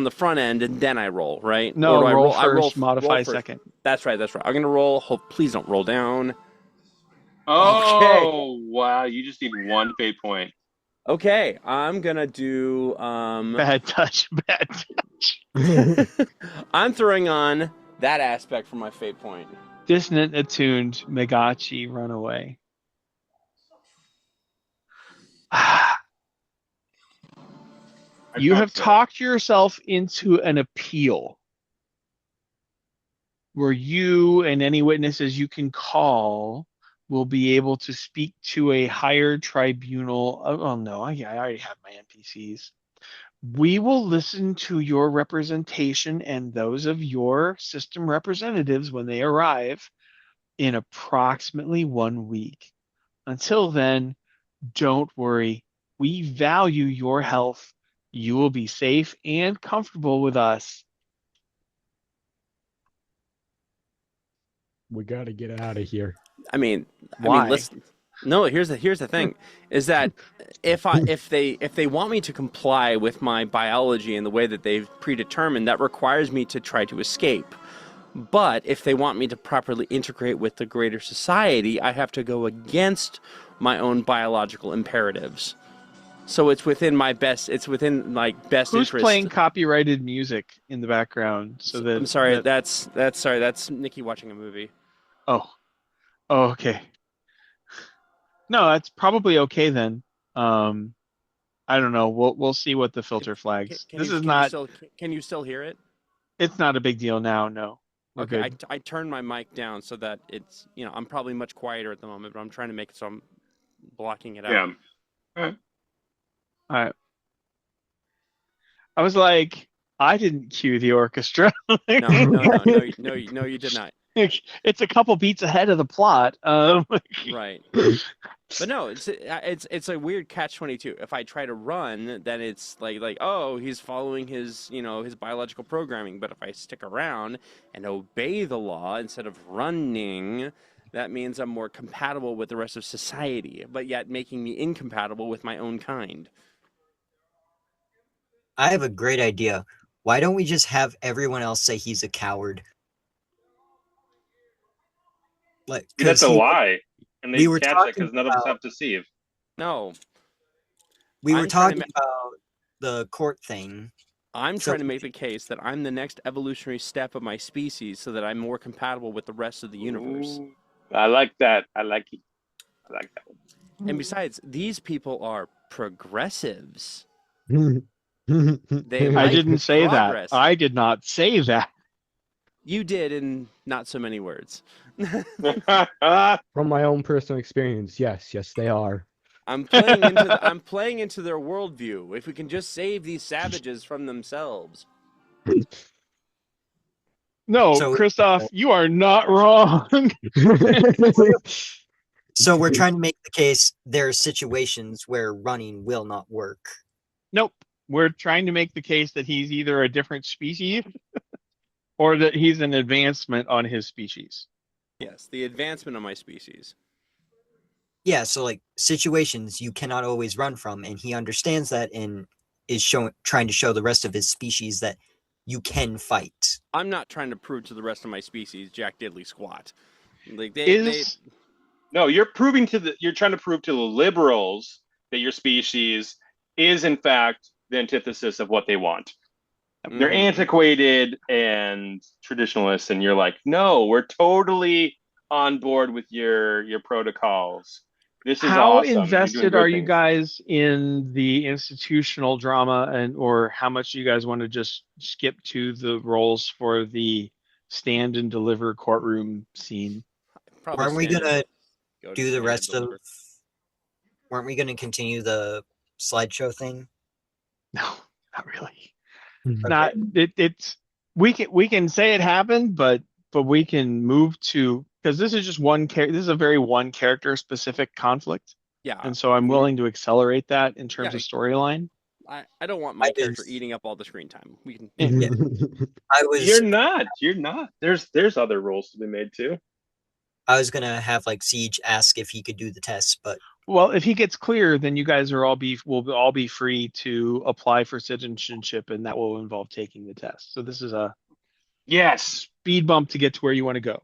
the front end and then I roll, right? Or No, do I roll roll? I roll first, roll modify first. second. That's right. That's right. I'm gonna roll. Hope please don't roll down. Okay. Oh, wow. You just need one fate point. Okay. I'm gonna do Bad touch, bad touch. I'm throwing on that aspect for my fate point. Dissonant, attuned, Megachi, runaway. I You thought have so. talked yourself into an appeal where you and any witnesses you can call will be able to speak to a higher tribunal. Oh no, I already have my NPCs. We will listen to your representation and those of your system representatives when they arrive in approximately 1 week. Until then, don't worry. We value your health. You will be safe and comfortable with us. We gotta get out of here. I mean, Why? listen. No, here's the thing, is that if they want me to comply with my biology in the way that they've predetermined, that requires me to try to escape. But if they want me to properly integrate with the greater society, I have to go against my own biological imperatives. So it's within like best Who's interest. playing copyrighted music in the background so I'm that sorry, that that's Nikki watching a movie. oh, oh okay. No, that's probably okay then. Um I don't know. We'll see what the Can, filter can, flags. can This you is can you not still can you still hear it? it's not a big deal now. No. We're Okay, I, good. I turned my mic down so that I'm probably much quieter at the moment, but I'm trying to make it so I'm blocking it out. Yeah. All right. All right. I was like, I didn't cue the orchestra. No, no, no, no, no, no, you did not. It's a couple beats ahead of the plot. Right. But no, it's a weird catch-22. If I try to run, then it's like oh, he's following his, his biological programming. But if I stick around and obey the law instead of running, that means I'm more compatible with the rest of society, but yet making me incompatible with my own kind. I have a great idea. Why don't we just have everyone else say he's a coward? Like, You'd have because to lie, and we they'd were catch it talking because none of us about have deceive. No, we were I'm trying to talking about the court thing. I'm So trying to make the case that I'm the next evolutionary step of my species so that I'm more compatible with the rest of the universe. Ooh, I like that. I like it. I like that one. And besides, these people are progressives. They I like didn't say that. progress. I did not say that. You did in not so many words. From my own personal experience, yes, they are. I'm playing into their worldview. If we can just save these savages from themselves. No, so Christoph, you are not wrong. so we're trying to make the case there are situations where running will not work. Nope. We're trying to make the case that he's either a different species or that he's an advancement on his species. Yes, the advancement of my species. Yeah, so like situations you cannot always run from, and he understands that and is trying to show the rest of his species that you can fight. I'm not trying to prove to the rest of my species Jack Diddley squat. Like they Is No, you're trying to prove to the liberals that your species is in fact the antithesis of what they want. They're Mhm. antiquated and traditionalists, and you're like, no, we're totally on board with your protocols. This is how awesome. You're doing invested are great you things. guys in the institutional drama, and or how much you guys want to just skip to the roles for the stand and deliver courtroom scene? Probably Weren't we stand gonna go to do the stand and rest of? deliver. Weren't we gonna continue the slideshow thing? No, not really. Okay. Not it's we can say it happened, but we can move to because this is just one character. This is a very one character specific conflict, Yeah, and so I'm willing to accelerate that in yeah. terms of storyline. I don't want I my character was eating up all the screen time. We can. Yeah. yeah, I You're was not. You're not. There's other roles to be made too. I was gonna have like Siege ask if he could do the test, but Well, if he gets clear, then you guys will all be free to apply for citizenship, and that will involve taking the test. So this is a Yes. speed bump to get to where you want to go.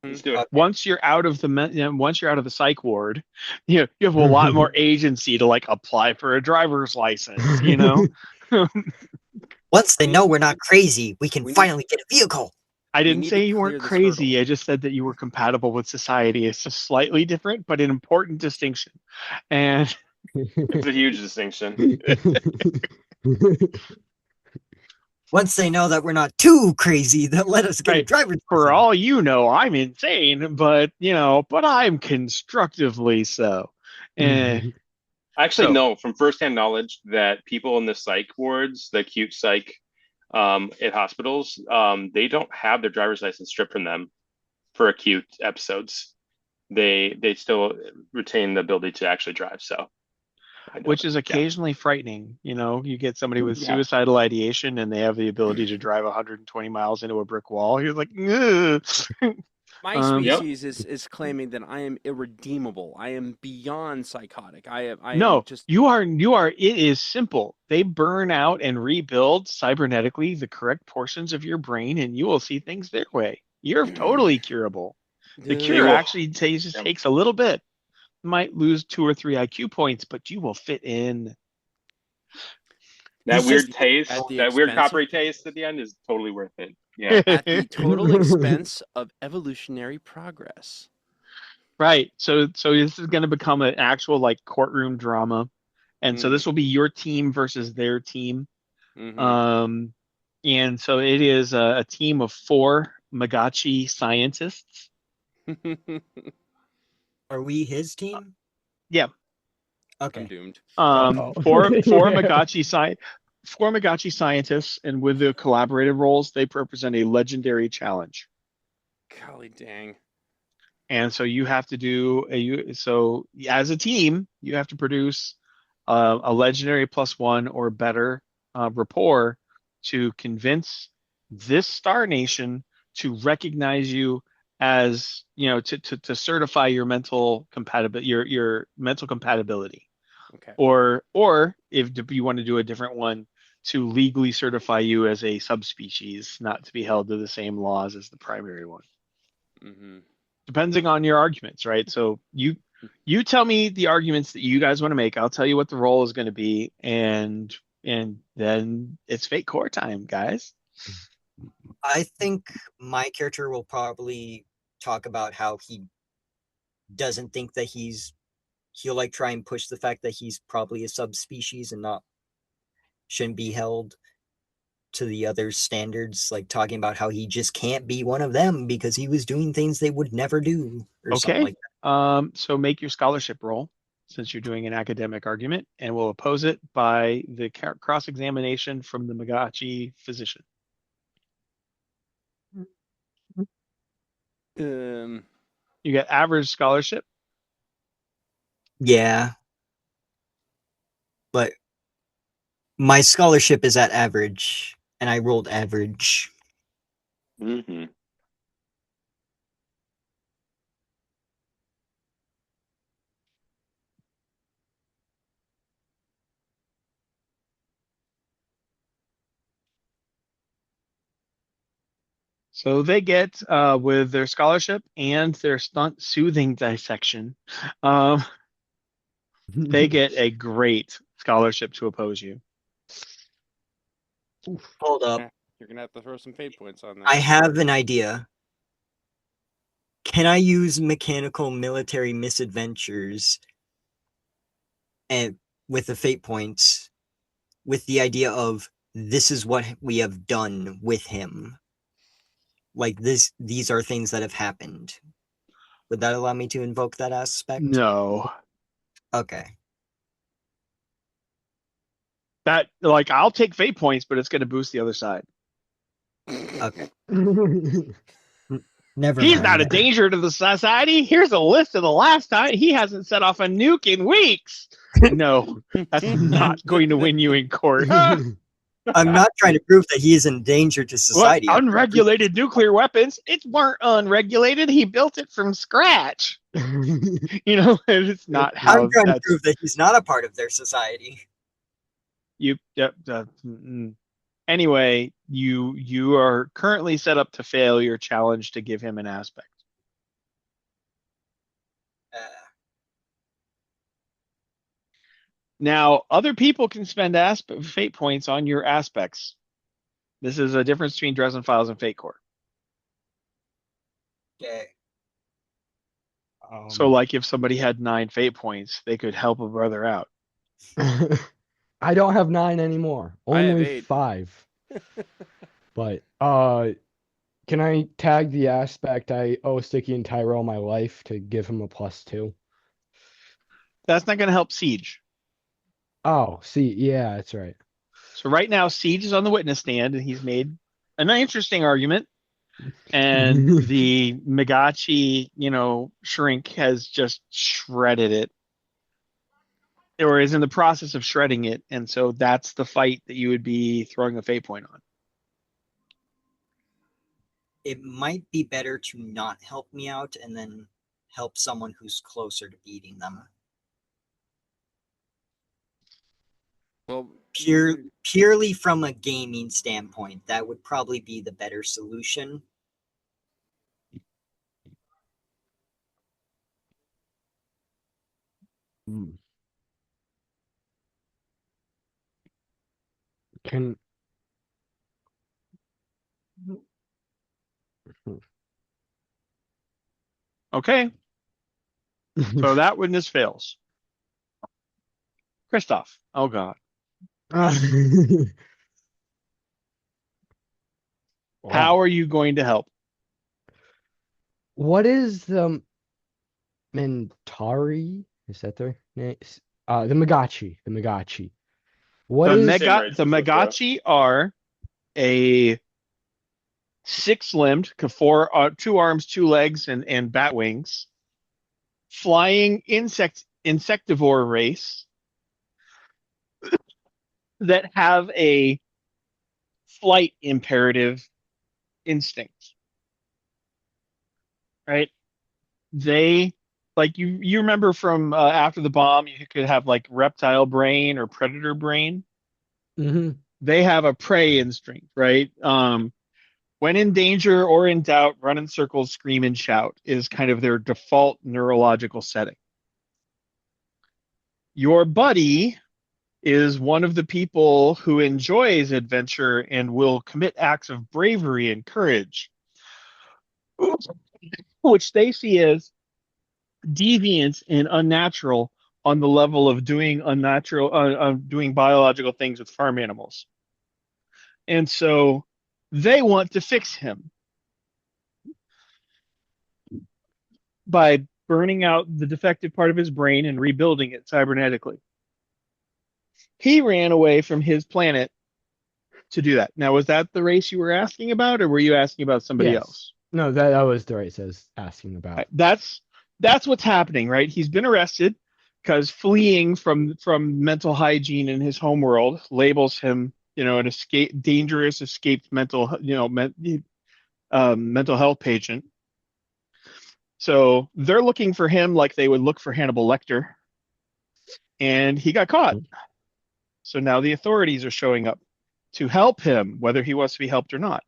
Let's do it. okay. Once you're out of once you're out of the psych ward, you have a lot more agency to like apply for a driver's license. Once they know we're not crazy, we can We need- finally get a vehicle. I We didn't need say to you clear weren't this crazy. hurdle. I just said that you were compatible with society. It's just slightly different, but an important distinction. And It's a huge distinction. Once they know that we're not too crazy, they'll let us get a right, driver's for license. all you know, I'm insane, but but I'm constructively so. And I actually so, know from firsthand knowledge that people in the psych wards, the acute psych at hospitals, they don't have their driver's license stripped from them for acute episodes. They still retain the ability to actually drive. So, I know which that. is Yeah. occasionally frightening. You get somebody with Yeah. suicidal ideation and they have the ability to drive 120 miles into a brick wall. You're like, ugh. My Yep. species is claiming that I am irredeemable. I am beyond psychotic. I am No, just you are. It is simple. They burn out and rebuild cybernetically the correct portions of your brain, and you will see things their way. You're totally curable. The Dude. They cure will. actually takes a little bit. Might lose 2 or 3 IQ points, but you will fit in. That He's weird just taste, at the that weird expense of coppery taste at the end is totally worth it. Yeah. at the total expense of evolutionary progress. Right. So this is going to become an actual like courtroom drama, and so this will be your team versus their team. Mm-hmm. Um, and so it is a team of 4 Magachi scientists. Are we his team? Yeah. I'm Okay. doomed. Four Magachi scientists, and with the collaborative roles, they represent a legendary challenge. Golly dang. And so you have to so as a team, you have to produce a legendary +1 or better rapport to convince this star nation to recognize you as, to certify your mental compatibility, your mental compatibility. Okay. Or if you want to do a different one, to legally certify you as a subspecies, not to be held to the same laws as the primary one, Mm-hmm. depending on your arguments, right? So you tell me the arguments that you guys want to make. I'll tell you what the role is going to be, and then it's fate core time, guys. I think my character will probably talk about how he doesn't think that he'll like try and push the fact that he's probably a subspecies and not shouldn't be held to the other standards, like talking about how he just can't be one of them because he was doing things they would never do or something Okay. like So make your scholarship roll since you're doing an academic argument, and we'll oppose it by the cross examination from the Magachi physician. Um. You get average scholarship. that. Yeah, but my scholarship is at average and I rolled average. Mm-hmm. So they get with their scholarship and their stunt soothing dissection, um, they get a great scholarship to oppose you. Hold up. Yeah, you're gonna have to throw some fate points on I that. have an idea. Can I use mechanical military misadventures and with the fate points with the idea of this is what we have done with him? Like these are things that have happened. Would that allow me to invoke that aspect? No, Okay. that like I'll take fate points, but it's going to boost the other side. Okay. Never He's not mind a then. danger to the society. Here's a list of the last time he hasn't set off a nuke in weeks. No, that's not going to win you in court. I'm not trying to prove that he is in danger to What society. unregulated nuclear weapons? It weren't unregulated. He built it from scratch. It's not I'm how trying to that's prove that he's not a part of their society. you. Anyway, you are currently set up to fail your challenge to give him an aspect. Uh, Now, other people can spend fate points on your aspects. This is a difference between Dresden Files and Fate Core. okay. So, like, if somebody had 9 fate points, they could help a brother out. I don't have 9 anymore. I have Only 8. 5. But can I tag the aspect I owe Sticky and Tyrell my life to give him a +2? That's not going to help Siege. Oh, see, yeah, that's right. So right now, Siege is on the witness stand, and he's made an interesting argument. And the Magachi, shrink has just shredded it, or is in the process of shredding it. And so that's the fight that you would be throwing a fate point on. It might be better to not help me out and then help someone who's closer to beating them. Well, Purely from a gaming standpoint, that would probably be the better solution. Can Okay, so that witness fails. Christoph. Oh God. How Wow. are you going to help? What is the Mentari? Is that their name? The Magachi. The Magachi. What The is Same mega race the as the Magachi are a six-limbed, two arms, two legs, and bat wings, flying insectivore race that have a flight imperative instinct, right? They like you remember from after the bomb, you could have like reptile brain or predator brain. Hmm. They have a prey instinct, right? When in danger or in doubt, run in circles, scream and shout is kind of their default neurological setting. Your buddy is one of the people who enjoys adventure and will commit acts of bravery and courage, which they see as deviant and unnatural on the level of doing doing biological things with farm animals. And so they want to fix him by burning out the defective part of his brain and rebuilding it cybernetically. He ran away from his planet to do that. Now, was that the race you were asking about, or were you asking about somebody Yes. else? No, that was the race I was asking about. Right. That's what's happening, right? He's been arrested because fleeing from mental hygiene in his homeworld labels him, an dangerous escaped mental health patient. So they're looking for him like they would look for Hannibal Lecter, and he got caught. So now the authorities are showing up to help him, whether he wants to be helped or not.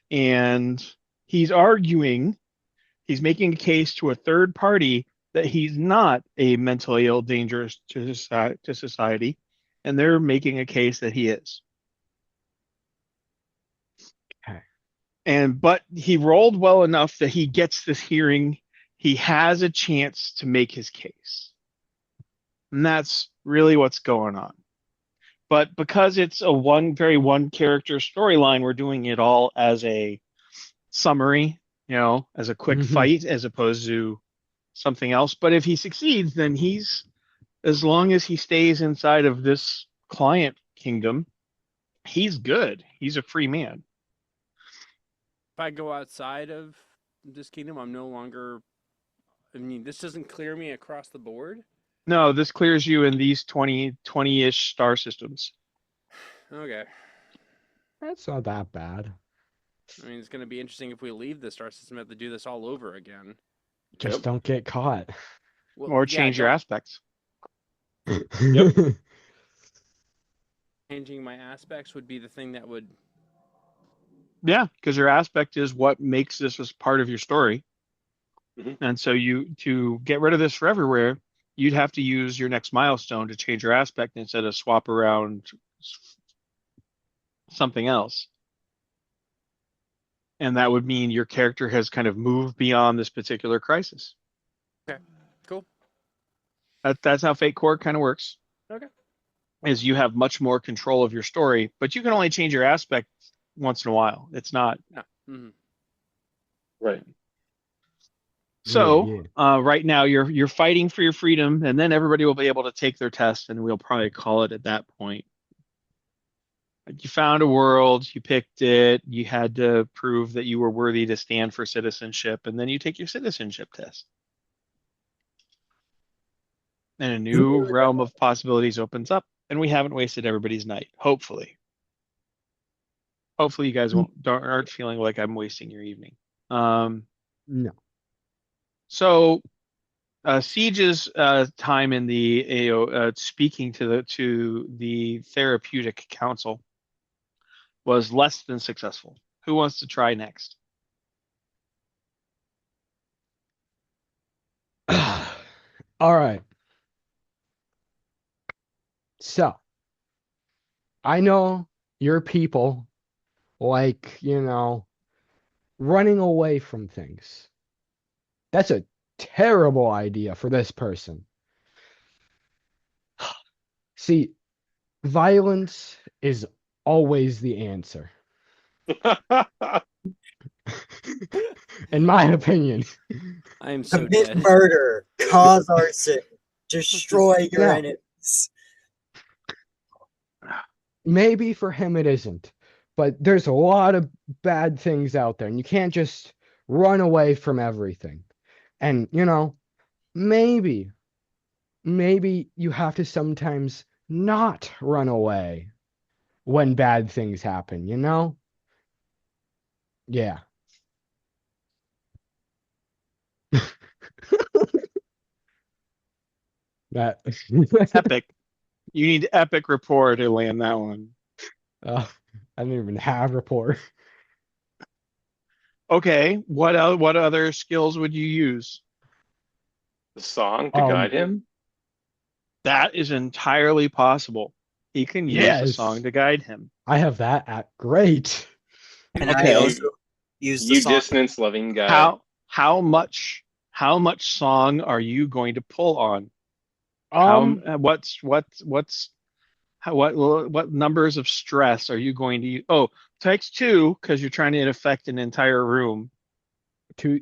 And he's making a case to a third party that he's not a mentally ill, dangerous to society, and they're making a case that he is. Okay. But he rolled well enough that he gets this hearing. He has a chance to make his case. And that's really what's going on. But because it's a one character storyline, we're doing it all as a summary, as a quick fight as opposed to something else. But if he succeeds, then as long as he stays inside of this client kingdom, he's good. He's a free man. If I go outside of this kingdom, I'm no longer. I mean, this doesn't clear me across the board. No, this clears you in these 20-ish star systems. Okay. That's not that bad. I mean, it's going to be interesting if we leave the star system and have to do this all over again. Just don't get caught. Well, Or change your aspects. Yep. Changing my aspects would be the thing that would. Yeah, because your aspect is what makes this as part of your story. And so to get rid of this for everywhere, you'd have to use your next milestone to change your aspect instead of swap around something else. And that would mean your character has kind of moved beyond this particular crisis. Okay, cool. That's how Fate Core kind of works. Okay. Is you have much more control of your story, but you can only change your aspect once in a while. It's not. No. Mm-hmm. Right. So Yeah. right now you're fighting for your freedom, and then everybody will be able to take their test, and we'll probably call it at that point. Like you found a world, you picked it, you had to prove that you were worthy to stand for citizenship, and then you take your citizenship test. And a new realm of possibilities opens up, and we haven't wasted everybody's night. Hopefully you guys aren't feeling like I'm wasting your evening. No. So Siege's time in the AO speaking to the therapeutic council was less than successful. Who wants to try next? All right. So, I know your people like, running away from things. That's a terrible idea for this person. See, violence is always the answer. In my opinion. I am so Commit dead. murder, cause arson, destroy your No. enemies. Maybe for him it isn't, but there's a lot of bad things out there, and you can't just run away from everything. And, maybe, maybe you have to sometimes not run away when bad things happen? Yeah. That Epic. You need epic rapport to land that one. uh, I don't even have rapport. Okay, what other skills would you use? The song to Um, guide him. That is entirely possible. He can use the song yes, to guide him. I have that at great. Can I Okay. also use the You song? dissonance loving guy. How much song are you going to pull on? Um, What numbers of stress are you going to use? Oh, takes two because you're trying to affect an entire room. two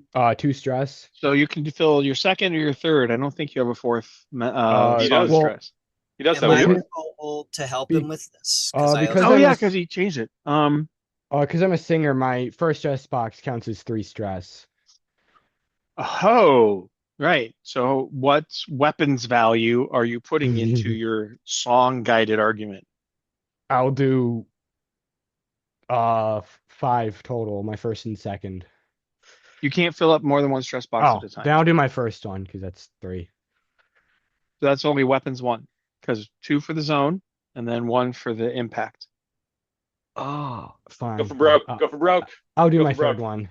stress. So you can fill your second or your third. I don't think you have a fourth He song does. Well, stress. He does Am have well, I two. able to help him be, with this? Because I because also Oh I'm yeah, because he changed it. I'm a singer. My first stress box counts as three stress. Oh, right. So what weapons value are you putting into your song guided argument? I'll do five total. My first and second. You can't fill up more than one stress box at Oh, a time. then I'll do my first one because that's three. So that's only weapons one, because two for the zone and then one for the impact. Oh, Go fine, for fine. broke. Go for broke. I'll do Go my for third broke. one.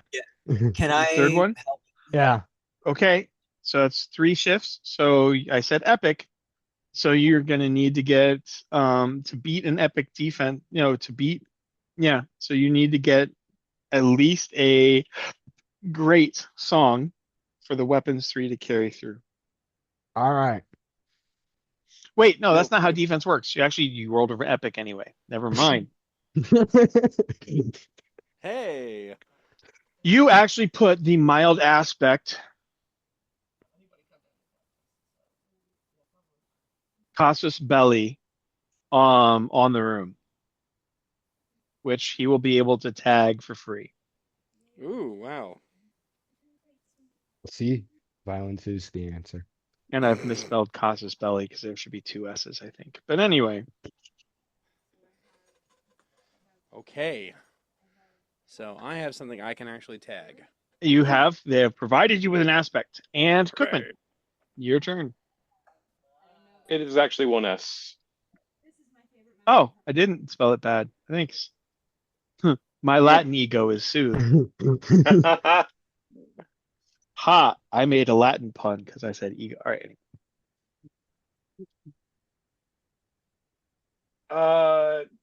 can The third I one? help? Yeah. Okay. So it's three shifts. So I said epic. So you're gonna need to get to beat an epic defense, to beat, yeah. So you need to get at least a great song for the weapons three to carry through. All right. Wait, no, that's not how Okay. defense works. You rolled over epic anyway. Never mind. Hey. You actually put the mild aspect casus belli on the room, which he will be able to tag for free. Ooh, wow. See, violence is the answer. And I've misspelled casus belli because there should be two S's, I think. But anyway, Okay. So I have something I can actually tag. they have provided you with an aspect. And Cookman, Right. your turn. It is actually one S. Oh, I didn't spell it bad. Thanks. My Latin ego is soothed. Ha! I made a Latin pun because I said ego. All right.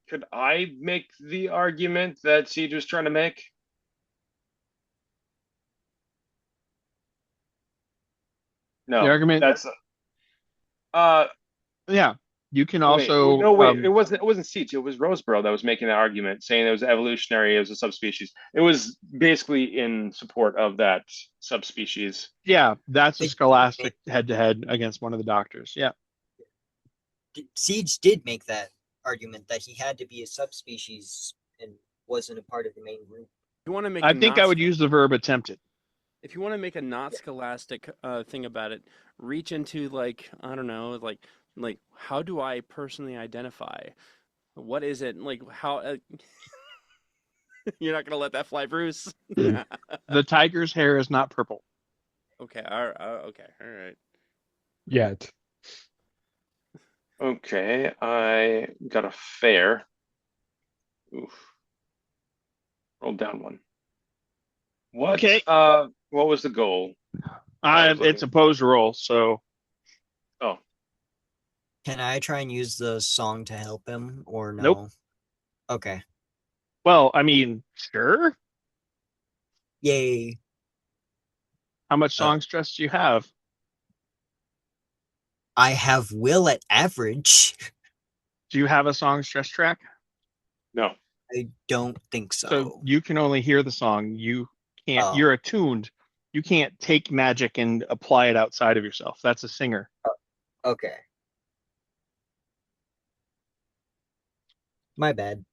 Could I make the argument that Siege was trying to make? The No, argument, that's uh yeah. You can wait, also, no, wait, it wasn't Siege, it was Roseboro that was making that argument, saying it was evolutionary, it was a subspecies. It was basically in support of that subspecies. yeah, that's a They scholastic head to head against one of the doctors. Yeah. Siege did make that argument that he had to be a subspecies and wasn't a part of the main group. If you want to make I a think not I would use the verb attempted. if you want to make a not scholastic thing about it, reach into like I don't know, like how do I personally identify? What is it like? How you're not gonna let that fly, Bruce? The tiger's hair is not purple. Okay, okay, all right. Yet. Okay, I got a fair. Oof. Roll down one. What? Okay. What was the goal? I was It's looking. opposed roll, so Oh, Can I try and use the song to help him or nope. no? Okay. Well, I mean, sure. Yay. How much Uh, song stress do you have? I have will at average. Do you have a song stress track? no. I don't think So so. you can only hear the song. You can't, Oh, you're attuned. You can't take magic and apply it outside of yourself. That's a singer. okay. My bad.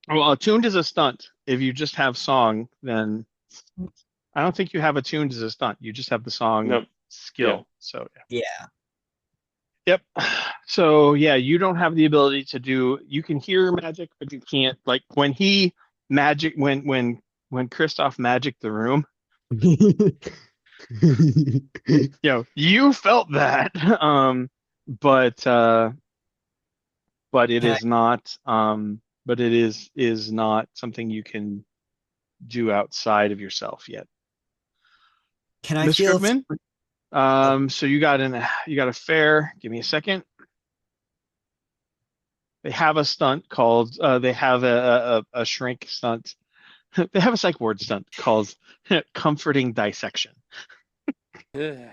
Well, attuned is a stunt. If you just have song, then I don't think you have attuned as a stunt. You just have the song No. Yeah. skill. So yeah. Yeah. Yep. So yeah, you don't have the ability to do. You can hear magic, but you can't. Like when he magic when Kristoff magicked the room. You felt that. But but it Can I is not. But it is not something you can do outside of yourself yet. can I Miss feel Strickman. oh, So you got a fair. Give me a second. They have a stunt called. They have a shrink stunt. They have a psych ward stunt called comforting dissection. Mm.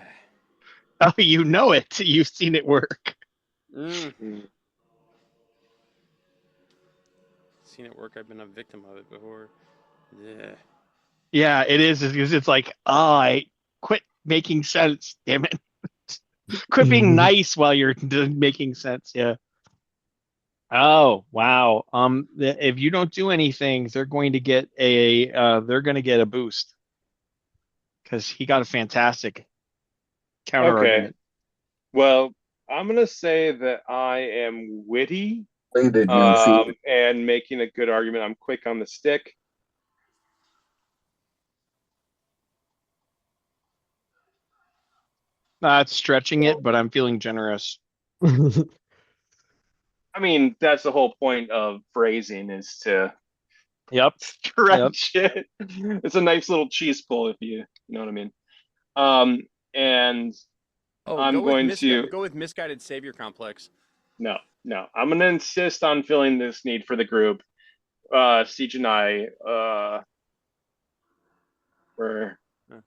Oh, you know it. You've seen it work. Mm. Seen it work. I've been a victim of it before. Yeah. Yeah, it is. It's like, oh, I quit making sense. Damn it. Quit being nice while you're making sense. Yeah. Oh, wow. If you don't do anything, they're going to get a boost because he got a fantastic counter Okay. argument. Well, I'm gonna say that I am witty, Did you feel and making a good argument. I'm quick on the stick. Not stretching it, but I'm feeling generous. I mean, that's the whole point of phrasing is to Yep. Yep. stretch it. It's a nice little cheese pull if you know what I mean. Um, and Oh, I'm going to go with misguided savior complex. no, no. I'm gonna insist on filling this need for the group. Siege and I were Huh.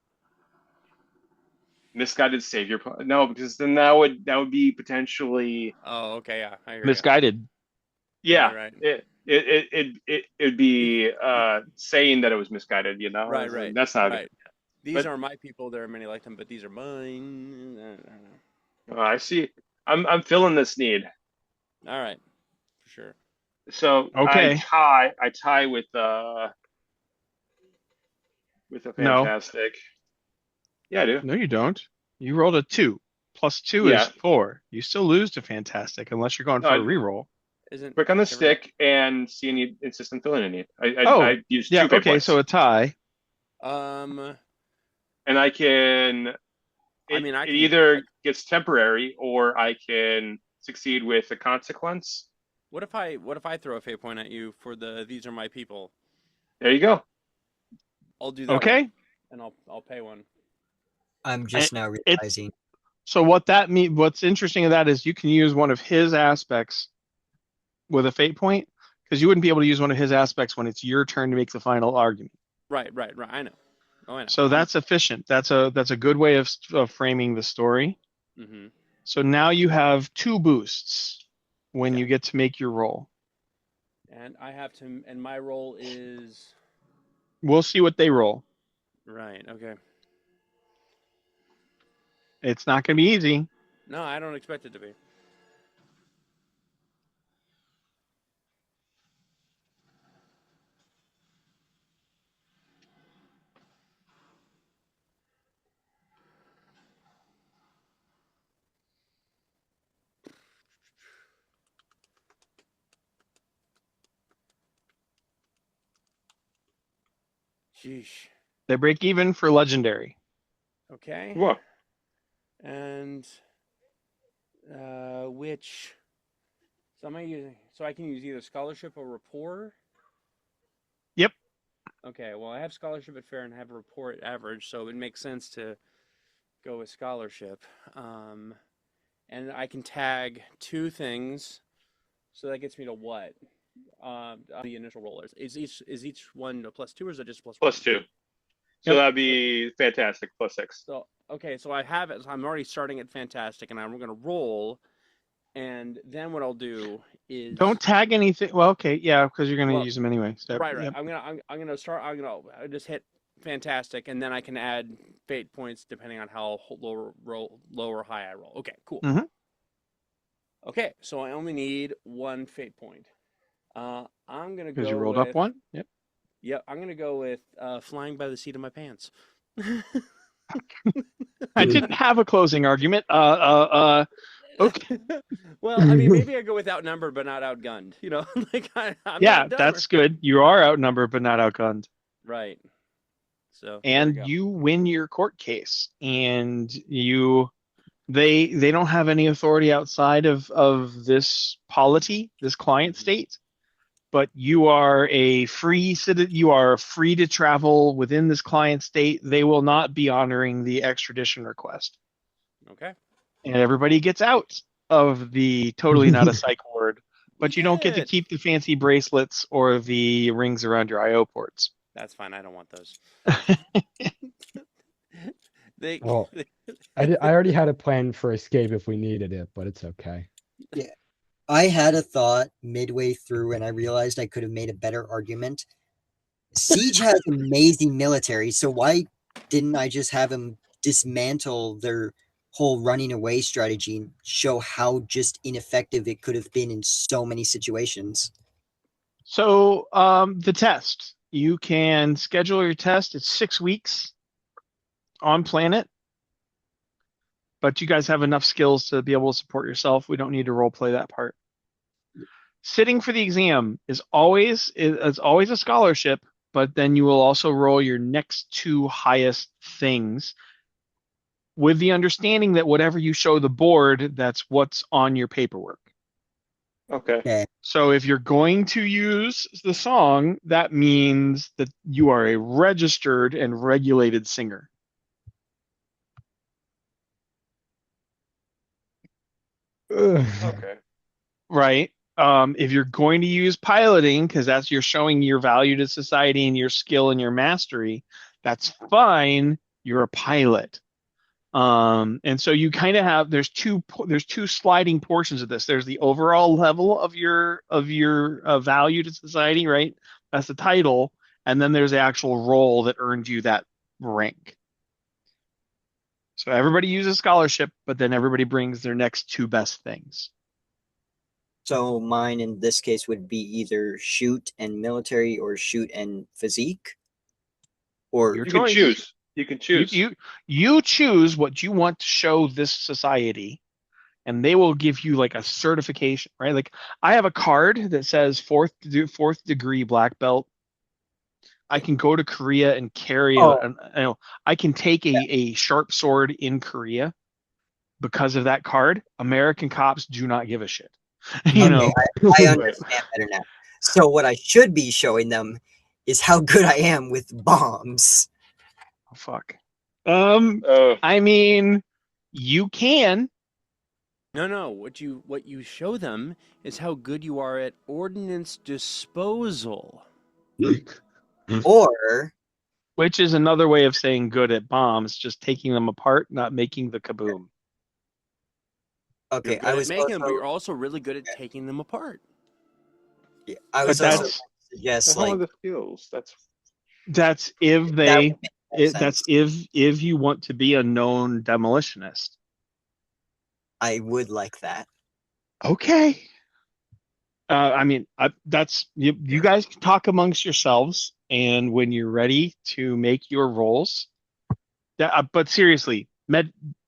misguided savior. No, because then that would be potentially Oh, okay, yeah, I hear you. Misguided. Yeah, yeah. you're right. It'd be Be- saying that it was misguided. You know, right, right, that's not good. right. These But are my people. There are many like them, but these are mine. I don't know. I see. I'm filling this need. All right, for sure. So Okay. I tie with a No, fantastic. Yeah, I do. no, you don't. You rolled a two. Plus two is Yeah. four. You still lose to fantastic unless you're going No, for a reroll. Isn't click on the everybody? stick and see any instant filling in it. Oh, I use yeah. two fate Okay. So points, a tie. Um, and I can I mean, it either gets temporary or I can succeed with a consequence. what if I throw a fate point at you for the these are my people? There you go. I'll do that one, Okay. and I'll pay one. I'm And just now it's realizing. so what that mean. What's interesting of that is you can use one of his aspects with a fate point because you wouldn't be able to use one of his aspects when it's your turn to make the final argument. Right, right, right. I know. Oh, I know. So that's efficient. That's a good way of framing the story. Mm-hmm. So now you have two boosts when you Okay. get to make your roll. And I have to, and my role is We'll see what they roll. right. Okay. It's not going to be easy. No, I don't expect it to be. Sheesh. They break even for legendary. Okay. Whoa. And which so am I using? So I can use either scholarship or rapport. Yep. Okay. Well, I have scholarship at fair and I have rapport at average, so it makes sense to go with scholarship. Um, and I can tag two things, so that gets me to what? The initial rollers. Is each one a plus two or is it just plus one? Plus two. So Yep. that'd be fantastic. Plus six. So okay, so I have it. So I'm already starting at fantastic, and I'm gonna roll, and then what I'll do is Don't tag anything. Well, okay, yeah, because you're going to well, use them anyway. So, right, right. yep. I'm gonna start. I just hit fantastic, and then I can add fate points depending on how low or high I roll. Okay, cool. Mhm. Okay, so I only need one fate point. I'm gonna Because you go rolled up with one. Yep. yep. I'm gonna go with flying by the seat of my pants. I didn't have a closing argument. Okay. Well, I mean, maybe I go with outnumbered but not outgunned. Like I'm Yeah, not dumber. that's good. You are outnumbered, but not outgunned. Right. So there we And go. you win your court case. And they don't have any authority outside of this polity, this client Mhm. state, but you are a free citizen. You are free to travel within this client state. They will not be honoring the extradition request, Okay. and everybody gets out of the totally not a psych ward. We But you did don't get to it. keep the fancy bracelets or the rings around your IO ports. That's fine. I don't want those. They, Well, I already had a plan for escape if we needed it, but it's okay. Yeah. I had a thought midway through and I realized I could have made a better argument. Siege has amazing military, so why didn't I just have them dismantle their whole running away strategy and show how just ineffective it could have been in so many situations? So, the test. You can schedule your test. It's 6 weeks on planet, but you guys have enough skills to be able to support yourself. We don't need to role play that part. Sitting for the exam is always a scholarship, but then you will also roll your next two highest things with the understanding that whatever you show the board, that's what's on your paperwork. Okay. Okay. So if you're going to use the song, that means that you are a registered and regulated singer. Ugh. Okay. Right? If you're going to use piloting, because that's you're showing your value to society and your skill and your mastery, that's fine. You're a pilot. And so you kind of have there's two sliding portions of this. There's the overall level of your value to society, right? That's the title, and then there's the actual role that earned you that rank. So everybody uses scholarship, but then everybody brings their next two best things. So mine in this case would be either shoot and military or shoot and physique. Or Your You can choice. choose. You can You choose. you you choose what you want to show this society, and they will give you like a certification, right? Like I have a card that says fourth degree black belt. I can go to Korea and carry oh, I can take a sharp sword in Korea because of that card. American cops do not give a shit. You okay, know, I Right. understand better now. So what I should be showing them is how good I am with bombs. oh, fuck. Um, Oh, I mean, you can. No, no. What you show them is how good you are at ordnance disposal. Or Which is another way of saying good at bombs, just taking them apart, not making the kaboom. You're okay, good at making them, but you're also really good at taking them apart. I But was also going that's to suggest the hell are like the skills? that's if that would they make more that's sense. if you want to be a known demolitionist. I would like that. Okay. I mean, that's you guys can talk amongst yourselves, and when you're ready to make your rolls, but seriously,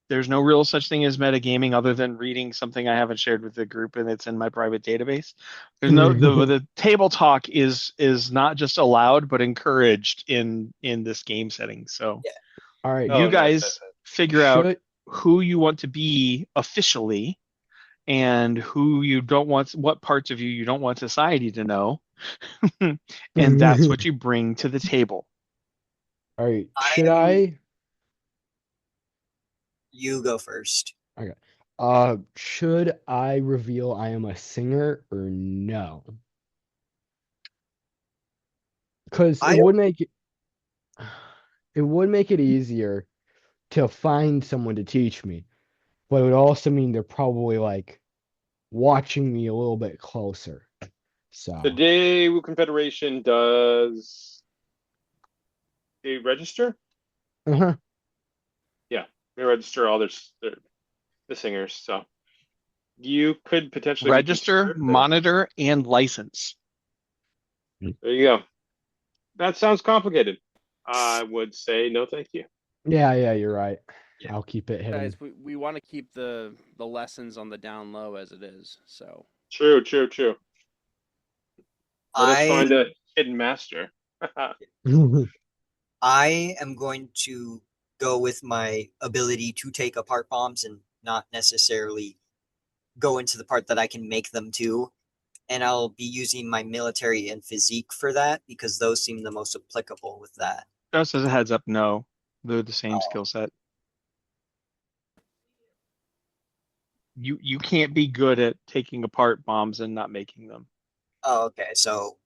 there's no real such thing as metagaming other than reading something I haven't shared with the group and it's in my private database. There's no the table talk is not just allowed but encouraged in this game setting. So Yeah. All right. you Oh, nice, nice, guys nice. figure out Should who you want to be officially and who you don't want, what parts of you don't want society to know. And that's what you bring to the table. all right. Should I'm I? you go first. Okay. Should I reveal I am a singer or no? Because I don't it would make it easier to find someone to teach me, but it would also mean they're probably like watching me a little bit closer. The So, Daewoo Confederation does they register? uh-huh. Yeah, they register all the singers. So you could potentially be Register, considered there. monitor, and license. There you go. That sounds complicated. I would say no, thank you. Yeah, yeah, you're right. Yeah. I'll keep it hidden. Guys, we want to keep the lessons on the down low as it is. So True, true, true. Let us I find a hidden master. I am going to go with my ability to take apart bombs and not necessarily go into the part that I can make them to. And I'll be using my military and physique for that because those seem the most applicable with that. Just as a heads up, no, they're the same Oh, skill set. You can't be good at taking apart bombs and not making them. oh, okay. So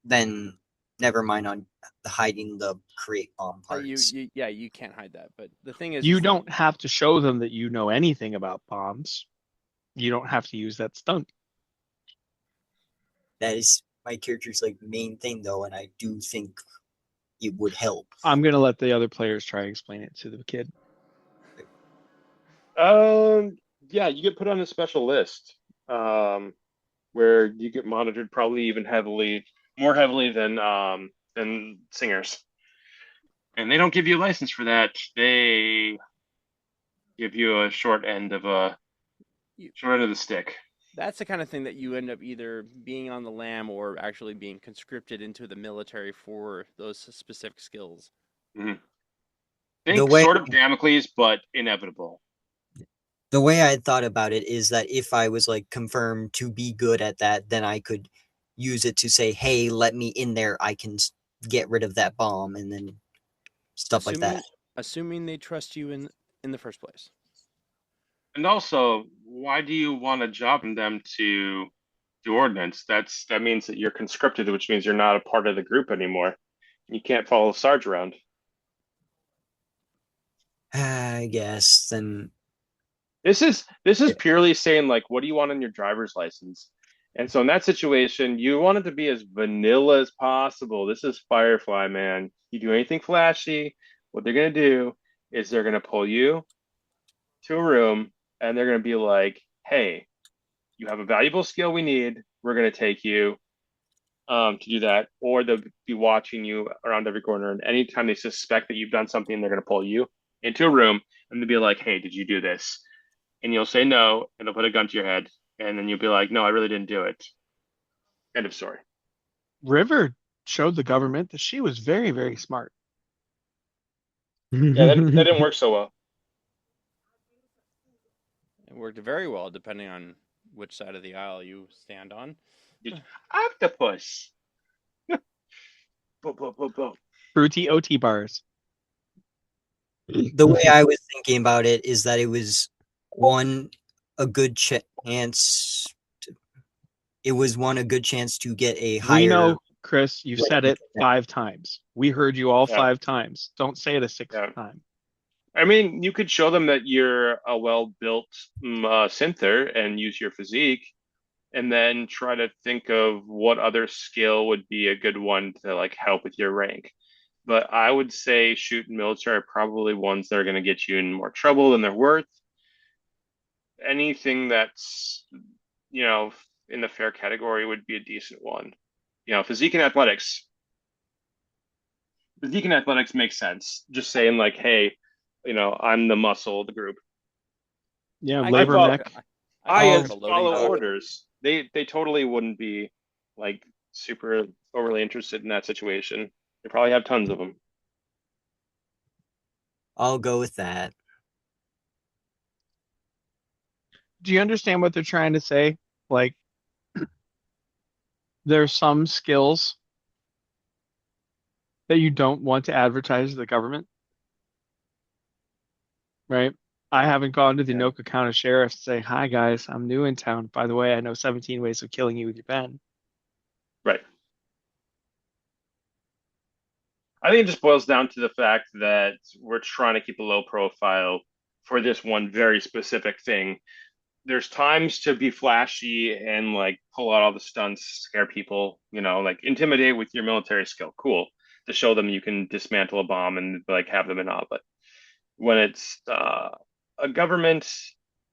then never mind on the hiding the create bomb parts. yeah, you can't hide that. But the thing You is that don't have to show them that you know anything about bombs. You don't have to use that stunt. That is my character's like main thing though, and I do think it would help. I'm gonna let the other players try to explain it to the kid. Yeah, you get put on a special list, um, where you get monitored probably even more heavily than singers. And they don't give you a license for that. They give you a you, short end of the stick. that's the kind of thing that you end up either being on the lam or actually being conscripted into the military for those specific skills. Mhm. The Think way sort of Damocles, but inevitable. the way I thought about it is that if I was like confirmed to be good at that, then I could use it to say, "Hey, let me in there. I can get rid of that bomb," and then stuff like that. Assuming assuming they trust you in the first place. And also, why do you want to job them to do ordnance? That means that you're conscripted, which means you're not a part of the group anymore. You can't follow Sarge around. I guess then. This is Yeah. purely saying like, what do you want on your driver's license? And so in that situation, you want it to be as vanilla as possible. This is Firefly, man. You do anything flashy, what they're gonna do is they're gonna pull you to a room and they're gonna be like, hey, you have a valuable skill we need. We're gonna take you to do that, or they'll be watching you around every corner. And anytime they suspect that you've done something, they're gonna pull you into a room and they'll be like, hey, did you do this? And you'll say no, and they'll put a gun to your head, and then you'll be like, no, I really didn't do it. End of story. River showed the government that she was very, very smart. Yeah, that didn't work so well. It worked very well depending on which side of the aisle you stand on. Octopus. Bo, bo, bo, bo. Fruity OT bars. The way I was thinking about it is that it was one a good chance. It was one a good chance to get a We higher know, Chris, you've said rank. it 5 times. We heard you all Yeah, 5 times. Don't say it a sixth yeah. time. I mean, you could show them that you're a well-built synther and use your physique, and then try to think of what other skill would be a good one to like help with your rank. But I would say shoot and military are probably ones that are going to get you in more trouble than they're worth. Anything that's, you know, in the fair category would be a decent one. You know, physique and athletics makes sense. Just saying like, hey, I'm the muscle of the group. Yeah, I I can labor work follow, mech. I I can I'll work as at a loading follow dock. orders. They totally wouldn't be like super overly interested in that situation. They probably have tons of them. I'll go with that. Do you understand what they're trying to say? Like, there's some skills that you don't want to advertise to the government, right? I haven't gone to the Yeah. Anoka County Sheriff to say, "Hi guys, I'm new in town. By the way, I know 17 ways of killing you with your pen." Right. I think it just boils down to the fact that we're trying to keep a low profile for this one very specific thing. There's times to be flashy and like pull out all the stunts, scare people, like intimidate with your military skill. Cool. To show them you can dismantle a bomb and like have them in awe. But when it's a government,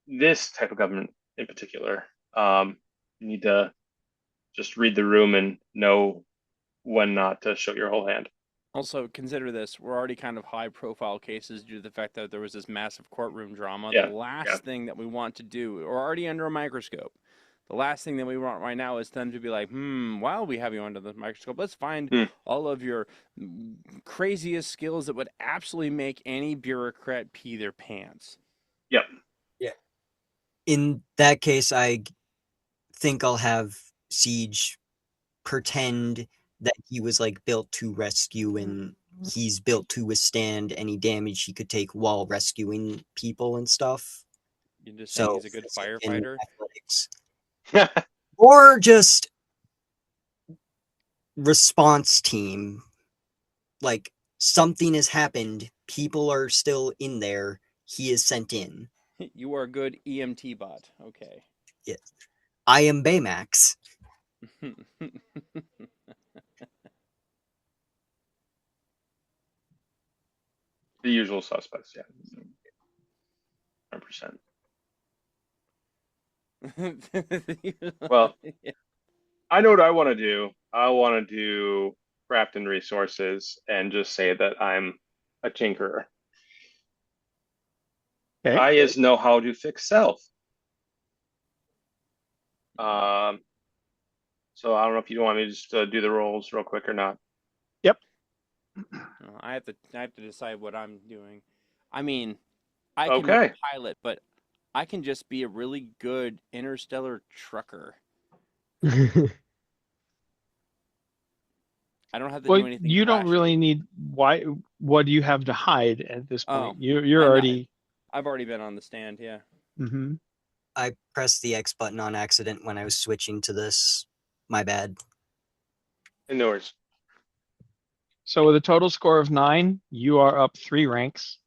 this type of government in particular, you need to just read the room and know when not to show your whole hand. Also, consider this: we're already kind of high-profile cases due to the fact that there was this massive courtroom drama. The Yeah, yeah. last thing that we want to do, we're already under a microscope. The last thing that we want right now is them to be like, while we have you under the microscope, let's find Hmm. all of your craziest skills that would absolutely make any bureaucrat pee their pants. Yep. Yeah. In that case, I think I'll have Siege pretend that he was like built to rescue and he's built to withstand any damage he could take while rescuing people and stuff. You're just saying So he's a good physic and firefighter. athletics. Or just response team. Like something has happened, people are still in there, he is sent in. You are a good EMT bot. Okay. Yeah. I am Baymax. The usual suspects, yeah. 100%. Well, I know what I want to do. I want to do craft and resources and just say that I'm a tinkerer. Okay. I is know how to fix self. Um, so I don't know if you want me to just do the rolls real quick or not. Yep. I have to decide what I'm doing. I mean, I can be Okay. a pilot, but I can just be a really good interstellar trucker. I don't have to Well, do anything you don't flashy. really need why. What do you have to hide at this Oh, point? You're I know. already. I've already been on the stand. Yeah. Hmm. I pressed the X button on accident when I was switching to this. My bad. No worries. So with a total score of 9, you are up 3 ranks.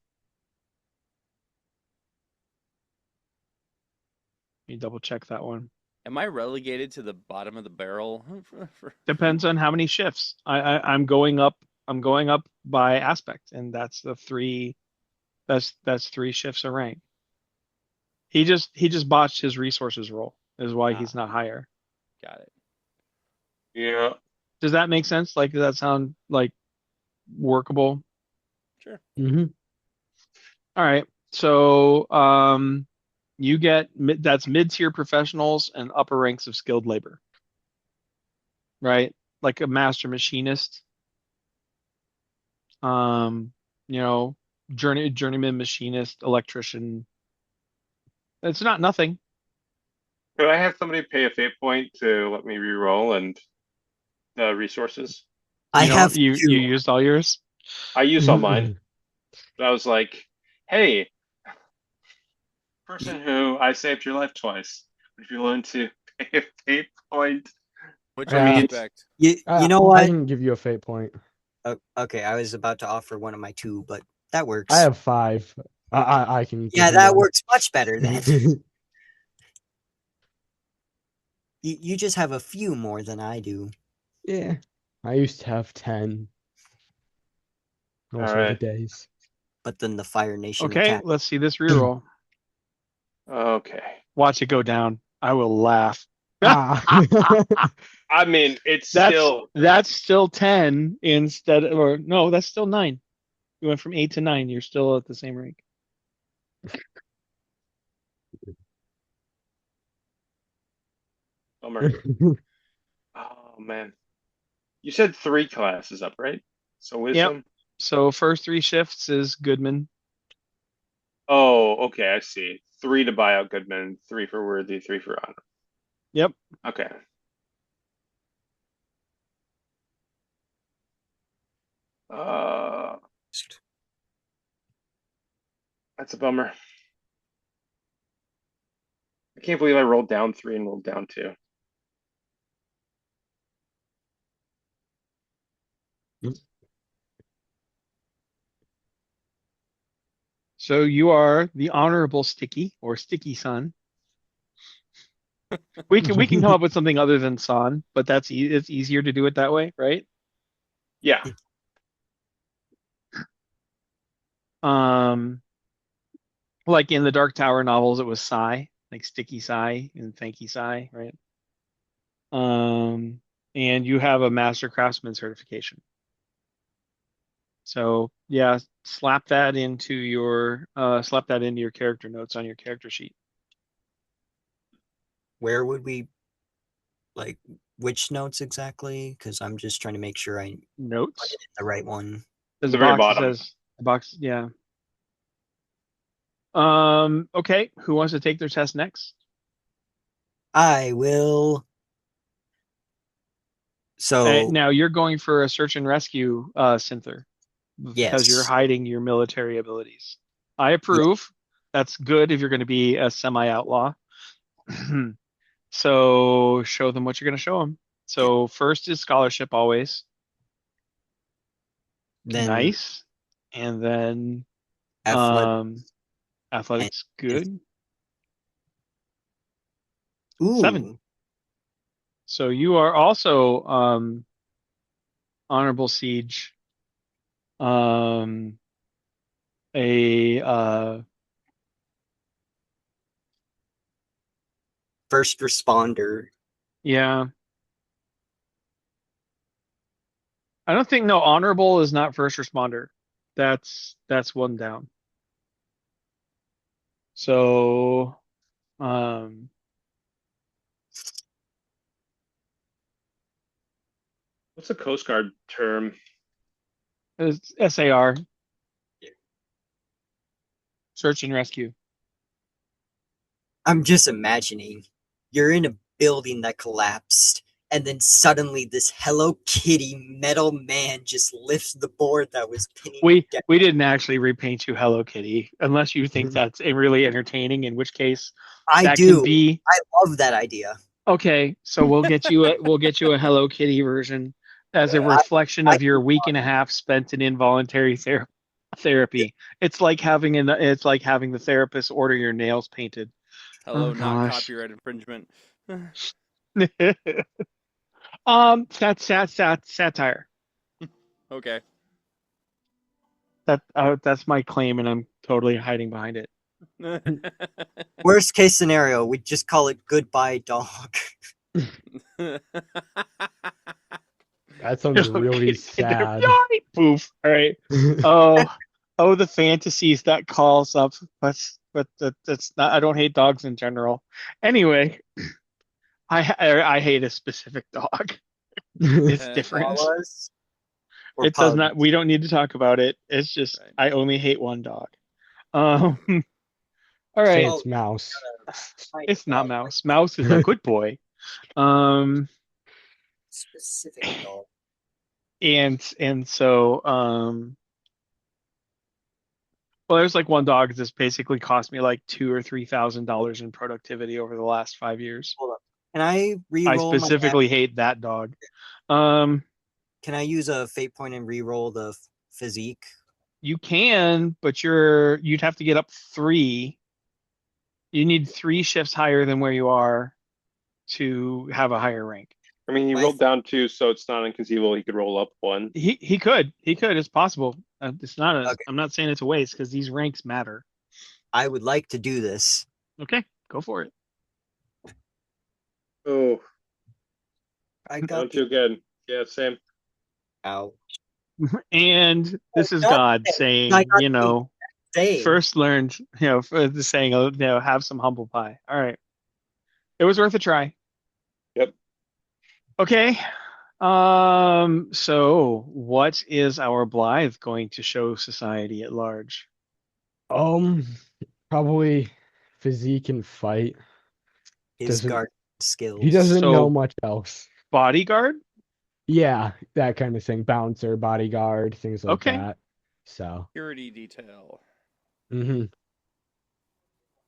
Let me double check that one. Am I relegated to the bottom of the barrel? Depends on how many shifts. I'm going up. I'm going up by aspect, and that's the 3. That's 3 shifts of rank. He just botched his resources roll. Is why Ah, he's not higher. got it. Yeah. Does that make sense? Like, does that sound like workable? Sure. hmm All right. So, you get that's mid-tier professionals and upper ranks of skilled labor, right? Like a master machinist, um, you know, journeyman machinist, electrician. It's not nothing. Could I have somebody pay a fate point to let me re-roll and resources? I You don't have you two. used all yours? I used all mine, but I was like, hey, person who I saved your life twice, would you willing to pay a fate point Which for I me? Yeah, respect. You know I what? can give you a fate point. Okay, I was about to offer one of my two, but that I works. have 5. I can give Yeah, you that one. works much better then. You just have a few more than I do. Yeah, I used to have 10. All Those were the right. days. But then the Fire Nation Okay, attacked. let's see this reroll. Okay. Watch it go down. I will laugh. Ah. I mean, it's That's still that's still 10 instead or no, that's still 9. You went from 8 to 9. You're still at the same rank. bummer. Oh man. You said three classes up, right? So Yep. wisdom. So first 3 shifts is Goodman. Oh, okay, I see. Three to buy out Goodman, three for worthy, three for honor. Yep. Okay. Uh, that's a bummer. I can't believe I rolled down three and rolled down two. So you are the honorable Sticky or Sticky Son. We can come up with something other than Son, but it's easier to do it that way, right? Yeah. Um, like in the Dark Tower novels, it was Psy, like Sticky Psy and Thanky Psy, right? Um, and you have a master craftsman certification. So yeah, slap that into your character notes on your character sheet. Where would we like which notes exactly? Because I'm just trying to make sure I put Notes. it in the right one. There's The a very box that bottom. says the box, yeah. Okay, who wants to take their test next? I will. So Now you're going for a search and rescue, Synther, because you're yes, hiding your military abilities. I yeah. approve. That's good if you're going to be a semi-outlaw. So show them what you're going to show them. So first is scholarship always. Then Nice. And then athletic. um And, athletics good. 7. ooh, So you are also honorable siege, um a first responder. yeah. I don't think, no, honorable is not first responder. That's one down. So um What's a Coast Guard term? it's SAR, search and rescue. I'm just imagining you're in a building that collapsed, and then suddenly this Hello Kitty metal man just lifts the board that was pinning it down. We didn't actually repaint you Hello Kitty, unless you think that's really entertaining, in which case I that can do. be I love that idea. okay. So we'll get you a Hello Kitty version as a I, reflection I of your week and a half spent in involuntary therapy. It's like having the therapist order your nails painted. Oh Hello, not gosh. copyright infringement. That's satire. Okay. That's my claim, and I'm totally hiding behind it. worst case scenario, we just call it goodbye dog. That sounds really sad. Poof. All right. Oh, oh, the fantasies that calls up. That's not. I don't hate dogs in general. Anyway, I hate a specific dog. It's different. Chihuahuas or It does pugs. not. We don't need to talk about it. It's just Right. I only hate one dog. Um. All Say right. Oh, it's mouse. kind of It's not dog, Mouse. Mouse is a good boy. Um. specific dog. And so well, there's like one dog that's basically cost me like $2,000 or $3,000 in productivity over the last 5 years. Hold up. Can I I re-roll my? specifically hate that dog. Um, Can I use a fate point and re-roll the physique? you can, but you'd have to get up 3. You need 3 shifts higher than where you are to have a higher rank. I mean, he My rolled down 2, so it's not inconceivable he could roll up 1. He could. It's possible. It's not a. Okay. I'm not saying it's a waste because these ranks matter. I would like to do this. Okay, go for it. Oh, I not got the too good. Yeah, same. out. And this is No, God I saying, got you the know, same. first learned, for the saying, have some humble pie. All right. It was worth a try. Yep. Okay. So what is our Blythe going to show society at large? Um, Probably physique and fight. His Doesn't guard He skills. doesn't know So much else. bodyguard? Yeah, that kind of thing. Bouncer, bodyguard, things like Okay. that. So, Security detail. hmm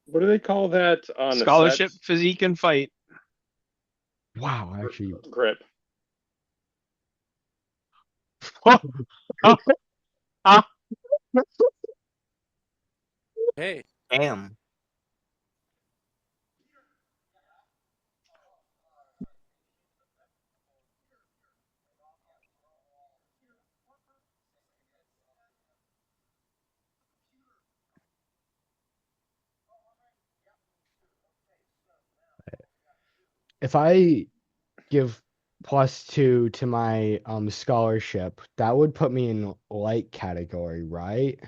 What do they call that on a set? Scholarship, physique, and fight. wow, actually, Grip. Oh, ah, Hey, Damn. if I give +2 to my scholarship. That would put me in light category, right?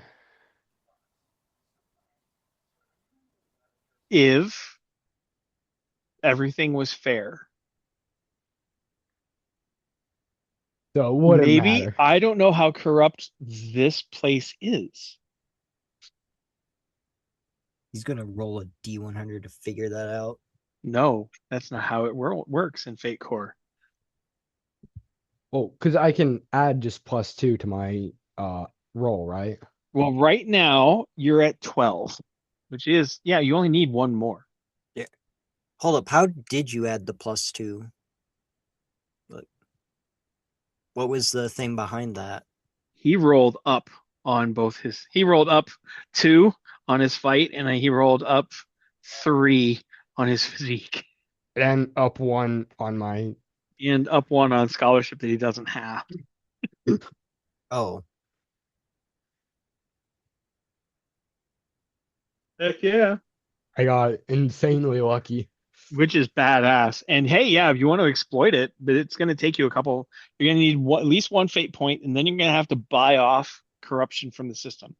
If everything was fair. So it wouldn't Maybe. matter. I don't know how corrupt this place is. He's gonna roll a D100 to figure that out. No, that's not how it works in Fate Core. Well, because I can add just +2 to my roll, right? Well, right now you're at 12, which is, yeah, you only need one more. Yeah. Hold up. How did you add the +2? Like, what was the thing behind that? He rolled up on both his, he rolled up 2 on his fight, and then he rolled up 3 on his physique, And up 1 on my. and up 1 on scholarship that he doesn't have. Oh, Heck yeah. I got insanely lucky. Which is badass. And hey, yeah, if you want to exploit it, but it's going to take you a couple. You're going to need at least one fate point, and then you're going to have to buy off corruption from the system.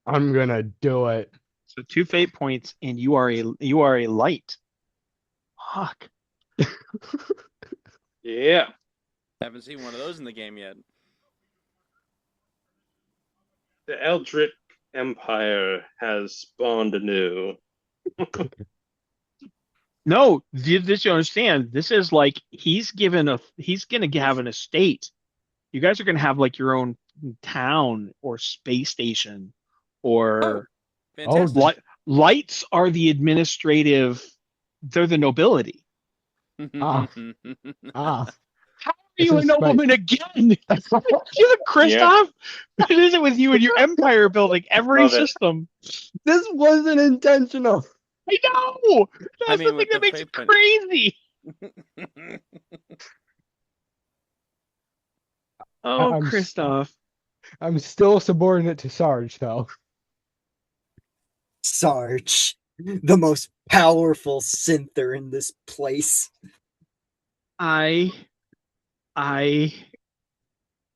I'm gonna do it. So 2 fate points, and you are a light. Fuck. Yeah. Haven't seen one of those in the game yet. The Eldritch Empire has spawned anew. No, this you understand. This is like he's going to have an estate. You guys are going to have like your own town or space station, or Fantastic. lights are the administrative. They're the nobility. Ah. Ah, How are this you a is my. nobleman again? You're Christoph. What is it with you and your empire building every Love it. system? This wasn't intentional. I know. That's mean, the thing with that the makes it fate point- crazy. Oh, I'm- Christoph. I'm still subordinate to Sarge, though. Sarge, the most powerful synther in this place. I,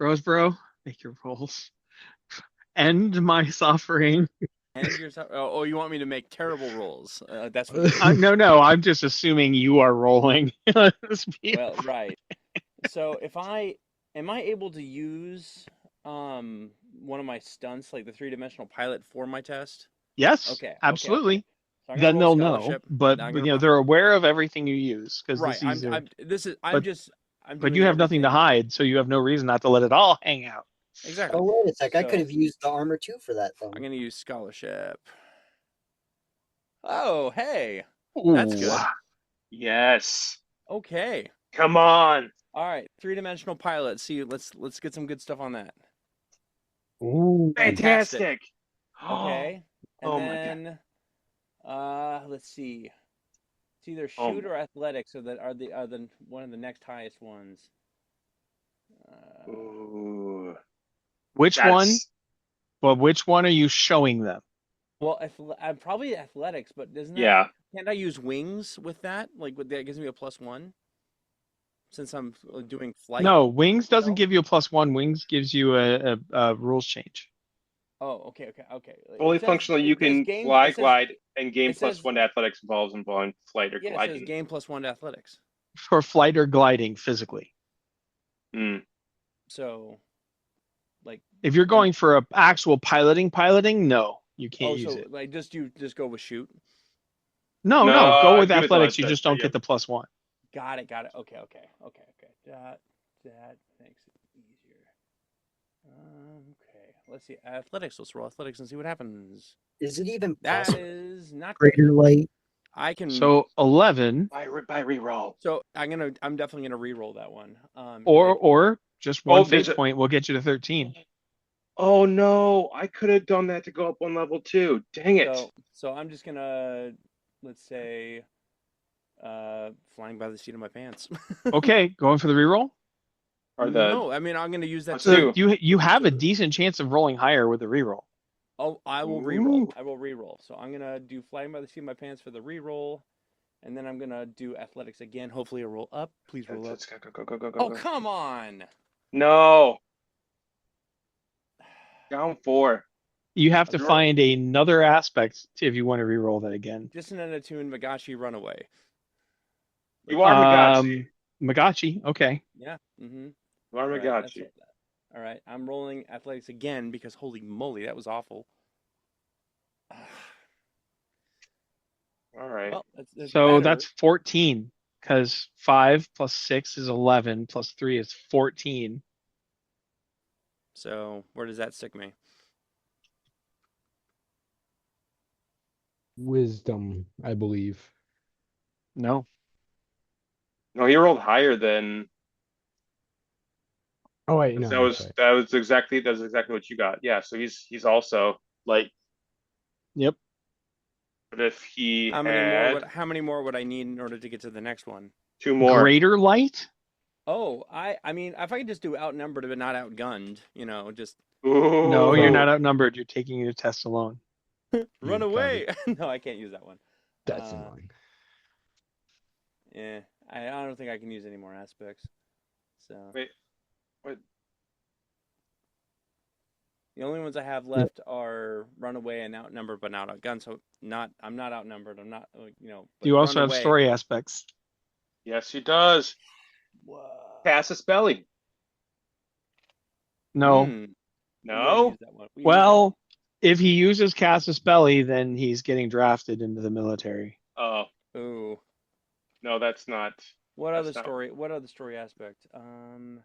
Rosebro, make your rolls. End my suffering. And yourself. Oh, you want me to make terrible rolls? That's what. No, I'm just assuming you are rolling. Well, right. So if am I able to use one of my stunts, like the 3-dimensional pilot, for my test? Yes, Okay. absolutely. So I'm gonna Then roll they'll know, scholarship. but I'm you gonna know they're aware of everything you use because right. this is I'm but doing you have nothing to everything. hide, so you have no reason not to let it all hang out. Exactly. Oh, wait a sec. I So- could have used the armor too for that I'm thing. gonna use scholarship. Oh, hey. That's Ooh. good. Yes. Okay. Come on. All right. 3-dimensional pilot. See, let's get some good stuff on that. Ooh. Fantastic. Okay. And Oh my God. then let's see. It's either Oh shoot or athletics, so that are the one of the next highest ones. Ooh. Which That's one? But which one are you showing them? Well, I'm probably athletics, but doesn't that, yeah. can't I use wings with that? Like, that gives me a +1 since I'm doing flight. No, wings doesn't No? give you a +1. Wings gives you a rules change. Oh, okay. Fully It says- functional, you it says can game- fly, it says- glide, and gain it says- +1 to athletics involving flight or Yeah, it gliding. says game +1 to athletics. For flight or gliding physically. Mm. So, like, If you're going for a actual piloting, no, you can't use so it. like you just go with shoot. No, No, go with give it to athletics. us, You just but don't yeah. get the +1. Got it. Okay. That makes it easier. Okay, let's see. Athletics. Let's roll athletics and see what happens. Is it even That possible? is not great. Greater light. I can. So 11, By reroll. So I'm definitely gonna re-roll that one. or just one there's fate point will get you to 13. Oh no, I could have done that to go up one level too. Dang it. So I'm just gonna, let's say, flying by the seat of my pants. Okay, going for the reroll. Or the No, I mean I'm gonna use that. Let's do. You have a decent chance of rolling higher with the reroll. Oh, I will re-roll. Ooh. I will re-roll. So I'm gonna do flying by the seat of my pants for the re-roll, And then I'm gonna do athletics again. Hopefully a roll up. Please roll up. Let's go, go, go, go, go, Oh, go. come on. No, down 4. You have I to drew find another aspect if you want to re-roll that again. Just an attune Magashi runaway. You are Magachi. Magachi, okay. Yeah. Mm-hmm. You are All right. That's Magachi. all right. I'm rolling athletics again because holy moly, that was awful. All right. Well, that's So better. that's 14 because 5 plus 6 is 11 plus 3 is 14. So where does that stick me? Wisdom, I believe. No. No, he rolled higher than Oh wait, no, that's right. that's exactly what you got. Yeah, so he's also like, Yep. but if he How many more had would how many more would I need in order to get to the next one? 2 more. Greater light? Oh, I mean, if I could just do outnumbered but not outgunned, just No, you're Ooh. not outnumbered. You're taking your test alone. run You got away. it. No, I can't use that one. That's Uh, annoying. yeah, I don't think I can use any more aspects. So Wait, what? the only ones I have Yeah. left are run away and outnumbered but not outgunned. So I'm not outnumbered. I'm not Do but you run also have away. story aspects? Yes, he does. Whoa. Casus Belli. No. Hmm. We already No? used that one. We used that one. Well, if he uses Casus Belli, then he's getting drafted into the military. Oh, Ooh. no, that's not. What other That's not. story? What other story aspect? They're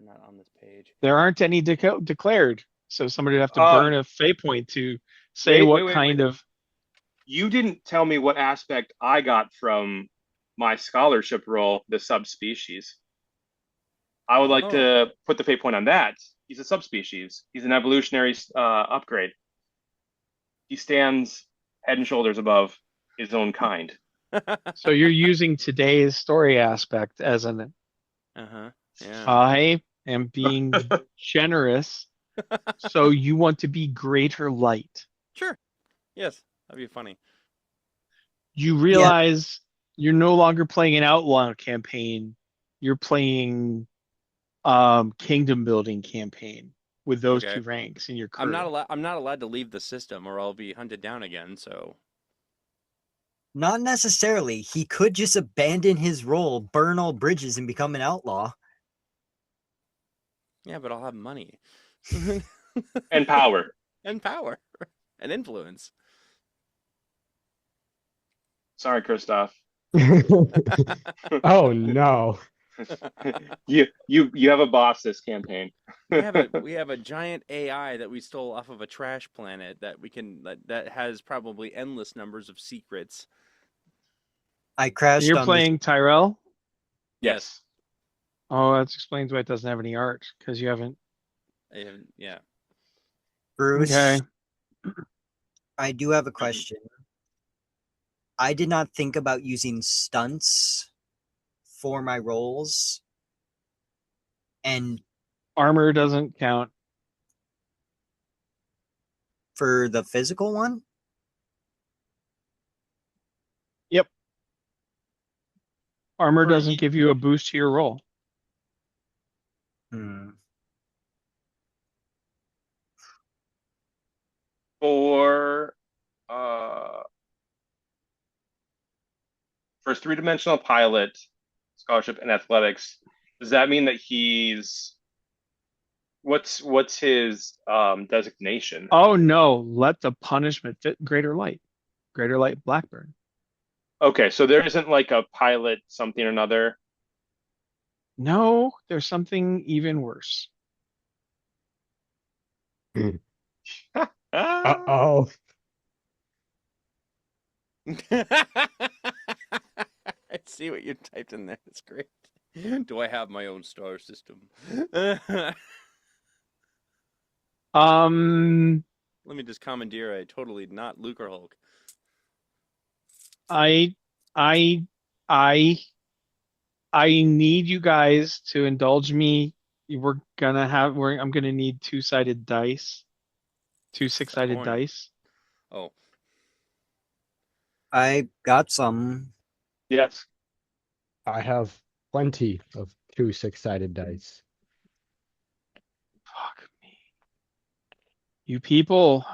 not on this page. There aren't any declared, so somebody would have to burn Um, a fate point to say wait, wait, what wait, wait. kind of. You didn't tell me what aspect I got from my scholarship role, the subspecies. I would like Oh. to put the fate point on that. He's a subspecies. He's an evolutionary upgrade. He stands head and shoulders above his own kind. So you're using today's story aspect as an. Uh-huh. Yeah. I am being generous, so you want to be greater light. Sure. Yes. That'd be funny. You Yeah, realize you're no longer playing an outlaw campaign. You're playing kingdom building campaign with those Okay. two ranks in your I'm not crew. allowed I'm not allowed to leave the system or I'll be hunted down again, so not necessarily. He could just abandon his role, burn all bridges, and become an outlaw. yeah, but I'll have money. And power. And power. And influence. Sorry, Christoph. Oh no. You have a boss this campaign. We have a giant AI that we stole off of a trash planet that has probably endless numbers of secrets. I crashed You're on this. playing Tyrell. Yes. Oh, that explains why it doesn't have any art because you haven't. Yeah. Bruce, Okay. I do have a question. I did not think about using stunts for my roles, and Armor doesn't count. for the physical one, Yep. Armor For doesn't give you a boost to your roll. hmm. for uh for his three-dimensional pilot scholarship in athletics, does that mean that he's what's his designation? Oh no, let the punishment fit greater light. Greater light Blackburn. Okay, so there isn't like a pilot something or another. No, there's something even worse. Ah, Uh-oh. I see what you typed in there. That's great. Do I have my own star system? Um, Let me just commandeer a totally not Luke or Hulk. I, I, I, I need you guys to indulge me. I'm gonna need two-sided dice, two A six-sided coin. dice. Oh, I got some. Yes. I have plenty of two six-sided dice. Fuck me. You people.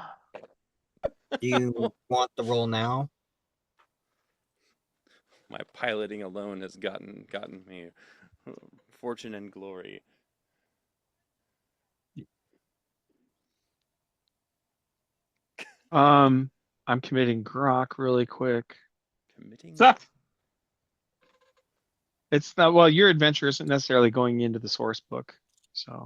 Do you want the roll now? My piloting alone has gotten me fortune and glory. I'm committing grok really quick. Committing. Suck. It's not, well, your adventure isn't necessarily going into the source book. So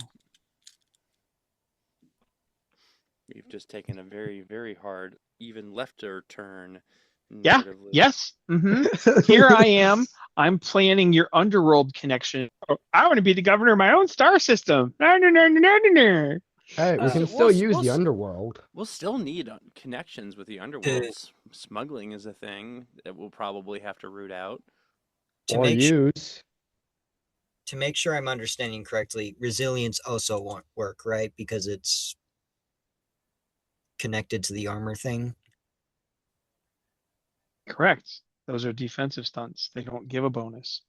We've just taken a very, very hard, even lefter turn yeah, narratively. yes. Here I am. I'm planning your underworld connection. Oh, I want to be the governor of my own star system. No, no, no, no, no, no, no. Hey, we can So still use the underworld. We'll still need connections with the underworld. Smuggling is a thing that we'll probably have to root out. To Or make use. to make sure I'm understanding correctly, resilience also won't work, right? Because it's connected to the armor thing. Correct. Those are defensive stunts. They don't give a bonus.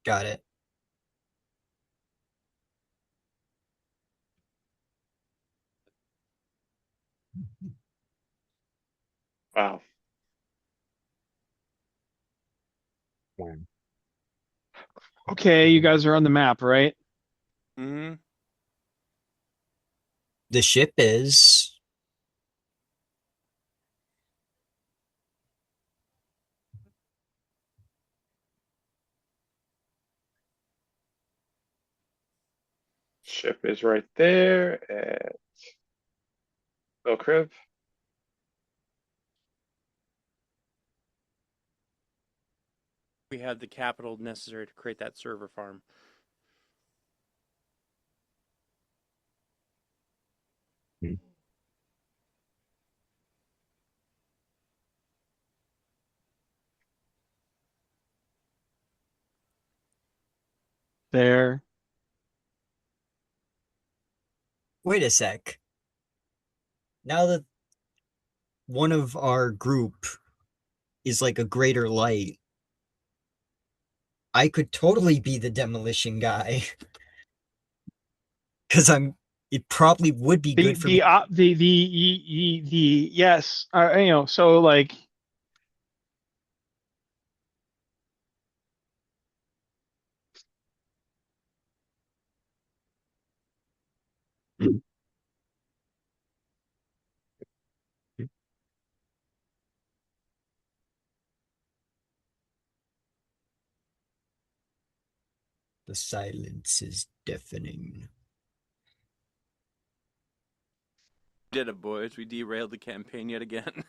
Got it. Wow. Okay, you guys are on the map, right? Mm-hmm. The ship is. Ship is right there at Bill Crib. We had the capital necessary to create that server farm. There. Wait a sec. Now that one of our group is like a greater light, I could totally be the demolition guy. Because it probably would be good for me. Yes, so like The silence is deafening. Did it, boys. We derailed the campaign yet again.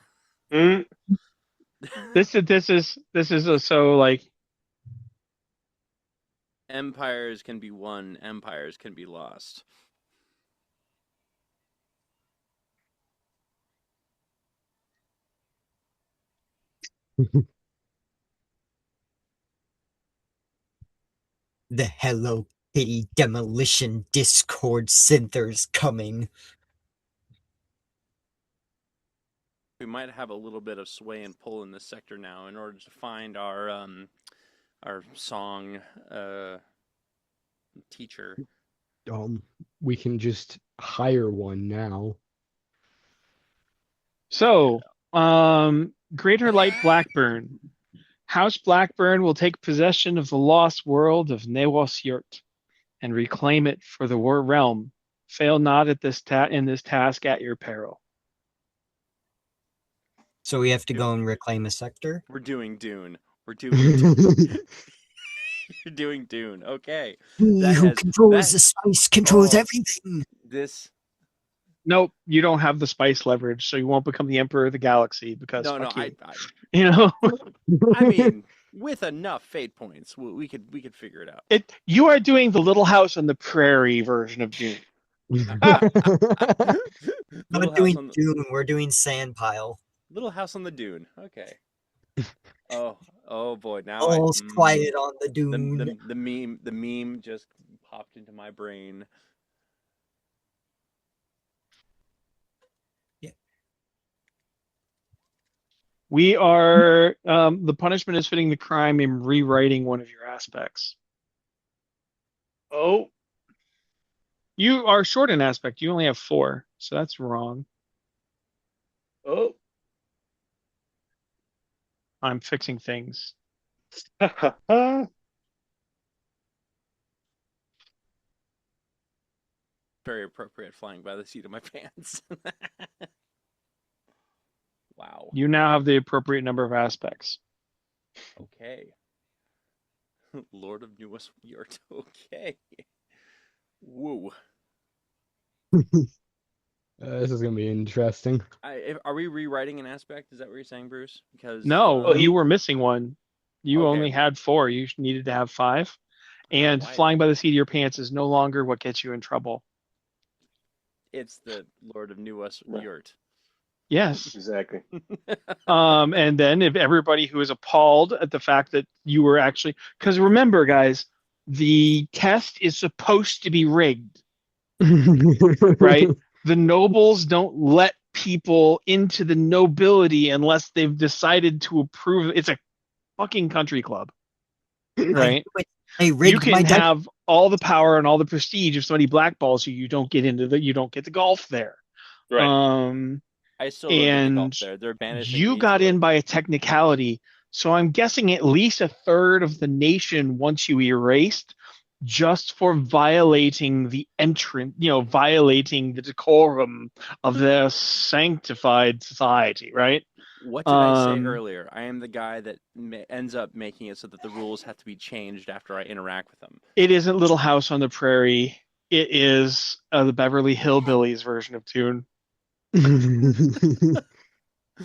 Mm. this is so like Empires can be won, empires can be lost. The Hello Kitty demolition Discord synthers coming. We might have a little bit of sway and pull in this sector now in order to find our song teacher. We can just hire one now. so. Greater Light Blackburn. House Blackburn will take possession of the lost world of Newas Yurt and reclaim it for the war realm. Fail not at this in this task at your peril. So we have to go and reclaim a sector? We're doing Dune. We're doing Dune. You're doing Dune. Okay. He who controls the spice controls everything. This. Nope, you don't have the spice leverage, so you won't become the Emperor of the Galaxy because No, fuck you. I You know, I mean, with enough fate points, we could figure it out. you are doing the Little House on the Prairie version of Dune. Not doing Dune, we're doing Sandpile. Little House on the Dune. Okay. Oh boy! Now All's quiet on the Dune. The meme just popped into my brain. Yeah. We are the punishment is fitting the crime in rewriting one of your aspects. Oh, You are short an aspect. You only have four, so that's wrong. oh. I'm fixing things. Very appropriate, flying by the seat of my pants. Wow. You now have the appropriate number of aspects. Okay. Lord of Newest Yurt. Okay. Woo. This is gonna be interesting. Are we rewriting an aspect? Is that what you're saying, Bruce? Because No, Well, you he were missing one. You okay. only had four. You needed to have five. And Why? flying by the seat of your pants is no longer what gets you in trouble. It's the Lord of Newest Yurt. Yes. exactly. And then if everybody who is appalled at the fact that you were actually, because remember, guys, the test is supposed to be rigged, right? The nobles don't let people into the nobility unless they've decided to approve. It's a fucking country club, I right? knew it. I You rigged my can dice. have all the power and all the prestige if somebody blackballs you, you don't get the golf there. Right. Um, I still don't get the golf and there. They're banishing you me got to it. in by a technicality. So I'm guessing at least a third of the nation wants you erased just for violating the entrance, violating the decorum of their sanctified society, right? What did I say Um, earlier? I am the guy that ends up making it so that the rules have to be changed after I interact with them. it isn't Little House on the Prairie. It is the Beverly Hillbillies version of Tune.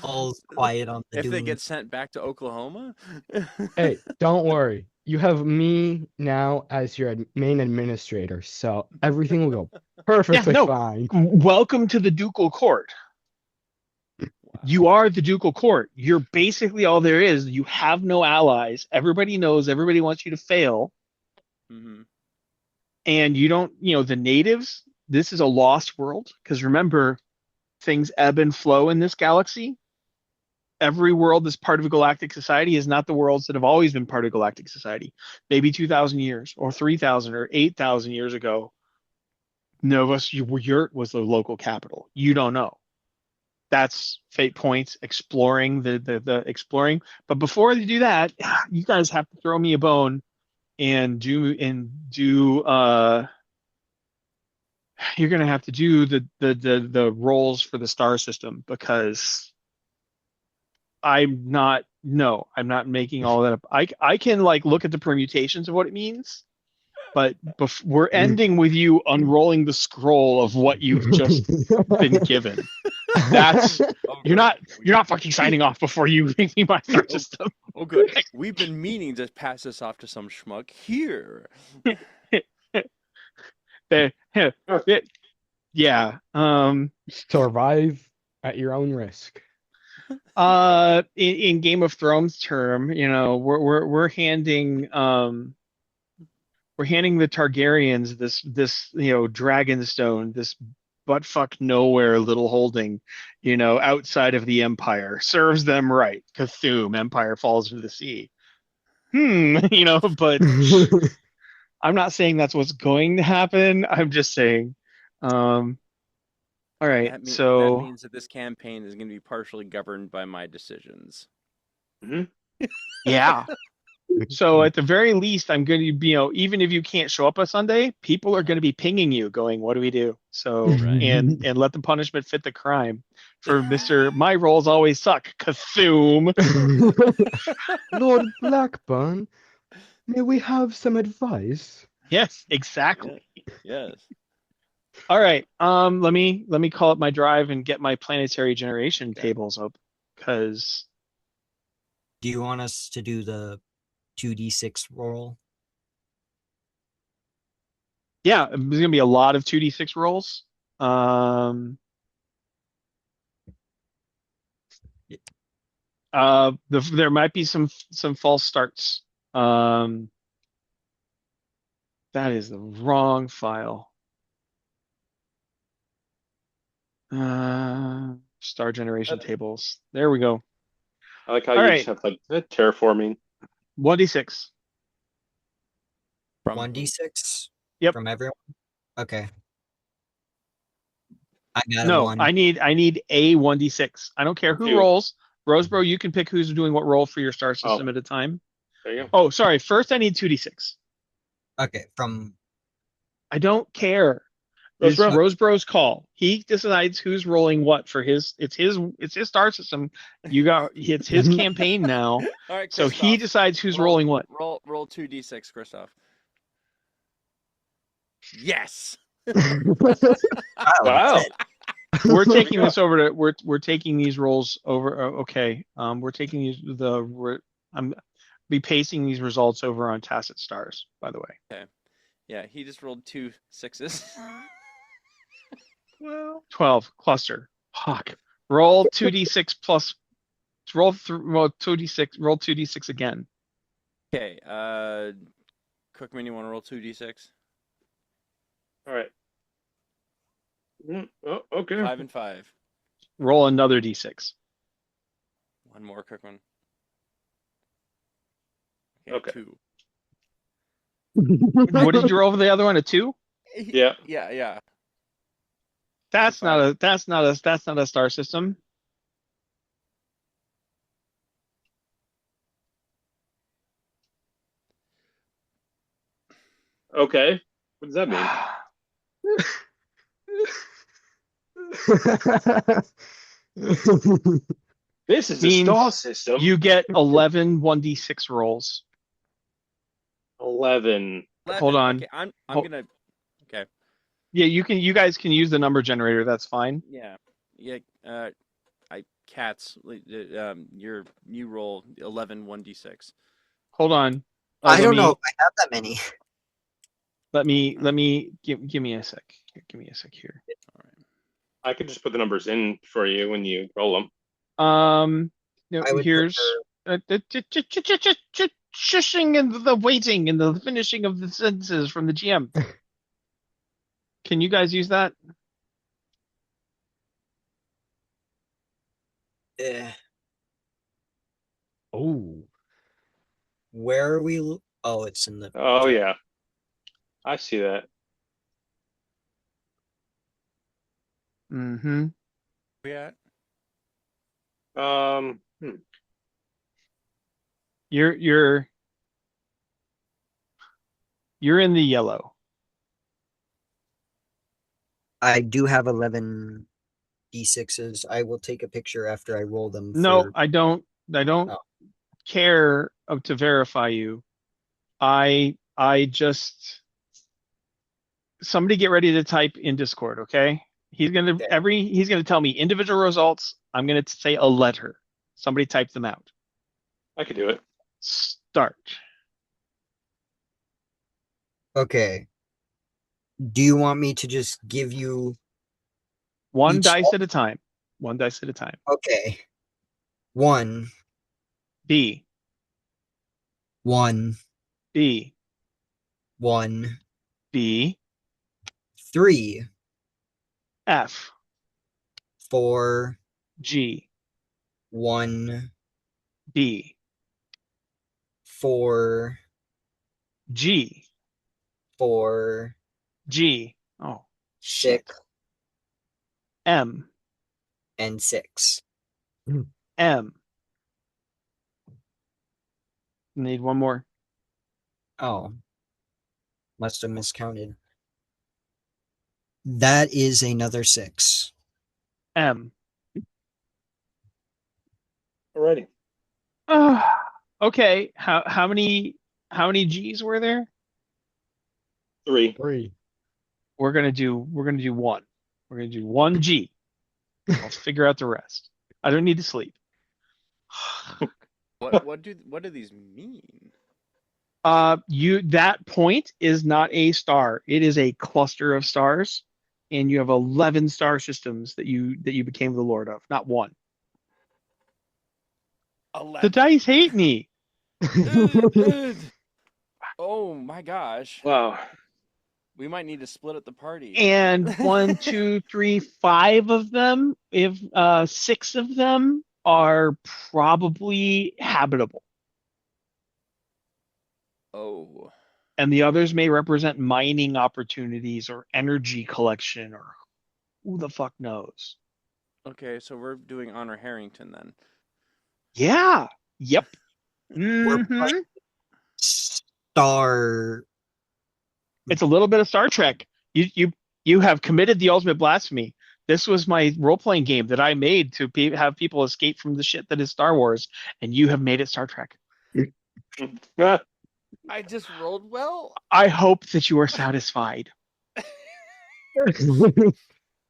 All's quiet on the If they dune. get sent back to Oklahoma? Hey, don't worry. You have me now as your main administrator, so everything will go Yeah, perfectly no. fine. Welcome to the ducal court. You Wow. are the ducal court. You're basically all there is. You have no allies. Everybody knows. Everybody wants you to fail, Hmm. and you don't. The natives. This is a lost world because remember, things ebb and flow in this galaxy. Every world that's part of a galactic society is not the worlds that have always been part of galactic society. Maybe 2,000 years, or 3,000, or 8,000 years ago, Novus Yurt was the local capital. You don't know. That's Fate Points exploring the exploring. But before you do that, you guys have to throw me a bone and do you're gonna have to do the roles for the star system because I'm not making all that up. I can like look at the permutations of what it means, but we're ending with you unrolling the scroll of what you've just been given. That's Oh, you're good. not you're not fucking signing off before you make me my star Oh, system. oh, good. We've been meaning to pass this off to some schmuck here. Eh, eh, yeah. Survive at your own risk. In Game of Thrones term, we're handing the Targaryens this dragon stone, this buttfuck nowhere little holding, outside of the Empire. Serves them right. Cthulhu, Empire falls into the sea. But I'm not saying that's what's going to happen. I'm just saying. All right, That so means that this campaign is going to be partially governed by my decisions. Hmm. yeah. So at the very least, I'm going to be, even if you can't show up on Sunday, people are going to be pinging you, going, "What do we do?" So Right. and let the punishment fit the crime. For Mister, my rolls always suck. Cthulhu. Lord Blackburn, may we have some advice? Yes, Yeah. exactly. Yes. All right. Let me call up my drive and get my planetary generation Okay. tables up, because Do you want us to do the 2d6 roll? yeah, there's gonna be a lot of 2d6 rolls. Um, there might be some false starts. Um, that is the wrong file. Star generation tables. There we go. I like how All you just right, have like terraforming. 1d6. From 1d6 Yep. from everyone. Okay, I got a No, one. I need a 1d6. I don't care who Two. rolls. Rosebro, you can pick who's doing what roll for your star Oh, system at a time. there you go. Oh, sorry. First, I need 2d6. Okay, from I don't care. It's Roseboro. Rosebro's call. He decides who's rolling what for his. It's his star system. It's his campaign now. All right, So he Christoph. decides who's roll, rolling what. roll 2d6, Christoph. Yes. wow, Wow. We're There we taking go. this over to we're taking these rolls over. Okay. We're taking these I'm be pasting these results over on Tacit Stars, by the way. Okay. Yeah, he just rolled 2 6s. Well, 12 cluster. Fuck. Roll 2d6 plus roll 2d6 roll 2d6 again. Okay. Cookman, you want to roll 2d6? All right. Oh, okay. 5 and 5. Roll another d6. One more, Cookman. Okay. 2. What did you roll for the other one? A 2? Yeah. Yeah. That's not Five. a star system. Okay. What does that mean? This is a star Means system. you get 11 1d6 rolls. 11. 11. Hold on. Okay, I'm Hold- gonna. Okay. Yeah, you guys can use the number generator. That's fine. Yeah. Yeah. Cats. You roll 11 1d6. Hold on. I let don't know me if I have that many. give me a sec. Give me a sec here. All right. I could just put the numbers in for you when you roll them. No, I would here's the shushing and the waiting and the finishing of the sentences from the GM. Can you guys use that? Oh, Where are we? Oh, it's in the. Oh, yeah. I see that. Mm-hmm. We at? Um, You're in the yellow. I do have 11 d6s. I will take a picture after I roll them. No, For I don't Oh. care to verify you. I just somebody get ready to type in Discord, okay? He's gonna tell me individual results. I'm gonna say a letter. Somebody type them out. I could do it. Start. Okay. Do you want me to just give you? One Each dice at a time. One dice at a time. Okay. 1, B, 1, B, 1, B, 3, F, 4, G, 1, B, 4, G, 4, G. Oh, 6, M, and 6. M. Need one more. Oh. Must have miscounted. That is another 6. M. Alrighty. Okay. How many G's were there? 3. 3. We're gonna do one. We're gonna do one G. I'll figure out the rest. I don't need to sleep. What do these mean? That point is not a star. It is a cluster of stars, and you have 11 star systems that you became the lord of, not one. The 11. dice hate me. Oh my gosh. Wow. We might need to split up the party. And 1, 2, 3, 5 of them, if 6 of them are probably habitable, Oh. and the others may represent mining opportunities or energy collection or who the fuck knows. Okay, so we're doing Honor Harrington then. Yeah. Yep. We're Hmm. playing Star. It's a little bit of Star Trek. You have committed the ultimate blasphemy. This was my role-playing game that I made to have people escape from the shit that is Star Wars, and you have made it Star Trek. I just rolled well. I hope that you are satisfied.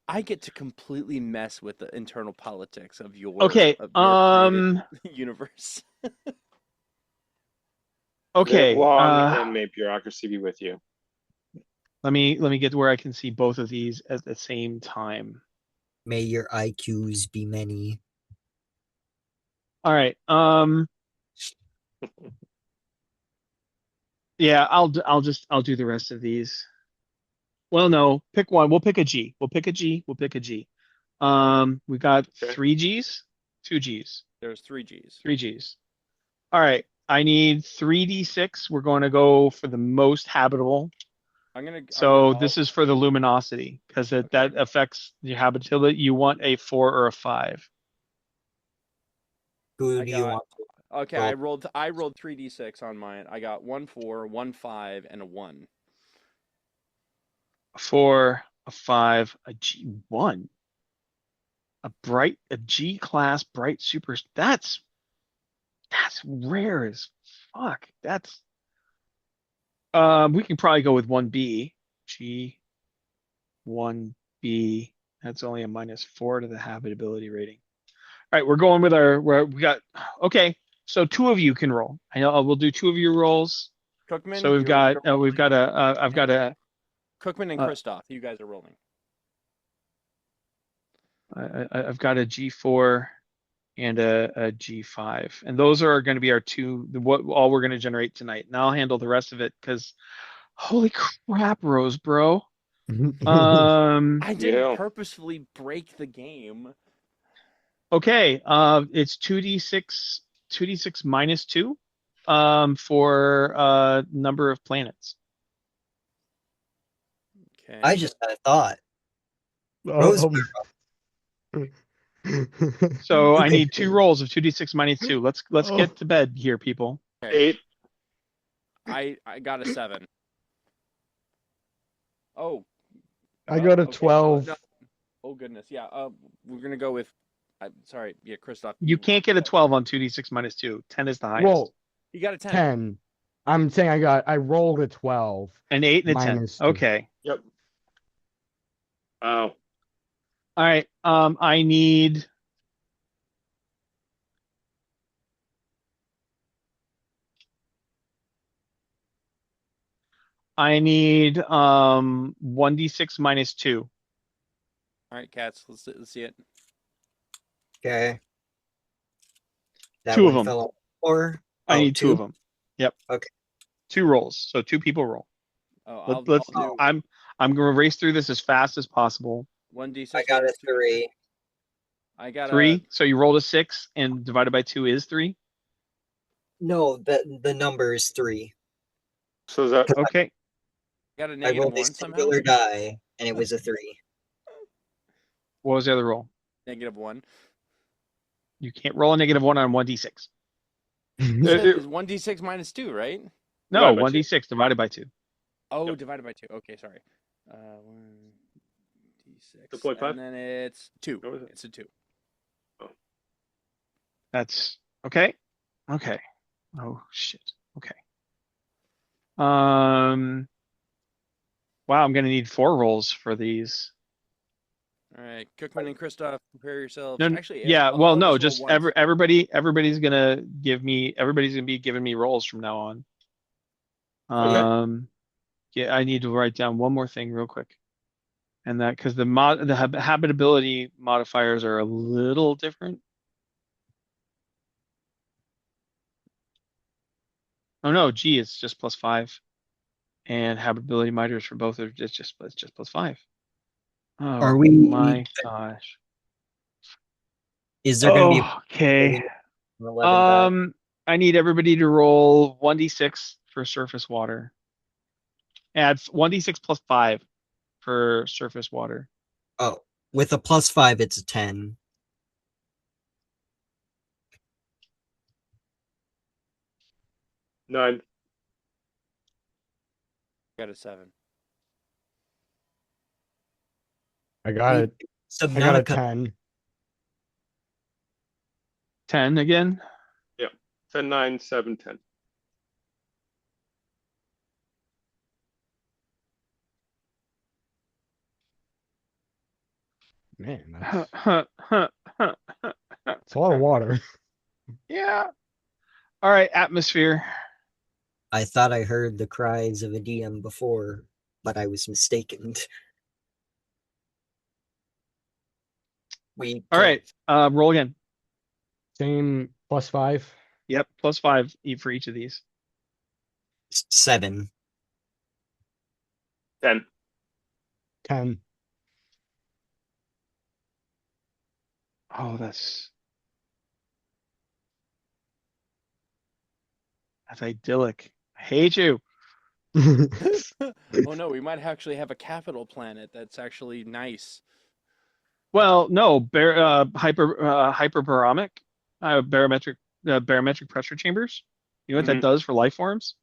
I get to completely mess with the internal politics of Okay. your created universe. Live Okay. long and may bureaucracy be with you. Let me get to where I can see both of these at the same time. May your IQs be many. All right. Yeah, I'll do the rest of these. Well, no, pick one. We'll pick a G. We'll pick a G. We'll pick a G. We got Okay. 3 Gs, 2 Gs, There's 3 Gs. 3 Gs. All right. I need 3d6. We're going to go for the most habitable. So this is for the luminosity because that affects the habitability. You want a 4 or a 5. Who I do you got want to okay. roll? I rolled 3d6 on mine. I got 1 4, 1 5, and a 1. A 4, a 5, a G1, a G class bright super. That's rare as fuck. That's we can probably go with 1B. G 1B. That's only a -4 to the habitability rating. All right, we're going with we got okay. So two of you can roll. I know we'll do two of your rolls. So Cookman, we've rolling. got I've got a Cookman and uh, Kristoff. You guys are rolling. I've got a G4 and a G5, and those are going to be our two. What all we're going to generate tonight. And I'll handle the rest of it because holy crap, Rose, bro. I didn't Yeah. purposefully break the game. Okay, it's 2d6 minus 2 for number of planets. Okay. I just had a thought. Rose, Um, So I okay. need 2 rolls of 2d6 minus 2. Let's oh, get to bed here, people. Okay. 8. I got a 7. Oh. I got a Okay. 12. No. Oh goodness. Yeah. We're gonna go with. Sorry. Yeah, Kristoff. You can't get a 12 on 2d6 minus 2. 10 is the highest. Well, You got a 10. 10. I'm saying I rolled a 12 An 8 and a 10. minus 2. Okay. Yep. Oh. All right. I need 1d6 minus 2. All right, cats. Let's see it. Okay. That Two of one them. fell on the floor. I Oh, need two of them. Yep. Okay. 2 rolls. So 2 people roll. Oh, Let's I'll do I'm gonna race through this as fast as possible. 1d6 I got a minus 2. 3. I got 3. So you rolled a 6 and divided by 2 is 3. No, the number is 3. So is that Okay. got a I negative rolled a 1 somehow. singular die, and it was a 3. What was the other roll? -1. You can't roll a -1 on 1d6. You said it's 1d6 minus 2, right? No, Divided by 1d6 divided by 2. Oh, Yep. divided by 2. Okay, sorry. 1d6. 2.5? And then it's 2. What was it? It's a 2. That's okay. Okay. Oh shit. Okay. Wow, I'm gonna need 4 rolls for these. All right, Cookman and Kristoff, prepare yourselves. No, Actually, yeah. all Well, of no, us roll just once. everybody's gonna be giving me rolls from now on. Yeah, I need to write down one more thing real quick, and that because the habitability modifiers are a little different. Oh no, G is just +5, and habitability miters for both are it's just +5. Oh Are we my gosh. Is there going to be Okay. an 11 die? I need everybody to roll 1d6 for surface water. Add 1d6 plus 5 for surface water. Oh, with a +5, it's a 10. Nine. Got a 7. I got Wait, a I got a Subnautica. 10. 10 again. Yeah. 10, 9, 7, 10. Man, Huh, that's huh, huh, huh, huh, it's a lot of huh. water. Yeah. All right, atmosphere. I thought I heard the cries of a DM before, but I was mistaken. We All could right, roll again. Same +5. Yep, plus 5 for each of these. 7. 10. 10. Oh, that's idyllic. I hate you. Oh no, we might actually have a capital planet that's actually nice. Well, no, hyperbarometric, barometric pressure chambers. You know what that Mhm. does for life forms?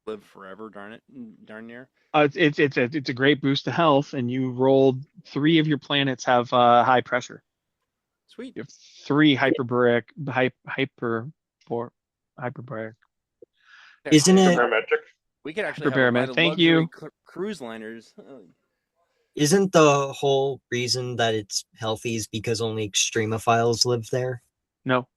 Live forever, darn it, darn near. It's a great boost to health, and you rolled 3 of your planets have high pressure. Sweet. You have 3 hyperbaric. Isn't it? Hyperbarometric. We could actually have a line Hyperbarometric. of Thank luxury you. cruise liners. Isn't the whole reason that it's healthy is because only extremophiles live there? No.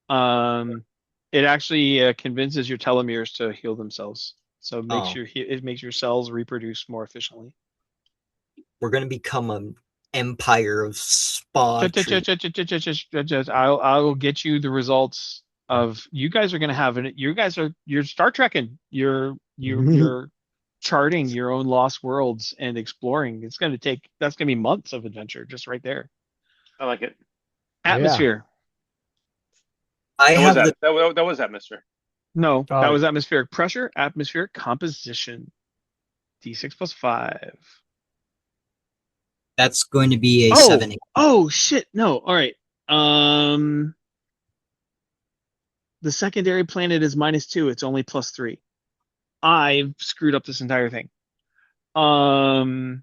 Um, it actually convinces your telomeres to heal themselves. So Oh, it makes your cells reproduce more efficiently. we're gonna become an empire of spa treat. I will get you the results of you guys are going to have it. You're Star Trekking. You're charting your own lost worlds and exploring. That's going to be months of adventure just right there. I like it. Oh yeah. Atmosphere. I That was have that. the. That was atmosphere. No, that Uh, was atmospheric pressure, atmospheric composition. D6 plus 5. That's going to be a Oh, 7. oh shit. No. All right. Um, the secondary planet is -2. It's only +3. I've screwed up this entire thing. Um,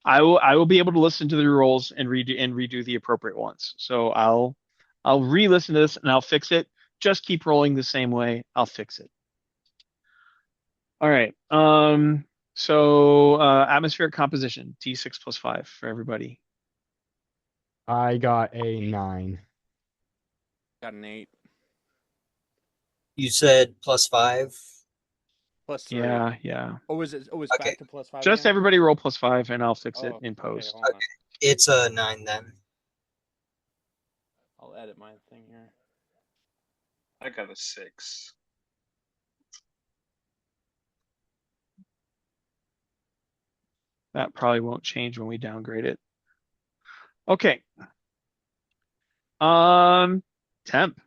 I will be able to listen to the rules and redo the appropriate ones. So I'll re-listen to this and I'll fix it. Just keep rolling the same way. I'll fix it. All right. So atmospheric composition, D6 plus 5 for everybody. I got a 9. Got an 8. You said +5. +3. Yeah, yeah. Oh, is it? Oh, it's Okay, back to +5 Just again. everybody roll +5 and I'll fix it Oh, in okay. post. Hold on. okay. It's a 9 then. I'll edit my thing here. I got a 6. That probably won't change when we downgrade it. Okay. Um, temp.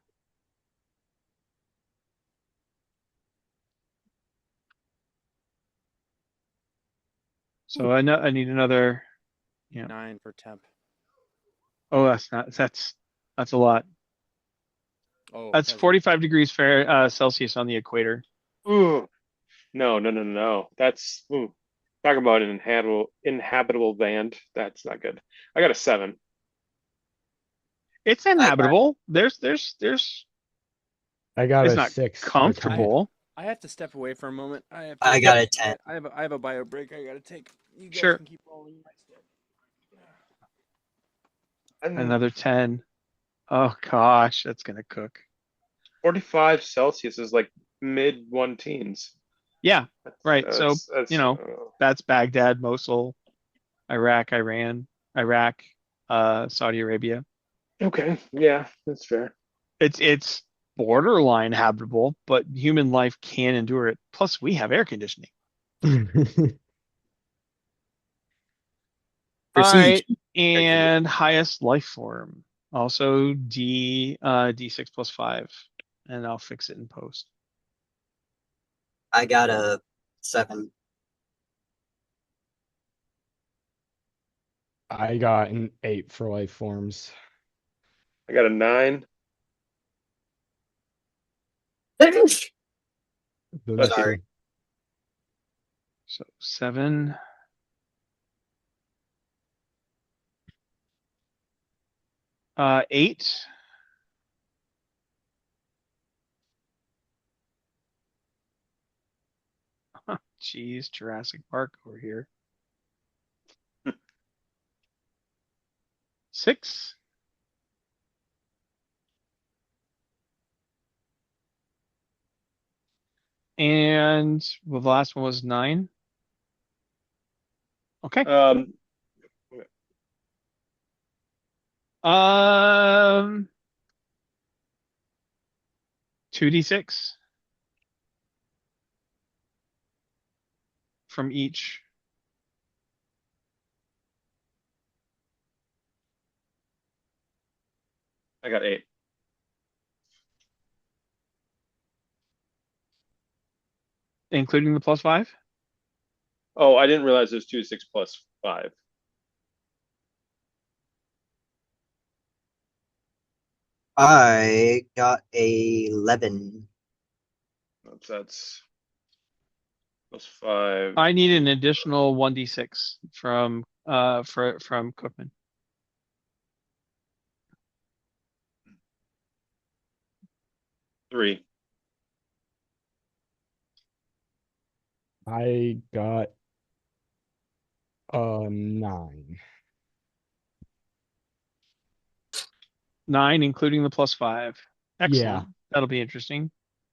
So I need another. Yeah. 9 for temp. Oh, that's a lot. Oh, That's has it? 45 degrees Celsius on the equator. Ooh. No, no, no, no. That's talk about an inhabitable land. That's not good. I got a 7. It's I got inhabitable. There's. I got It's a not 6 for temp. comfortable. I have to step away for a moment. I have to. I got a 10. I have a bio break I gotta take. You guys Sure. can keep rolling my stuff. And Another 10. Oh gosh, that's gonna cook. 45 Celsius is like mid one teens. Yeah, right. So, That's that's Baghdad, Mosul, Iraq, Iran, Saudi Arabia. okay. Yeah, that's fair. It's borderline habitable, but human life can endure it. Plus, we have air conditioning. All Prestige. right, and highest life form. Also D6 plus 5. And I'll fix it in post. I got a 7. I got an 8 for life forms. I got a 9. Bless That's Sorry. you. So 7. 8. Jeez, Jurassic Park over here. 6. And well, the last one was 9. Okay. um 2d6 from each. I got 8. Including the plus 5. Oh, I didn't realize it was 2 6 plus 5. I got a 11. That's plus 5. I need an additional 1d6 from from Cookman. Three. I got a 9. 9, including the plus 5. Yeah. Excellent. That'll be interesting.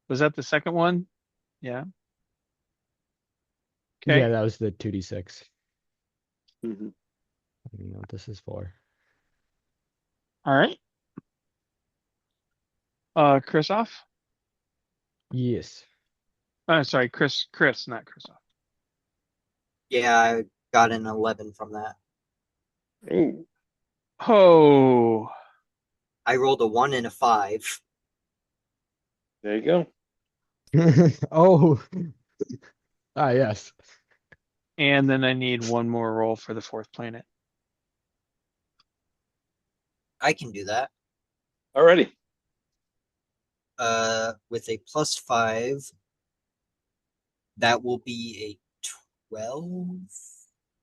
Was that the second one? Yeah. Yeah, Okay. that was the 2d6. Mhm. I don't know what this is for. All right. Chris off. Yes. Sorry, Chris, not Chris off. Yeah, I got an 11 from that. Ooh, Oh, I rolled a 1 and a 5. there you go. Oh. Ah, yes. and then I need one more roll for the fourth planet. I can do that. Alrighty. With a plus 5, that will be a 12.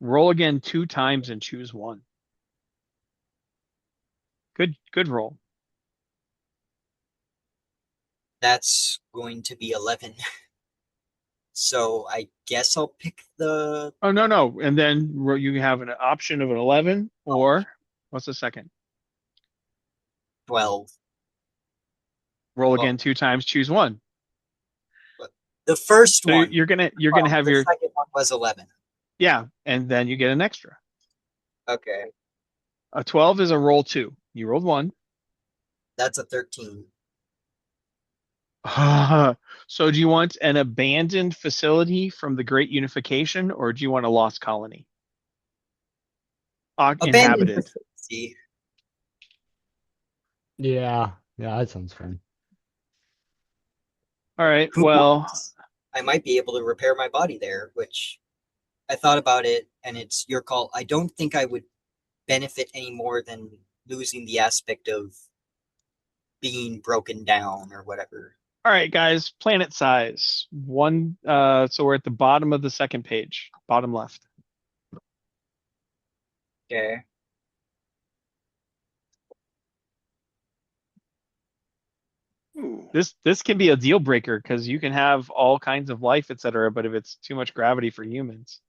Roll again 2 times and choose one. Good roll. That's going to be 11. So I guess I'll pick the Oh, no. And then you have an option of an 11 or what's the second? 12. Roll Well, again 2 times, choose one. the first So one, you're gonna have the your, second one was 11. yeah, and then you get an extra. Okay, A 12 is a roll 2. You rolled 1. that's a 13. So do you want an abandoned facility from the Great Unification, or do you want a lost colony? Abandoned Inhabited. facility. Yeah. Yeah, that sounds fun. All right. Who Well, knows? I might be able to repair my body there, which I thought about it, and it's your call. I don't think I would benefit any more than losing the aspect of being broken down or whatever. all right, guys. Planet size. One. So we're at the bottom of the second page, bottom left. Okay. Ooh. This can be a deal breaker because you can have all kinds of life, etc. But if it's too much gravity for humans,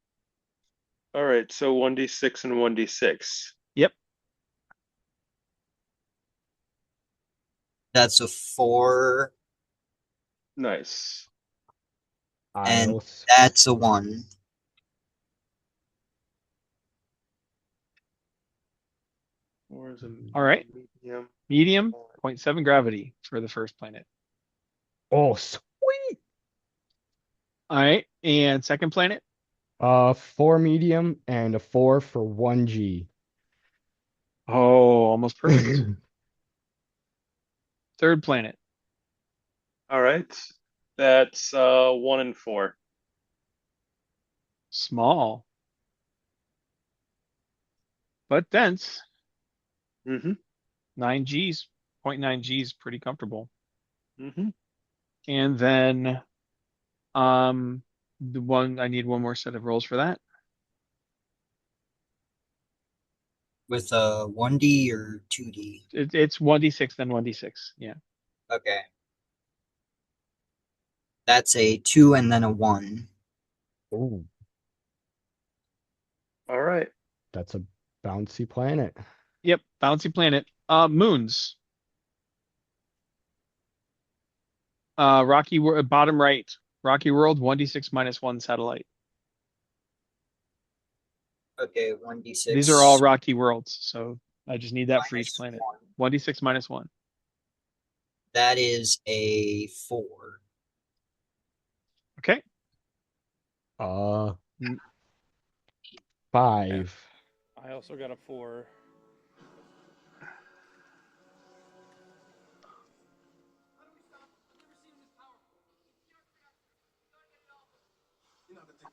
All right, so 1d6 and 1d6. yep. That's a 4, Nice. and Isles. that's a 1. Or is it All right. medium? Medium, 0.7 gravity for the first planet. Oh, sweet. All right. And second planet? 4 medium and a 4 for 1G. Oh, almost perfect. Third planet. All right. That's 1 and 4. Small, but dense. Mm-hmm. 9 Gs, 0.9 Gs, pretty comfortable. Mm-hmm. And then um the one I need one more set of rolls for that. With a 1D or 2D. It's 1d6 then 1d6. Yeah. Okay. That's a 2 and then a 1. Ooh, All right. that's a bouncy planet. Yep, bouncy planet. Moons. Bottom right. Rocky World 1d6 -1 satellite. Okay, These are all 1D6 rocky worlds, so I just need that for each minus planet. 1. 1d6 -1. That is a 4. Okay. Uh, Mm, 5. I also got a 4.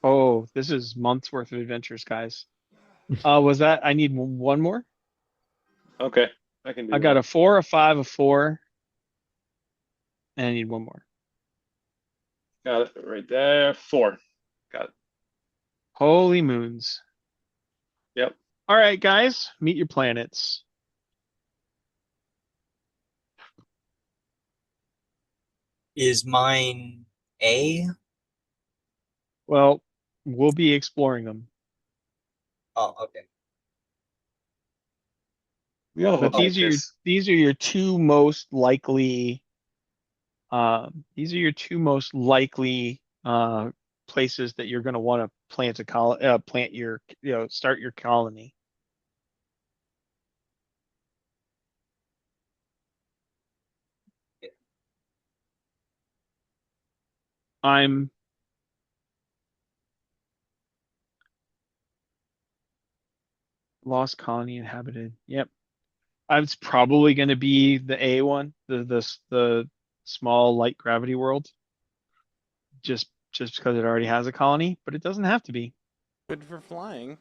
Oh, this is months worth of adventures, guys. Was that I need one more? Okay. I can I do got that. a 4, a 5, a 4, and I need one more. Got it right there. 4. Got it. Holy moons. Yep. All right, guys, meet your planets. Is mine A? Well, we'll be exploring them. Oh, okay. We all But look like this. these are your two most likely places that you're going to want to plant your start your colony. I'm lost colony inhabited. Yep. It's probably going to be the A one, the small light gravity world, just because it already has a colony, but it doesn't have to be. Good for flying.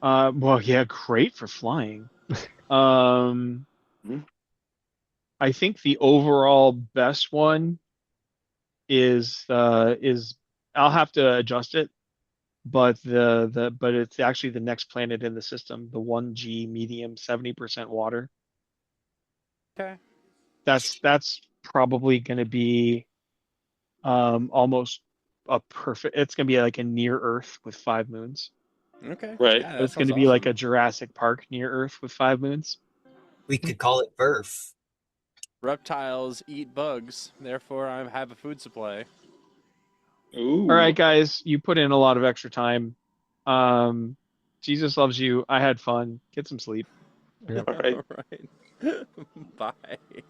Well, yeah, great for flying. Um, Hmm? I think the overall best one is I'll have to adjust it, but but it's actually the next planet in the system, the 1G medium 70% water. Okay. That's probably going to be almost a perfect. It's going to be like a near Earth with 5 moons. Okay. Right. Yeah, So that it's going sounds to be like awesome. a Jurassic Park near Earth with 5 moons. We could call it Verf. Reptiles eat bugs, therefore I have a food supply. All right, Ooh. guys, you put in a lot of extra time. Um, Jesus loves you. I had fun. Get some sleep. Yep. All right. All right. Bye.